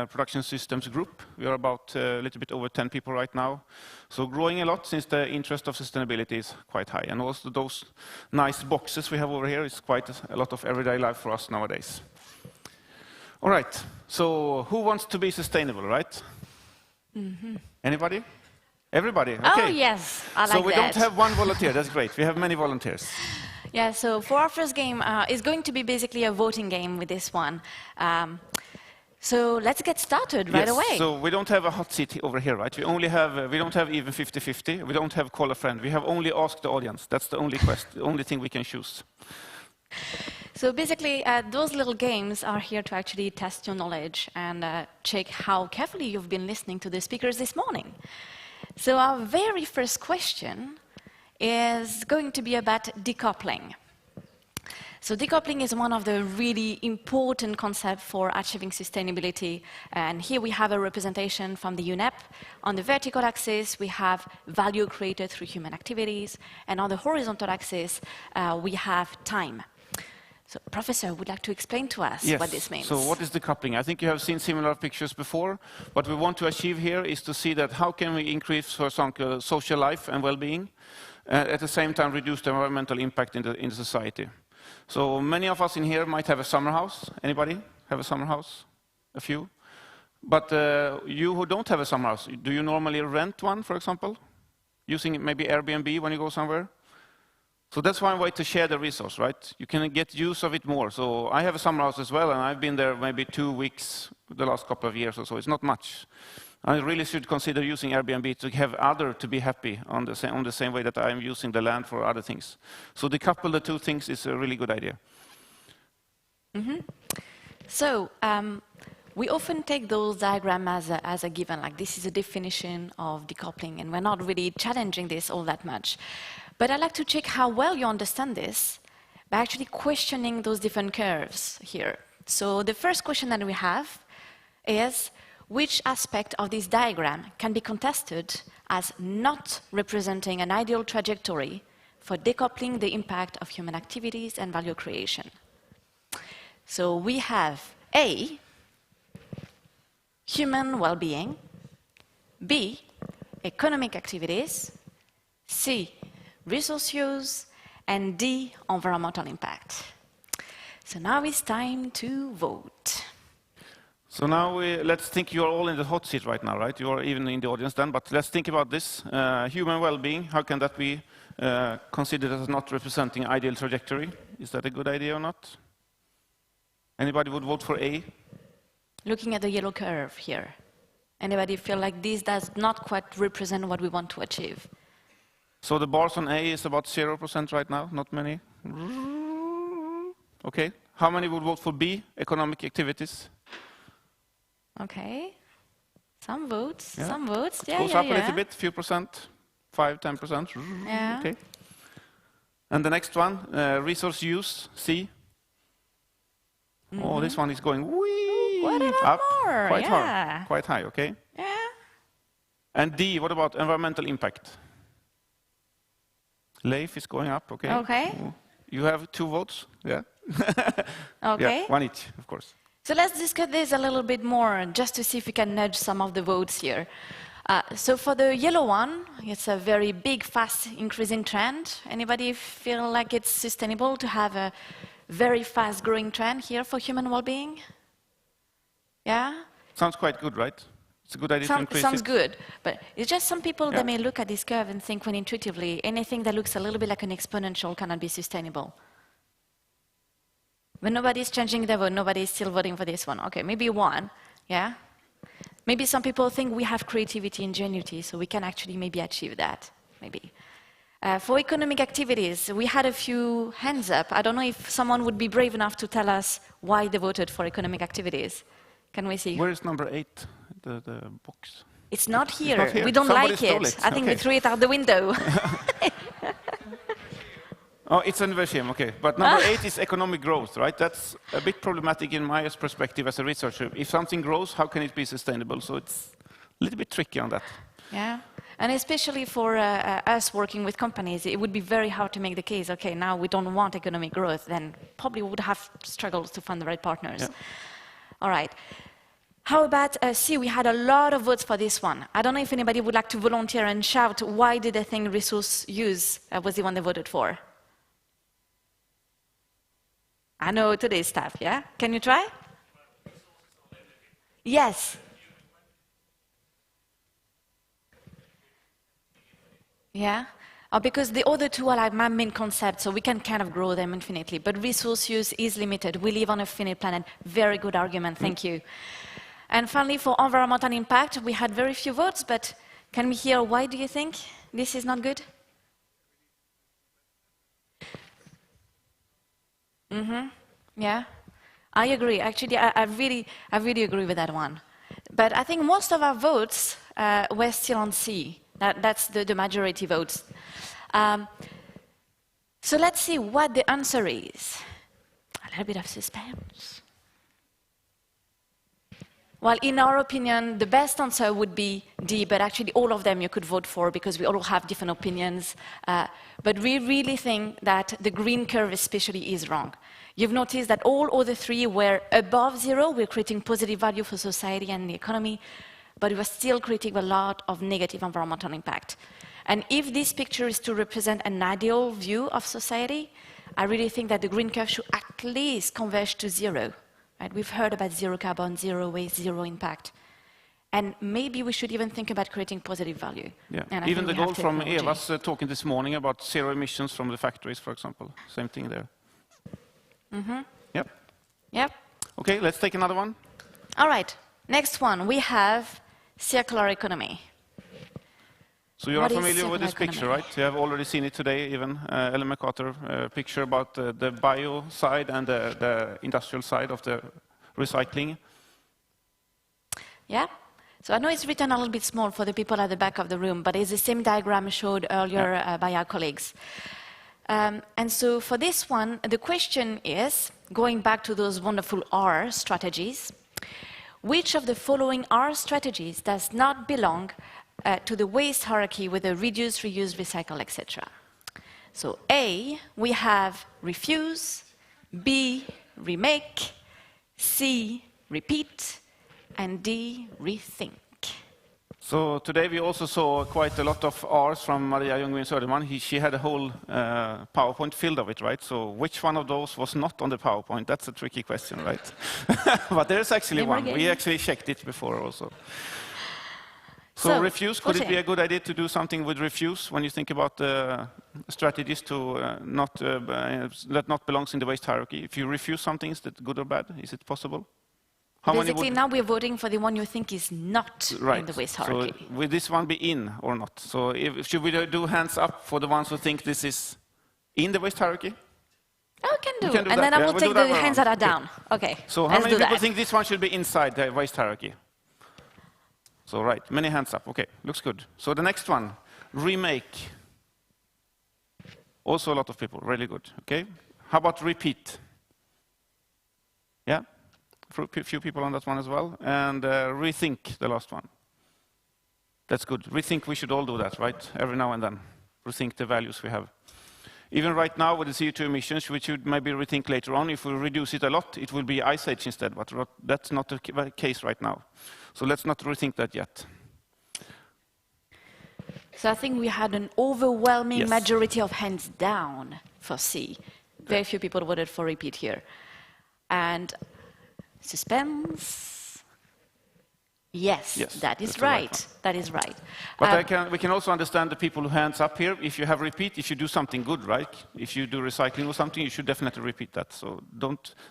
production systems group. We are about a little bit over 10 people right now. So growing a lot since the interest of sustainability is quite high. And also those nice boxes we have over here is quite a lot of everyday life for us nowadays. All right, so who wants to be sustainable, right? Mm-hmm. Anybody? Everybody? Okay. Oh, yes, I like that. So we don't have one volunteer, that's great. We have many volunteers. Yeah, so for our first game, it's going to be basically a voting game with this one. So let's get started right away. So we don't have a hot seat over here, right? We only have, we don't have even 50-50. We don't have call a friend. We have only asked the audience. That's the only the only thing we can choose. So basically, those little games are here to actually test your knowledge and check how carefully you've been listening to the speakers this morning. So our very first question is going to be about decoupling. So decoupling is one of the really important concepts for achieving sustainability. And here we have a representation from the UNEP. On the vertical axis, we have value created through human activities. And on the horizontal axis, we have time. So, Professor, would like to explain to us what this means? So what is decoupling? I think you have seen similar pictures before. What we want to achieve here is to see that how can we increase, for example, social life and well-being, at the same time reduce the environmental impact in the society. So many of us in here might have a summer house. Anybody have a summer house? A few? But you who don't have a summer house, do you normally rent one, for example? Using maybe Airbnb when you go somewhere? So that's one way to share the resource, right? You can get use of it more. So I have a summer house as well, and I've been there maybe 2 weeks the last couple of years or so. It's not much. I really should consider using Airbnb to have others to be happy on the same way that I'm using the land for other things. So decouple the two things is a really good idea. Mm-hmm. So we often take those diagrams as a given, like this is a definition of decoupling, and we're not really challenging this all that much. But I'd like to check how well you understand this by actually questioning those different curves here. So the first question that we have is, which aspect of this diagram can be contested as not representing an ideal trajectory for decoupling the impact of human activities and value creation? So we have A, human well-being, B, economic activities, C, resource use, and D, environmental impact. So now it's time to vote. So now let's think you're all in the hot seat right now, right? You're even in the audience then, but let's think about this. Human well-being, how can that be considered as not representing ideal trajectory? Is that a good idea or not? Anybody would vote for A? Looking at the yellow curve here, anybody feel like this does not quite represent what we want to achieve? So the bars on A is about 0% right now, not many. Okay, how many would vote for B, economic activities? Okay, some votes, Yeah. some votes. Yeah, Goes yeah, up yeah. a little bit, few percent, 5-10%. Yeah. Okay. And the next one, resource use, C. Oh, this one is going whee, Quite a lot up, more, quite yeah. hard, quite high, okay? Yeah. And D, what about environmental impact? Leif is going up, okay? Okay. Oh, you have 2 votes, yeah? Okay. Yeah, 1 each, of course. So let's discuss this a little bit more, just to see if we can nudge some of the votes here. So for the yellow one, it's a very big, fast increasing trend. Anybody feel like it's sustainable to have a very fast growing trend here for human well-being? Yeah? Sounds quite good, right? It's a good idea to increase Sounds it. good, but it's just some people Yeah. that may look at this curve and think, when intuitively, anything that looks a little bit like an exponential cannot be sustainable. When nobody's changing their vote, nobody's still voting for this one. Okay, maybe one, yeah? Maybe some people think we have creativity, ingenuity, so we can actually maybe achieve that, maybe. For economic activities, we had a few hands up. I don't know if someone would be brave enough to tell us why they voted for economic activities. Can we see? Where is number 8, the box? It's not here. not here. We don't Somebody like stole it. it. I think we Okay. threw it out the window. Oh, it's a shame, okay. But number 8 is economic growth, right? That's a bit problematic in my perspective as a researcher. If something grows, how can it be sustainable? So it's a little bit tricky on that. Yeah, and especially for us working with companies, it would be very hard to make the case, okay, now we don't want economic growth, then probably we would have struggles to find the right partners. Yeah. All right. How about C? We had a lot of votes for this one. I don't know if anybody would like to volunteer and shout, why did they think resource use was the one they voted for? I know today's stuff, yeah? Can you try? Yes. Yeah? Because the other two are like my main concept, so we can kind of grow them infinitely. But resource use is limited. We live on a finite planet. Very good argument, thank you. And finally, for environmental impact, we had very few votes, but can we hear why do you think this is not good? Yeah, I agree. Actually, I really agree with that one. But I think most of our votes were still on C. That's the majority votes. So let's see what the answer is. A little bit of suspense. Well, in our opinion, the best answer would be D, but actually all of them you could vote for because we all have different opinions. But we really think that the green curve especially is wrong. You've noticed that all other three were above 0. We're creating positive value for society and the economy, but we are still creating a lot of negative environmental impact. And if this picture is to represent an ideal view of society, I really think that the green curve should at least converge to 0. Right? We've heard about 0 carbon, 0 waste, 0 impact. And maybe we should even think about creating positive value. Yeah. And Even the goal from technology. Eva's talking this morning about 0 emissions from the factories, for example. Same thing there. Yep. Yep. Okay, let's take another one. All right. Next one, we have circular economy. So you are What is familiar with this circular picture, economy? right? You have already seen it today, even Ellen MacArthur picture about the bio side and the industrial side of the recycling. Yeah. So I know it's written a little bit small for the people at the back of the room, but it's the same diagram showed earlier by our colleagues. And so for this one, the question is, going back to those wonderful R strategies, which of the following R strategies does not belong to the waste hierarchy with a reduce, reuse, recycle, etc.? So A, we have refuse, B, remake, C, repeat, and D, rethink. So today we also saw quite a lot of R's from Maria Ljunggren Söderman. She had a whole PowerPoint filled of it, right? So which one of those was not on the PowerPoint? That's a tricky question, right? But there's actually one. We actually checked it before also. So refuse, could it be a good idea to do something with refuse when you think about strategies to that not belongs in the waste hierarchy? If you refuse something, is that good or bad? Is it possible? Basically, now we're voting for the one you think is not in the waste hierarchy. So will this one be in or not? So should we do hands up for the ones who think this is in the waste hierarchy? Oh, we can do. Can do And that. then I Yeah, will we'll take do the that hands that are down. Okay. So how many people think this one should be inside the waste hierarchy? So right, many hands up. Okay, looks good. So the next one, remake. Also a lot of people, really good. Okay. How about repeat? Yeah, a few people on that one as well. And rethink, the last one. That's good. Rethink, we should all do that, right? Every now and then. Rethink the values we have. Even right now with the CO2 emissions, we should maybe rethink later on. If we reduce it a lot, it will be ice age instead, but that's not the case right now. So let's not rethink that yet. So I think we had an overwhelming majority of hands down for C. Very few people voted for repeat here. And suspense. Yes, that is right. That is right. But we can also understand the people who hands up here. If you have repeat, if you do something good, right? If you do recycling or something, you should definitely repeat that. So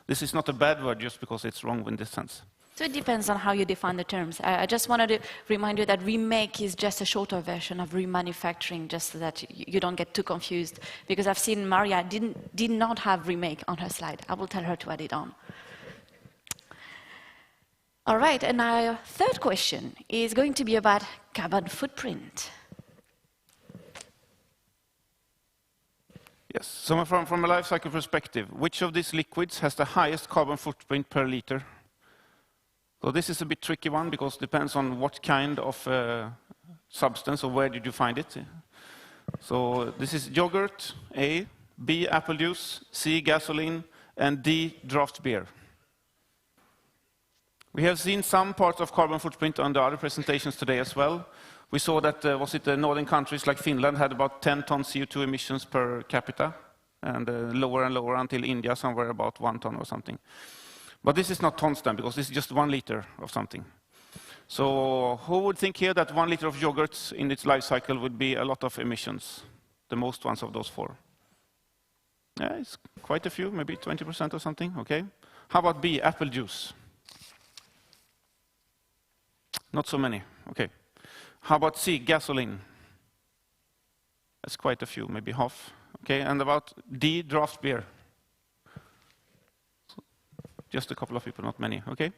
this is not a bad word just because it's wrong in this sense. So it depends on how you define the terms. I just wanted to remind you that remake is just a shorter version of remanufacturing, just so that you don't get too confused. Because I've seen Maria did not have remake on her slide. I will tell her to add it on. All right, and our third question is going to be about carbon footprint. Yes, so from a life cycle perspective, which of these liquids has the highest carbon footprint per liter? So this is a bit tricky one because it depends on what kind of substance or where did you find it. So this is yogurt, A, B, apple juice, C, gasoline, and D, draft beer. We have seen some parts of carbon footprint on the other presentations today as well. We saw that, the northern countries like Finland had about 10 tons CO2 emissions per capita, and lower and lower until India, somewhere about 1 ton or something. But this is not tons then, because this is just 1 liter of something. So who would think here that 1 liter of yogurt in its life cycle would be a lot of emissions? The most ones of those 4. Yeah, it's quite a few, maybe 20% or something, okay. How about B, apple juice? Not so many, okay. How about C, gasoline? That's quite a few, maybe half. Okay, and about D, draft beer? So just a couple of people, not many, okay.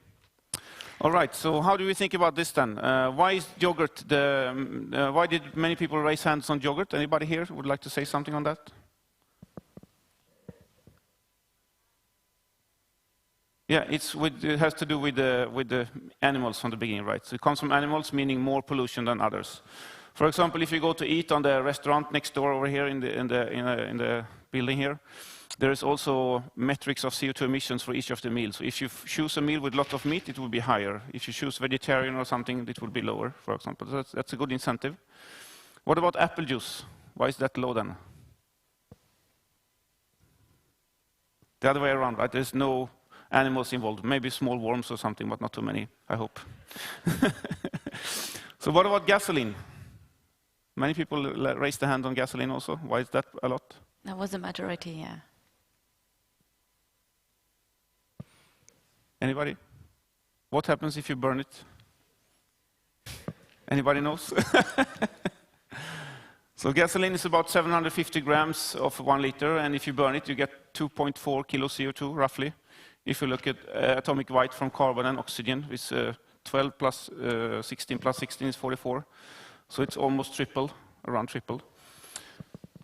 All right, so how do we think about this then? Why is yogurt why did many people raise hands on yogurt? Anybody here would like to say something on that? Yeah, it has to do with the animals from the beginning, right? So it comes from animals, meaning more pollution than others. For example, if you go to eat on the restaurant next door over here in the building here, there is also metrics of CO2 emissions for each of the meals. So if you choose a meal with lots of meat, it will be higher. If you choose vegetarian or something, it will be lower, for example. So that's a good incentive. What about apple juice? Why is that low then? The other way around, right? There's no animals involved, maybe small worms or something, but not too many, I hope. So what about gasoline? Many people raised their hand on gasoline also. Why is that a lot? That was the majority, yeah. Anybody? What happens if you burn it? Anybody knows? So gasoline is about 750 grams of 1 liter, and if you burn it, you get 2.4 kilos CO2, roughly. If you look at atomic weight from carbon and oxygen, it's 12 plus 16 plus 16 is 44. So it's almost triple, around triple.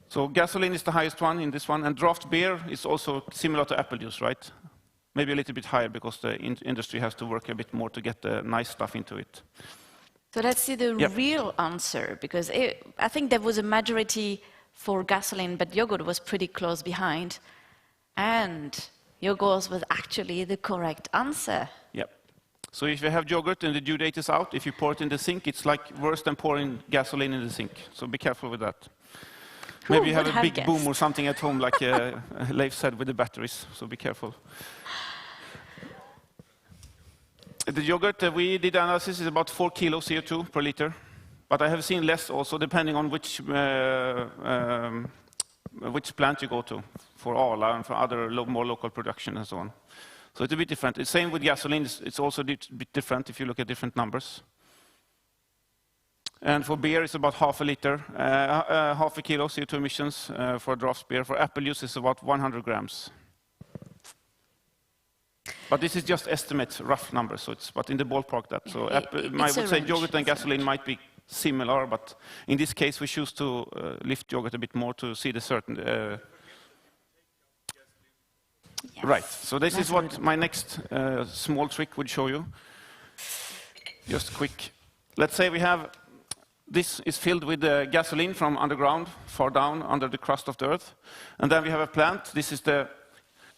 So gasoline is the highest one in this one, and draft beer is also similar to apple juice, right? Maybe a little bit higher because the industry has to work a bit more to get the nice stuff into it. So let's see the real answer, because I think there was a majority for gasoline, but yogurt was pretty close behind. And yogurt was actually the correct answer. Yep. So if you have yogurt and the due date is out, if you pour it in the sink, it's like worse than pouring gasoline in the sink. So be careful with that. Maybe you have a big boom or something at home, like Leif said, with the batteries. So be careful. The yogurt, we did analysis, is about 4 kilos CO2 per liter. But I have seen less also, depending on which plant you go to, for Árner and for other more local production and so on. So it's a bit different. The same with gasoline, it's also a bit different if you look at different numbers. And for beer, it's about half a kilo CO2 emissions for draft beer. For apple juice, it's about 100 grams. But this is just estimates, rough numbers, so but in the ballpark that. So I would say yogurt and gasoline might be similar, but in this case we choose to lift yogurt a bit more to see the certain... Yes. Right, so this is what my next small trick would show you. Just quick. Let's say we have... This is filled with gasoline from underground, far down under the crust of the earth. And then we have a plant. This is the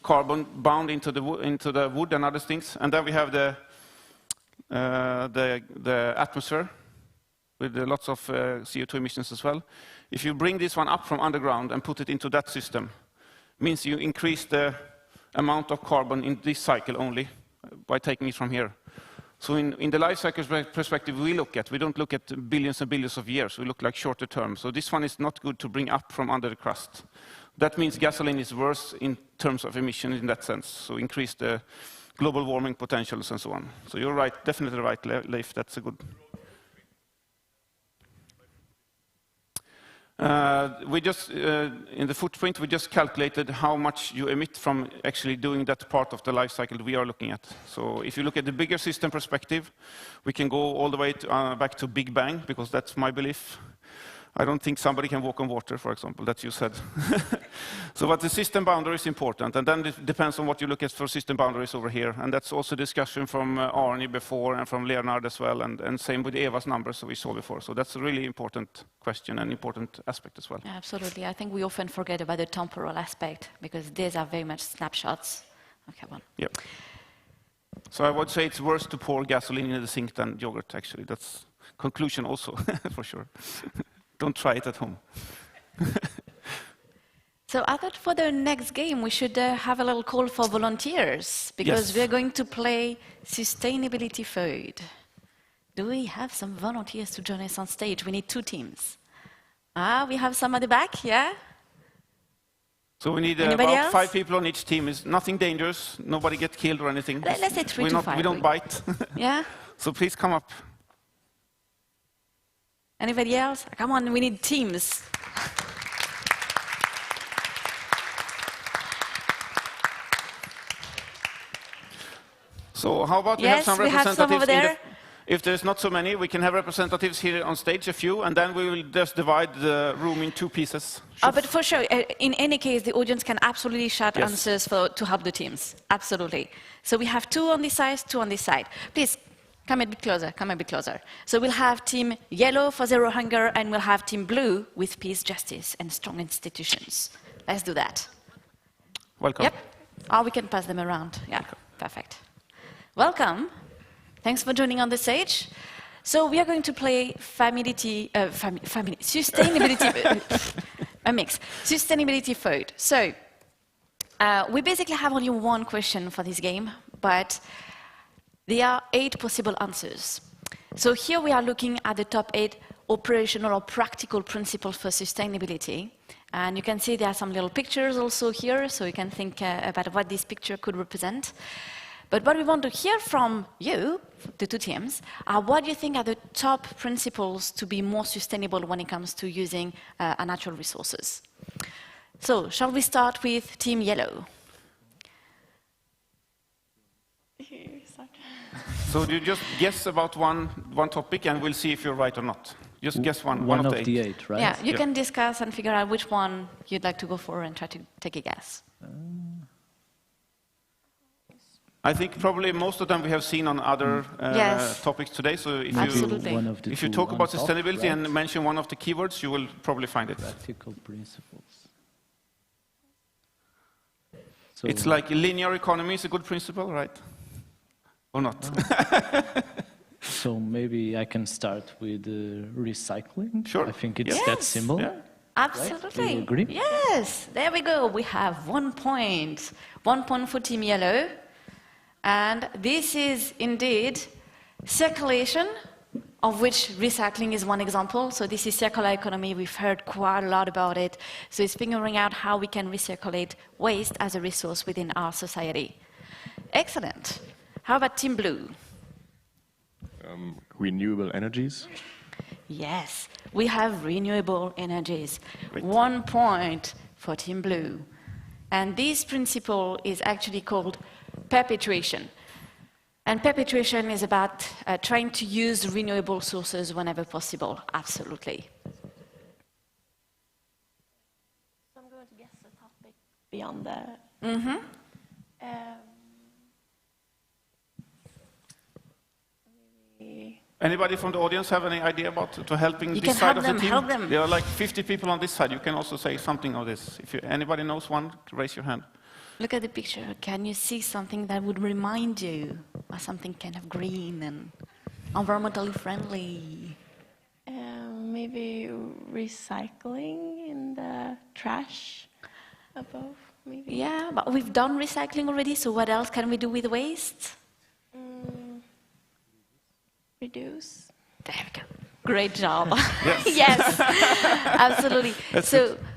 carbon bound into the wood and other things. And then we have the atmosphere with lots of CO2 emissions as well. If you bring this one up from underground and put it into that system, means you increase the amount of carbon in this cycle only by taking it from here. So in the life cycle perspective we don't look at billions and billions of years, we look like shorter term. So this one is not good to bring up from under the crust. That means gasoline is worse in terms of emission in that sense, so increase the global warming potentials and so on. So you're right, definitely right, Leif, that's a good. We just, in the footprint, we just calculated how much you emit from actually doing that part of the life cycle we are looking at. So if you look at the bigger system perspective, we can go all the way to, back to Big Bang, because that's my belief. I don't think somebody can walk on water, for example, that you said. So but the system boundary is important, and then it depends on what you look at for system boundaries over here. And that's also discussion from Árni before and from Leonardo as well, and same with Eva's numbers we saw before. So that's a really important question and important aspect as well. Absolutely. I think we often forget about the temporal aspect, because these are very much snapshots. Okay, well. Yep. So I would say it's worse to pour gasoline in the sink than yogurt, actually. That's conclusion also, for sure. Don't try it at home. So I thought for the next game we should have a little call for volunteers, because we're going to play sustainability food. Do we have some volunteers to join us on stage? We need 2 teams. We have some at the back, yeah? So we need about 5 people on each team. It's nothing dangerous, nobody gets killed or anything. Let's say 3 to 5. We don't bite. Yeah? So please come up. Anybody else? Come on, we need teams. So how about we have some we have representatives some over there. If there's not so many, we can have representatives here on stage, a few, and then we will just divide the room in 2 pieces. But for sure, in any case, the audience can absolutely shout answers to help the teams. Absolutely. So we have 2 on this side, 2 on this side. Please, come a bit closer, come a bit closer. So we'll have team yellow for zero hunger, and we'll have team blue with peace, justice, and strong institutions. Let's do that. Welcome. Yep. Or we can pass them around. Yeah, perfect. Welcome. Thanks for joining on the stage. So we are going to play sustainability, a mix, sustainability food. So we basically have only 1 question for this game, but there are 8 possible answers. So here we are looking at the top 8 operational or practical principles for sustainability. And you can see there are some little pictures also here, so you can think about what this picture could represent. But what we want to hear from you, the 2 teams, are what you think are the top principles to be more sustainable when it comes to using our natural resources. So, shall we start with Team Yellow? So you just guess about one topic, and we'll see if you're right or not. Just guess one of the 8, right? Yeah, you can discuss and figure out which one you'd like to go for and try to take a guess. I think probably most of them we have seen on other topics today. So if you talk about sustainability and mention one of the keywords, you will probably find it. Practical principles. So it's like linear economy is a good principle, right? Or not? So maybe I can start with recycling. Sure. I think it's that simple. Yeah. Absolutely. Right? You agree? Yes, there we go. We have 1 point. 1 point for Team Yellow. And this is indeed circulation, of which recycling is one example. So this is circular economy. We've heard quite a lot about it. So it's figuring out how we can recirculate waste as a resource within our society. Excellent. How about Team Blue? Renewable energies. Yes, we have renewable energies. Great. 1 point for Team Blue. And this principle is actually called perpetuation. And perpetuation is about trying to use renewable sources whenever possible. Absolutely. So I'm going to guess a topic beyond that. Mm-hmm. Anybody from the audience have any idea about helping You this can side help of the them, team? help them. There are like 50 people on this side. You can also say something of this. If anybody knows one, raise your hand. Look at the picture. Can you see something that would remind you of something kind of green and environmentally friendly? Maybe recycling in the trash above, maybe. Yeah, but we've done recycling already, so what else can we do with waste? reduce. There we go. Great job. Yes, absolutely.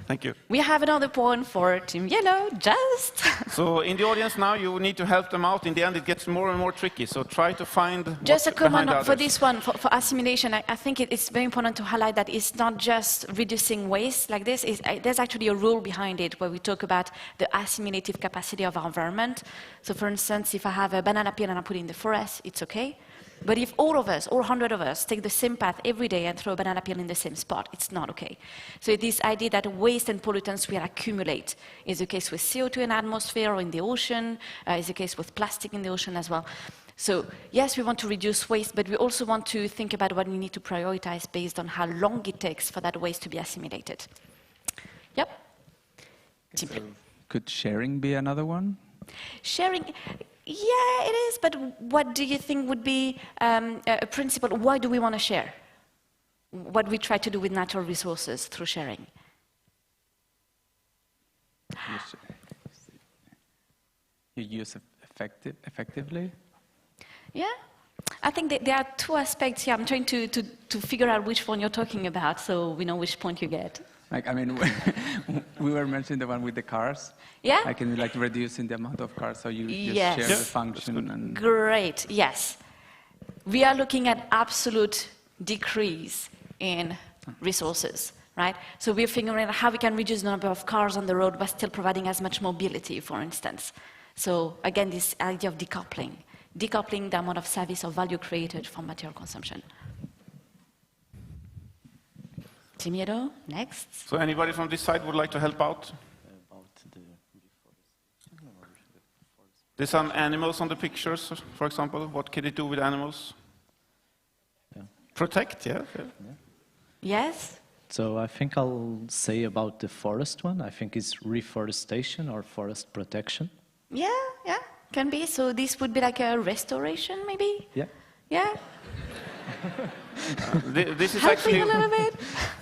Thank you. We have another point for Team Yellow, just. So in the audience now, you need to help them out. In the end, it gets more and more tricky. So try to find Just a comment for others. this one, for assimilation. I think it's very important to highlight that it's not just reducing waste like this. There's actually a rule behind it where we talk about the assimilative capacity of our environment. So for instance, if I have a banana peel and I put it in the forest, it's okay. But if all of us, all 100 of us, take the same path every day and throw a banana peel in the same spot, it's not okay. So this idea that waste and pollutants will accumulate is the case with CO2 in the atmosphere or in the ocean, is the case with plastic in the ocean as well. So yes, we want to reduce waste, but we also want to think about what we need to prioritize based on how long it takes for that waste to be assimilated. Yep. So could sharing be another one? Sharing. Yeah, it is, but what do you think would be a principle? Why do we want to share? What we try to do with natural resources through sharing? You use it effectively? Yeah, I think that there are two aspects here. I'm trying to figure out which one you're talking about so we know which point you get. Like, I mean, we were mentioning the one with the cars. Yeah? I can like reducing the amount of cars so you just Yes. share the function. And Great, yes. We are looking at absolute decrease in resources, right? So we're figuring out how we can reduce the number of cars on the road but still providing as much mobility, for instance. So again, this idea of decoupling the amount of service or value created from material consumption. Team Yellow, next. So anybody from this side would like to help out? There's some animals on the pictures, for example. What can it do with animals? Yeah. Protect, yeah. Yes? So I think I'll say about the forest one. I think it's reforestation or forest protection. Yeah, can be. So this would be like a restoration, maybe? Yeah. Yeah? This is Helping actually, a little bit?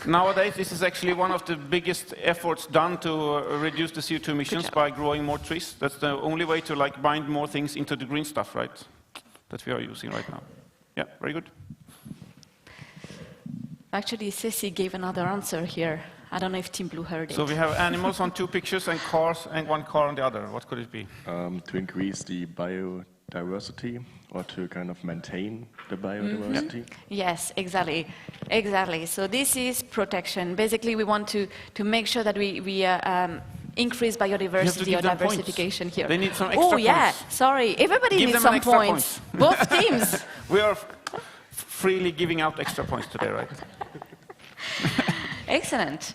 nowadays, this is actually one of the biggest efforts done to reduce the CO2 emissions by growing more trees. That's the only way to like bind more things into the green stuff, right? That we are using right now. Yeah, very good. Actually, Ceci gave another answer here. I don't know if Team Blue heard it. So we have animals on two pictures and cars and one car on the other. What could it be? To increase the biodiversity or to kind of maintain the biodiversity. Yes, exactly. So this is protection. Basically, we want to make sure that we increase biodiversity or diversification here. They need some extra points. Oh yeah, sorry. Everybody needs some points. Both teams. We are freely giving out extra points today, right? Excellent.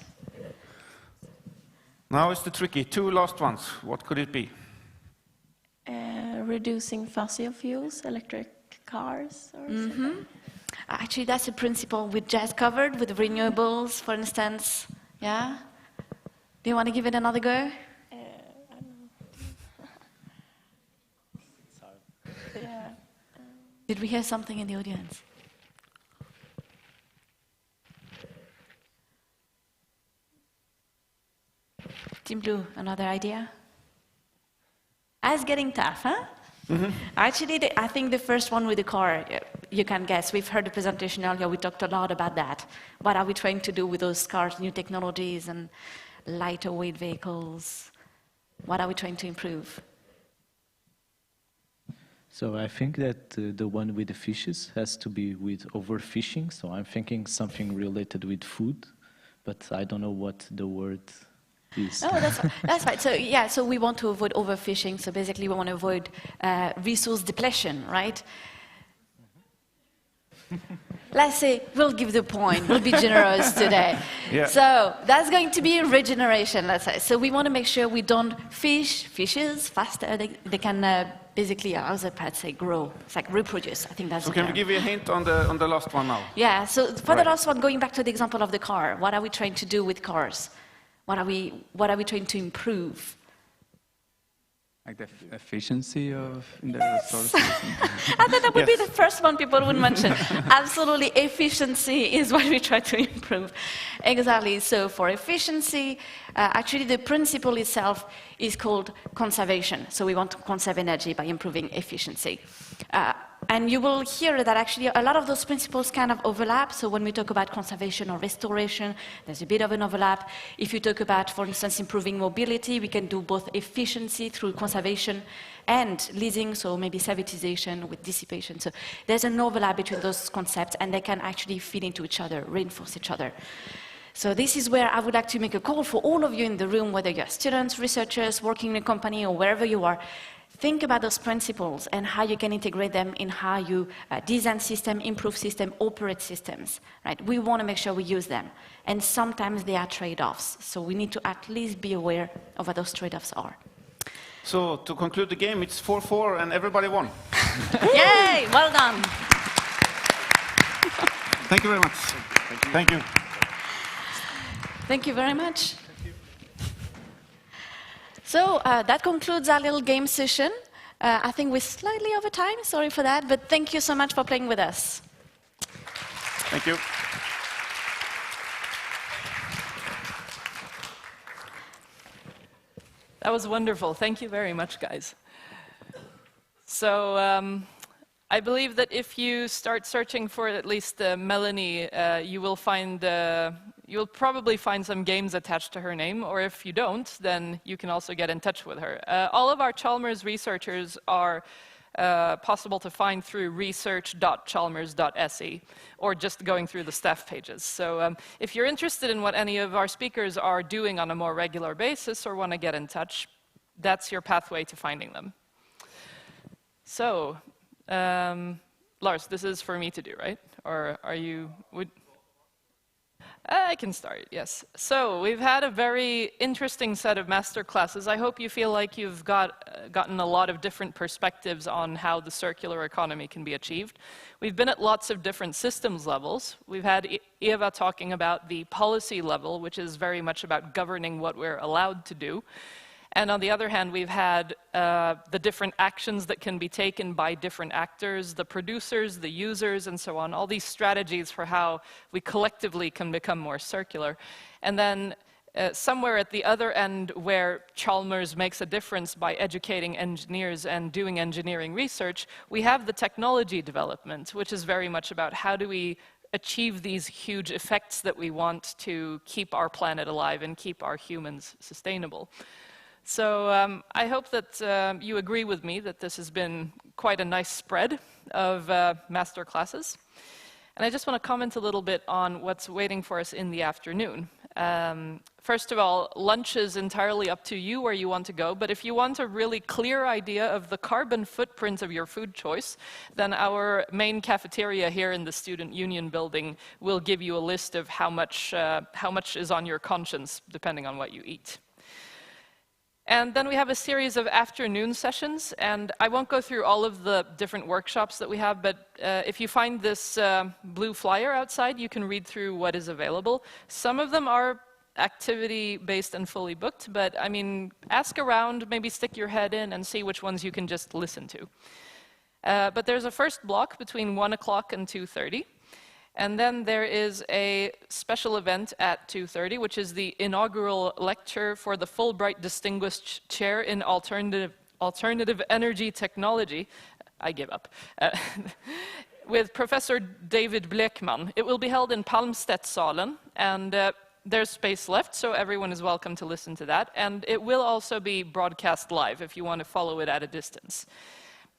Now it's the tricky. Two last ones. What could it be? Reducing fossil fuels, electric cars or something? Actually, that's a principle we just covered with renewables, for instance. Yeah? Do you want to give it another go? I don't know. Yeah. Did we hear something in the audience? Team Blue, another idea? It's getting tough, huh? Actually, I think the first one with the car, you can guess. We've heard the presentation earlier. We talked a lot about that. What are we trying to do with those cars, new technologies and lighter weight vehicles? What are we trying to improve? So I think that the one with the fishes has to be with overfishing. So I'm thinking something related with food, but I don't know what the word is. Oh, that's right. So yeah, so we want to avoid overfishing. So basically, we want to avoid resource depletion, right? Let's say we'll give the point. We'll be generous today. Yeah. So that's going to be regeneration. Let's say. So we want to make sure we don't fishes faster. They can basically, I was about to say, grow. It's like reproduce. I think that's. So can we give you a hint on the last one now? Yeah. So for the last one, going back to the example of the car, what are we trying to do with cars? What are we trying to improve? Like the efficiency of the resources. I thought that would be the first one people would mention. Absolutely, efficiency is what we try to improve. Exactly. So for efficiency, actually the principle itself is called conservation. So we want to conserve energy by improving efficiency. And you will hear that actually a lot of those principles kind of overlap. So when we talk about conservation or restoration, there's a bit of an overlap. If you talk about, for instance, improving mobility, we can do both efficiency through conservation and leasing, so maybe servitization with dissipation. So there's an overlap between those concepts, and they can actually feed into each other, reinforce each other. So this is where I would like to make a call for all of you in the room, whether you're students, researchers, working in a company, or wherever you are. Think about those principles and how you can integrate them in how you design systems, improve systems, operate systems. Right? We want to make sure we use them. And sometimes they are trade-offs. So we need to at least be aware of what those trade-offs are. So to conclude the game, it's 4-4 and everybody won. Yay! Well done. Thank you very much. Thank you. Thank you very much. So that concludes our little game session. I think we're slightly over time, sorry for that, but thank you so much for playing with us. Thank you. That was wonderful. Thank you very much, guys. So I believe that if you start searching for at least Mélanie, you'll probably find some games attached to her name, or if you don't, then you can also get in touch with her. All of our Chalmers researchers are possible to find through research.chalmers.se, or just going through the staff pages. So if you're interested in what any of our speakers are doing on a more regular basis or want to get in touch, that's your pathway to finding them. So, Lars, this is for me to do, right? Or are you... I can start, yes. So we've had a very interesting set of master classes. I hope you feel like you've gotten a lot of different perspectives on how the circular economy can be achieved. We've been at lots of different systems levels. We've had Eva talking about the policy level, which is very much about governing what we're allowed to do. And on the other hand, we've had the different actions that can be taken by different actors, the producers, the users, and so on, all these strategies for how we collectively can become more circular. And then somewhere at the other end where Chalmers makes a difference by educating engineers and doing engineering research, we have the technology development, which is very much about how do we achieve these huge effects that we want to keep our planet alive and keep our humans sustainable. So I hope that you agree with me that this has been quite a nice spread of master classes. And I just want to comment a little bit on what's waiting for us in the afternoon. First of all, lunch is entirely up to you where you want to go, but if you want a really clear idea of the carbon footprint of your food choice, then our main cafeteria here in the Student Union building will give you a list of how much is on your conscience, depending on what you eat. And then we have a series of afternoon sessions, and I won't go through all of the different workshops that we have, but if you find this blue flyer outside, you can read through what is available. Some of them are activity-based and fully booked, but I mean, ask around, maybe stick your head in and see which ones you can just listen to. But there's a first block between 1 o'clock and 2:30. And then there is a special event at 2:30, which is the inaugural lecture for the Fulbright Distinguished Chair in Alternative Energy Technology. I give up. With Professor David Blekman. It will be held in Palmstedtsalen, and there's space left, so everyone is welcome to listen to that. And it will also be broadcast live if you want to follow it at a distance.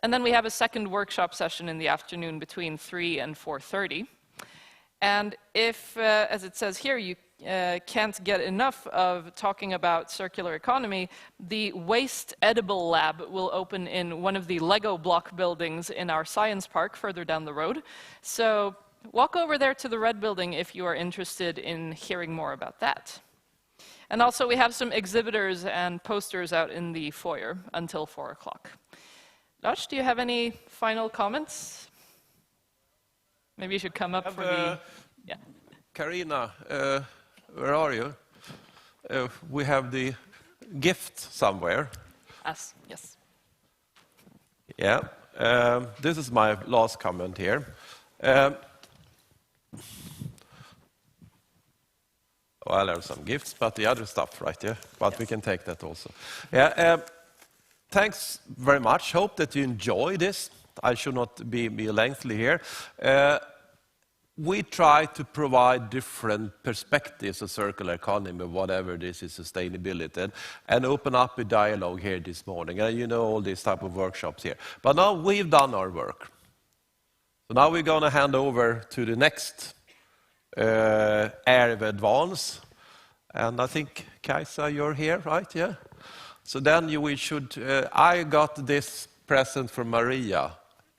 And then we have a second workshop session in the afternoon between 3 and 4:30. And if, as it says here, you can't get enough of talking about circular economy, the Waste Edible Lab will open in one of the Lego block buildings in our science park further down the road. So walk over there to the red building if you are interested in hearing more about that. And also we have some exhibitors and posters out in the foyer until 4 o'clock. Lars, do you have any final comments? Maybe you should come up for the... Yeah. Carina, where are you? We have the gift somewhere. Yes. Yeah. This is my last comment here. Well, there are some gifts, but the other stuff, right? Yeah. But yes, we can take that also. Yeah. Thanks very much. Hope that you enjoy this. I should not be lengthy here. We try to provide different perspectives of circular economy, whatever this is, sustainability, and open up a dialogue here this morning. And you know all these type of workshops here. But now we've done our work. So now we're going to hand over to the next area of advance. And I think, Kajsa, you're here, right? Yeah? So then we should... I got this present from Maria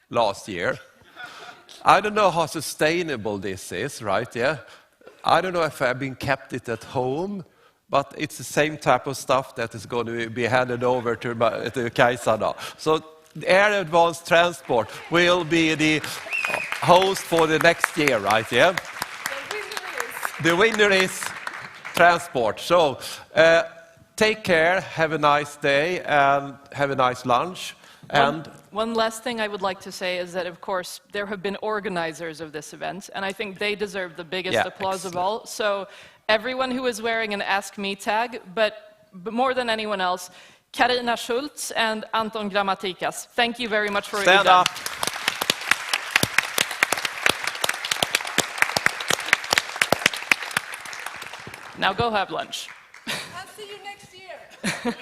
last year. I don't know how sustainable this is, right? Yeah. I don't know if I've been kept it at home, but it's the same type of stuff that is going to be handed over to Kajsa now. So Air Advanced Transport will be the host for the next year, right? Yeah. The winner is transport. So take care, have a nice day, and have a nice lunch. And one last thing I would like to say is that, of course, there have been organizers of this event, and I think they deserve the biggest applause of all. So everyone who is wearing an Ask Me tag, but more than anyone else, Carina Schultz and Anton Grammatikas. Thank you very much for what you've done. Stand up. Now go have lunch. I'll see you next year.